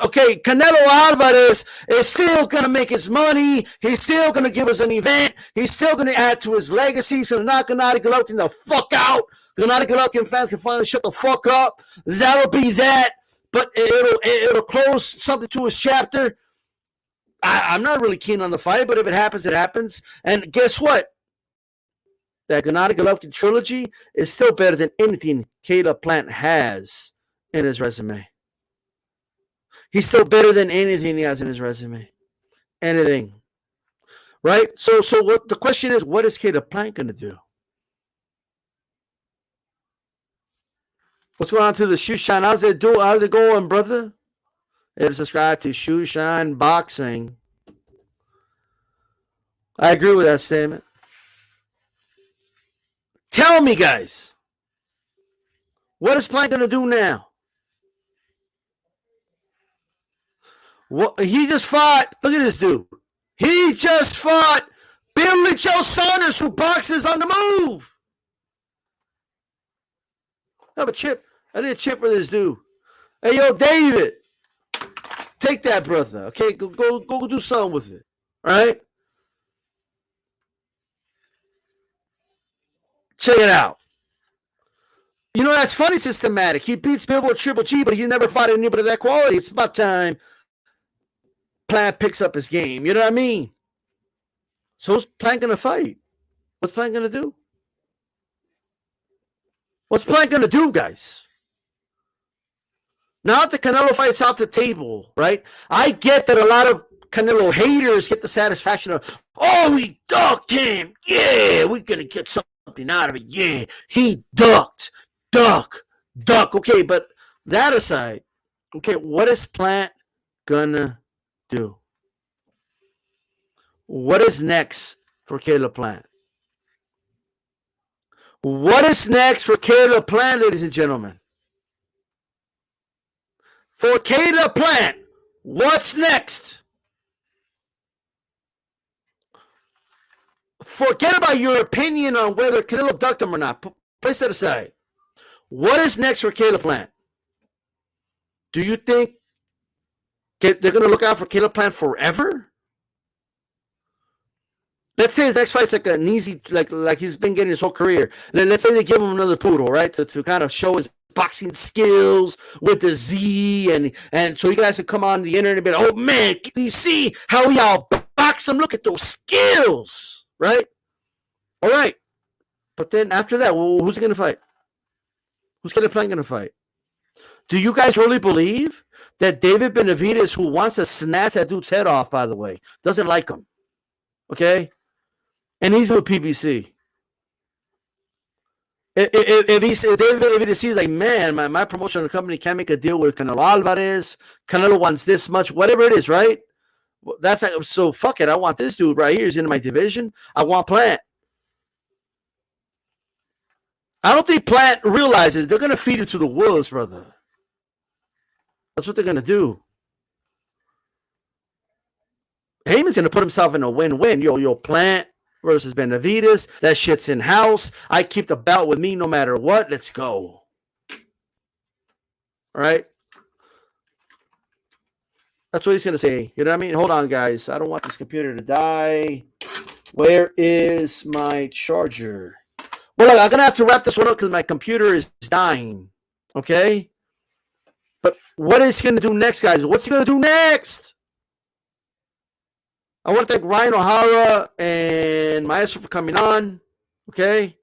Okay, Canelo Alvarez is still going to make his money. He's still going to give us an event. He's still going to add to his legacy. So not Gennady Golovkin the fuck out. Gennady Golovkin fans can finally shut the fuck up. That'll be that. But it'll close something to his chapter. I'm not really keen on the fight, but if it happens, it happens. And guess what? That Gennady Golovkin trilogy is still better than anything Caleb Plant has in his resume. He's still better than anything he has in his resume. Anything. Right? So what the question is, what is Caleb Plant going to do? What's going on to the Shoe Shine? How's it going, brother? Hey, subscribe to Shoe Shine Boxing. I agree with that statement. Tell me, guys, what is Plant going to do now? What he just fought? Look at this dude. He just fought Billy Joe Saunders, who boxes on the move. I have a chip. I need a chip for this dude. Hey, yo, David, take that, brother. Okay, go do something with it. All right. Check it out. You know, that's funny, Systematic. He beats Billboard Triple G, but he never fought anybody of that quality. It's about time Plant picks up his game. You know what I mean? So who's Plant going to fight? What's Plant going to do? What's Plant going to do, guys? Now that the Canelo fight's off the table, right? I get that a lot of Canelo haters get the satisfaction of, oh, he ducked him. Yeah, we're going to get something out of it. Yeah, he ducked. Duck. Okay, but that aside, okay, what is Plant going to do? What is next for Caleb Plant? What is next for Caleb Plant, ladies and gentlemen? For Caleb Plant, what's next? Forget about your opinion on whether Canelo ducked him or not. Place that aside. What is next for Caleb Plant? Do you think they're going to look out for Caleb Plant forever? Let's say his next fight's like an easy, like he's been getting his whole career. Let's say they give him another poodle, right, to kind of show his boxing skills with the Z, and so you guys can come on the internet and be like, oh man, can you see how we outbox him? Look at those skills, right? All right, but then after that, well, who's going to fight? Who's Caleb Plant going to fight? Do you guys really believe that David Benavidez, who wants to snatch that dude's head off, by the way, doesn't like him? Okay? And he's with PBC. If David Benavidez sees like, man, my promotional company can't make a deal with Canelo Alvarez, Canelo wants this much, whatever it is, right? That's like, so fuck it. I want this dude right here. He's in my division. I want Plant. I don't think Plant realizes they're going to feed it to the wolves, brother. That's what they're going to do. Heyman's going to put himself in a win-win. Yo, Plant versus Benavidez. That shit's in house. I keep the belt with me no matter what. Let's go. All right? That's what he's going to say. You know what I mean? Hold on, guys. I don't want this computer to die. Where is my charger? Well, look, I'm going to have to wrap this one up because my computer is dying. Okay? But what is he going to do next, guys? What's he going to do next? I want to thank Ryan O'Hara and Maestro for coming on. Okay?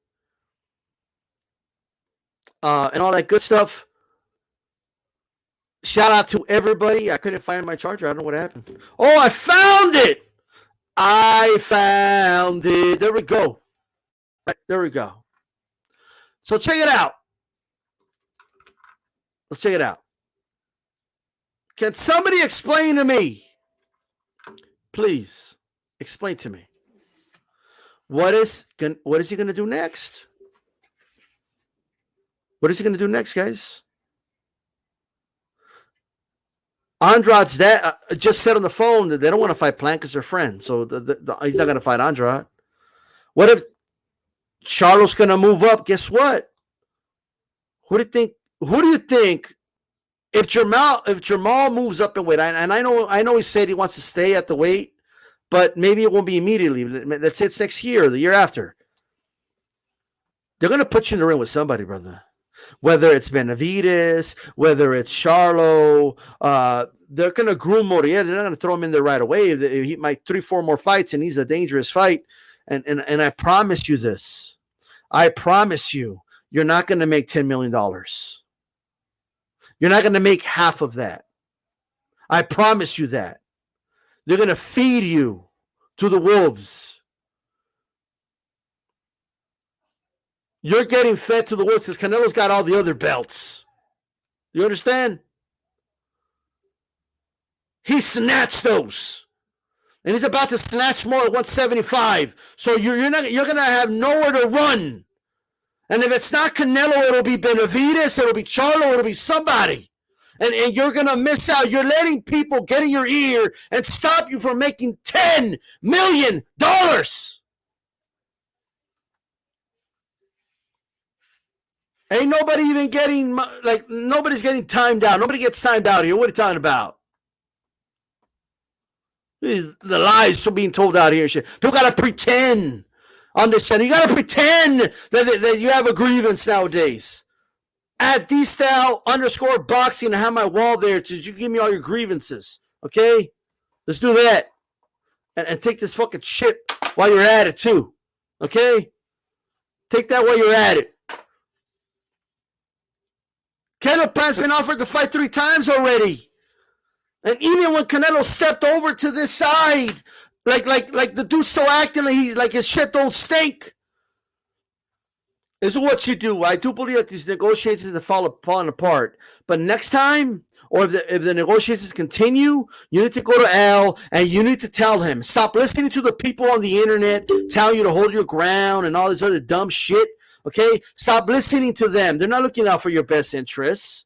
And all that good stuff. Shout out to everybody. I couldn't find my charger. I don't know what happened. Oh, I found it. There we go. Right, there we go. So check it out. Let's check it out. Can somebody explain to me? Please explain to me. What is he going to do next? What is he going to do next, guys? Andrade's dad just said on the phone that they don't want to fight Plant because they're friends. So he's not going to fight Andrade. What if Charlo's going to move up? Guess what? Who do you think if Jamal moves up in weight? And I know he said he wants to stay at the weight, but maybe it won't be immediately. Let's say it's next year or the year after. They're going to put you in the ring with somebody, brother. Whether it's Benavidez, whether it's Charlo, they're going to groom Moriel. They're not going to throw him in there right away. He might 3-4 more fights, and he's a dangerous fight. And I promise you this. I promise you, you're not going to make $10 million. You're not going to make half of that. I promise you that. They're going to feed you to the wolves. You're getting fed to the wolves because Canelo's got all the other belts. You understand? He snatched those. And he's about to snatch more at 175. So you're going to have nowhere to run. And if it's not Canelo, it'll be Benavidez, it'll be Charlo, it'll be somebody. And you're going to miss out. You're letting people get in your ear and stop you from making $10 million. Ain't nobody even getting, nobody's getting timed out. Nobody gets timed out here. What are you talking about? The lies are being told out here. People got to pretend on this channel. You got to pretend that you have a grievance nowadays. At DStyle_boxing, I have my wall there. You give me all your grievances. Okay? Let's do that. And take this fucking shit while you're at it, too. Okay? Take that while you're at it. Canelo Plant's been offered to fight 3 times already. And even when Canelo stepped over to this side, like the dude's still acting like his shit don't stink. This is what you do. I do believe that these negotiations are falling apart. But next time, or if the negotiations continue, you need to go to Al and you need to tell him, stop listening to the people on the internet telling you to hold your ground and all this other dumb shit. Okay? Stop listening to them. They're not looking out for your best interests.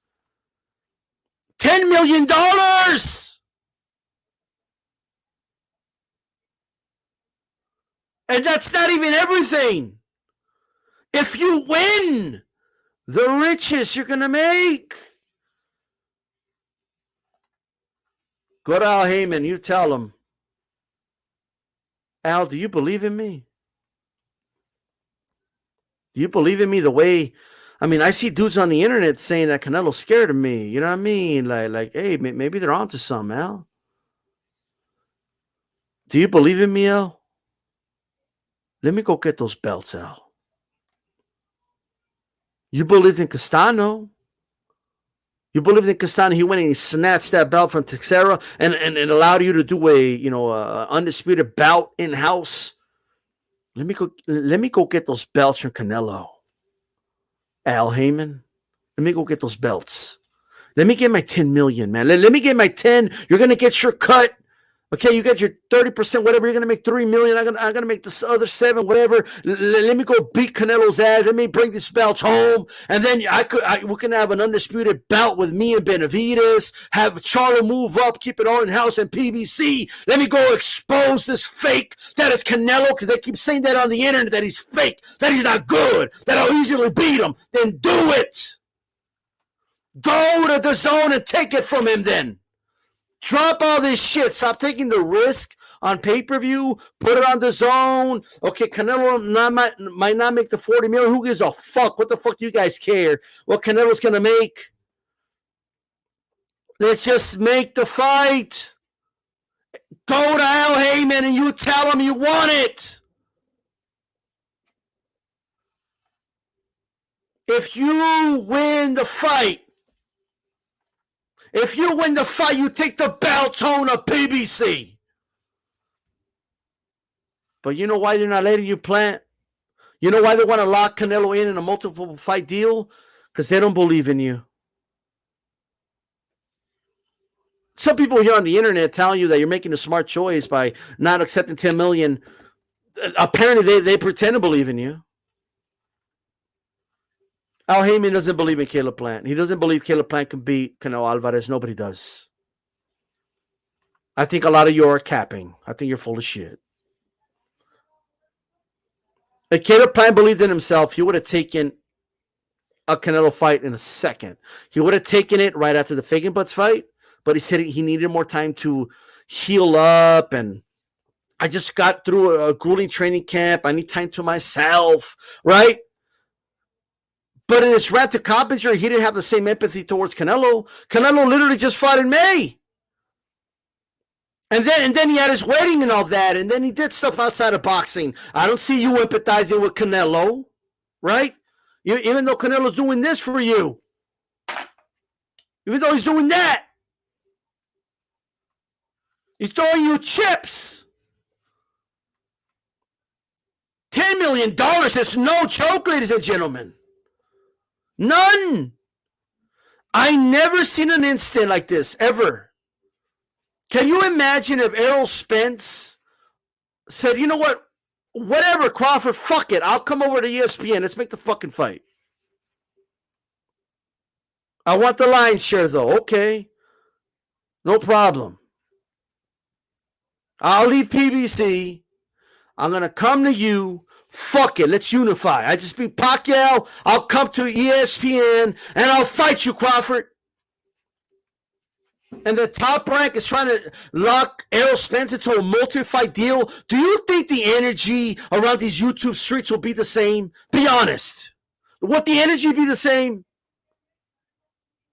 $10 million! And that's not even everything. If you win, the richest you're going to make. Go to Al Heyman. You tell him, Al, do you believe in me? Do you believe in me the way... I mean, I see dudes on the internet saying that Canelo's scared of me. You know what I mean? Like, hey, maybe they're onto something, Al. Do you believe in me, Al? Let me go get those belts, Al. You believed in Castano. You believed in Castano. He went and he snatched that belt from Teixeira and allowed you to do a undisputed bout in-house. Let me go get those belts from Canelo. Al Heyman. Let me go get those belts. Let me get my 10 million, man. Let me get my 10. You're going to get your cut. Okay, you got your 30%, whatever. You're going to make 3 million. I'm going to make this other 7, whatever. Let me go beat Canelo's ass. Let me bring these belts home. And then we can have an undisputed bout with me and Benavidez. Have Charlo move up, keep it all in-house, and PBC. Let me go expose this fake that is Canelo, because they keep saying that on the internet, that he's fake, that he's not good, that I'll easily beat him. Then do it. Go to the zone and take it from him then. Drop all this shit. Stop taking the risk on pay-per-view. Put it on the zone. Okay, Canelo might not make the 40 million. Who gives a fuck? What the fuck do you guys care? What Canelo's going to make? Let's just make the fight. Go to Al Heyman and you tell him you want it. If you win the fight, you take the belts home to PBC. But you know why they're not letting you plant? You know why they want to lock Canelo in a multiple fight deal? Because they don't believe in you. Some people here on the internet telling you that you're making a smart choice by not accepting 10 million. Apparently, they pretend to believe in you. Al Heyman doesn't believe in Caleb Plant. He doesn't believe Caleb Plant can beat Canelo Alvarez. Nobody does. I think a lot of you are capping. I think you're full of shit. If Caleb Plant believed in himself, he would have taken a Canelo fight in a second. He would have taken it right after the Fagan Butts fight, but he said he needed more time to heal up, and I just got through a grueling training camp. I need time to myself, right? But in his rant to Coppinger, he didn't have the same empathy towards Canelo. Canelo literally just fought in May. And then he had his wedding and all that, and then he did stuff outside of boxing. I don't see you empathizing with Canelo, right? Even though Canelo's doing this for you. Even though he's doing that. He's throwing you chips. $10 million is no joke, ladies and gentlemen. None. I never seen an instant like this, ever. Can you imagine if Errol Spence said, you know what? Whatever, Crawford, fuck it. I'll come over to ESPN. Let's make the fucking fight. I want the lion's share, though. Okay. No problem. I'll leave PBC. I'm going to come to you. Fuck it. Let's unify. I just beat Pacquiao. I'll come to ESPN and I'll fight you, Crawford. And the Top Rank is trying to lock Errol Spence into a multi-fight deal. Do you think the energy around these YouTube streets will be the same? Be honest. Would the energy be the same?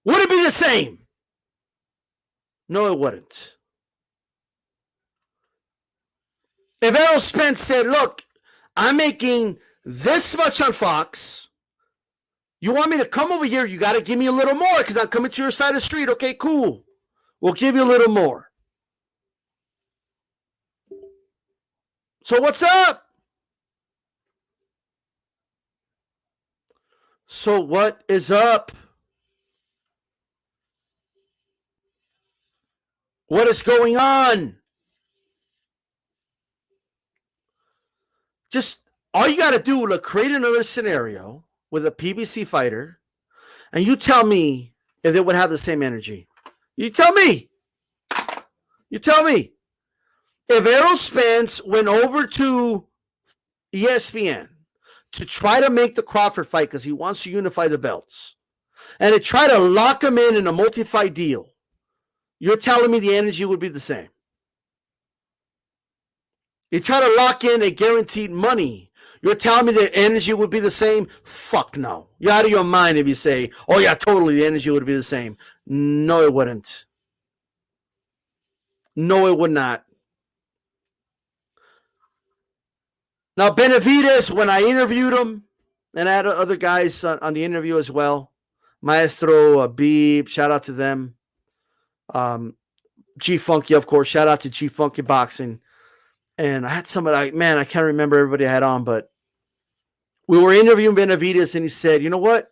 Would it be the same? No, it wouldn't. If Errol Spence said, look, I'm making this much on Fox. You want me to come over here? You got to give me a little more because I'm coming to your side of the street. Okay, cool. We'll give you a little more. So what's up? So what is up? What is going on? Just all you got to do is create another scenario with a PBC fighter, and you tell me if they would have the same energy. You tell me. You tell me. If Errol Spence went over to ESPN to try to make the Crawford fight because he wants to unify the belts, and to try to lock him in a multi-fight deal, you're telling me the energy would be the same? You try to lock in a guaranteed money, you're telling me the energy would be the same? Fuck no. You're out of your mind if you say, oh yeah, totally, the energy would be the same. No, it wouldn't. No, it would not. Now, Benavidez, when I interviewed him, and I had other guys on the interview as well, Maestro, Beeb, shout out to them. G-Funky, of course, shout out to G-Funky Boxing. And I had somebody, I can't remember everybody I had on, but we were interviewing Benavidez, and he said, you know what?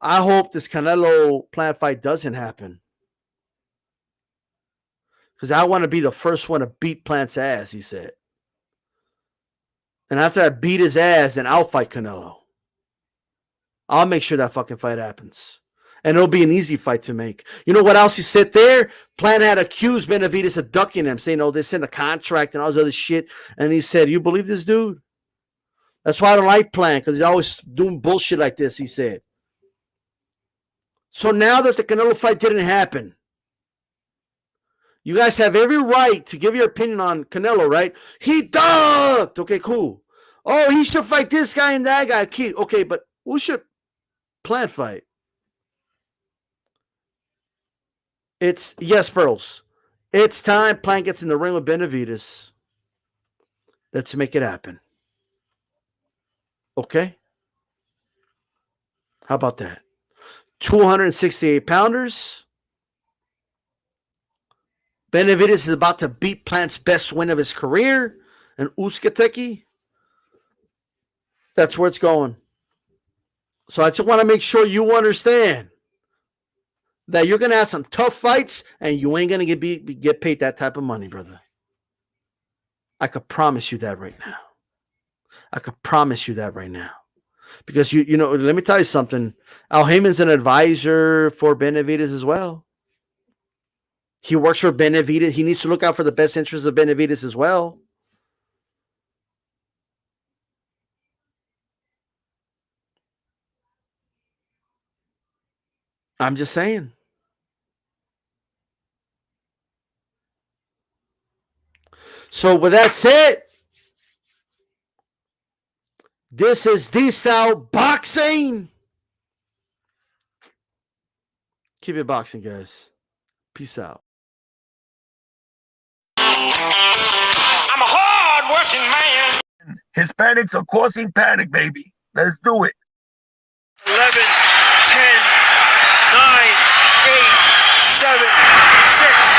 I hope this Canelo Plant fight doesn't happen. Because I want to be the first one to beat Plant's ass, he said. And after I beat his ass, then I'll fight Canelo. I'll make sure that fucking fight happens. And it'll be an easy fight to make. You know what else he said there? Plant had accused Benavidez of ducking him, saying, oh, they sent a contract and all this other shit. And he said, you believe this dude? That's why I don't like Plant, because he's always doing bullshit like this, he said. So now that the Canelo fight didn't happen, you guys have every right to give your opinion on Canelo, right? He ducked. Okay, cool. Oh, he should fight this guy and that guy. Okay, but who should Plant fight? Yes, Pearls. It's time Plant gets in the ring with Benavidez. Let's make it happen. Okay? How about that? 268 pounders. Benavidez is about to beat Plant's best win of his career, and Uzcategui. That's where it's going. So I just want to make sure you understand that you're going to have some tough fights, and you ain't going to get paid that type of money, brother. I could promise you that right now. I could promise you that right now. Because, you know, let me tell you something. Al Heyman's an advisor for Benavidez as well. He works for Benavidez. He needs to look out for the best interests of Benavidez as well. I'm just saying. So with that said, this is DStyleBoxing. Keep it boxing, guys. Peace out. I'm a hard-working man. Hispanics are causing panic, baby. Let's do it. 11, 10, 9, 8, 7, 6,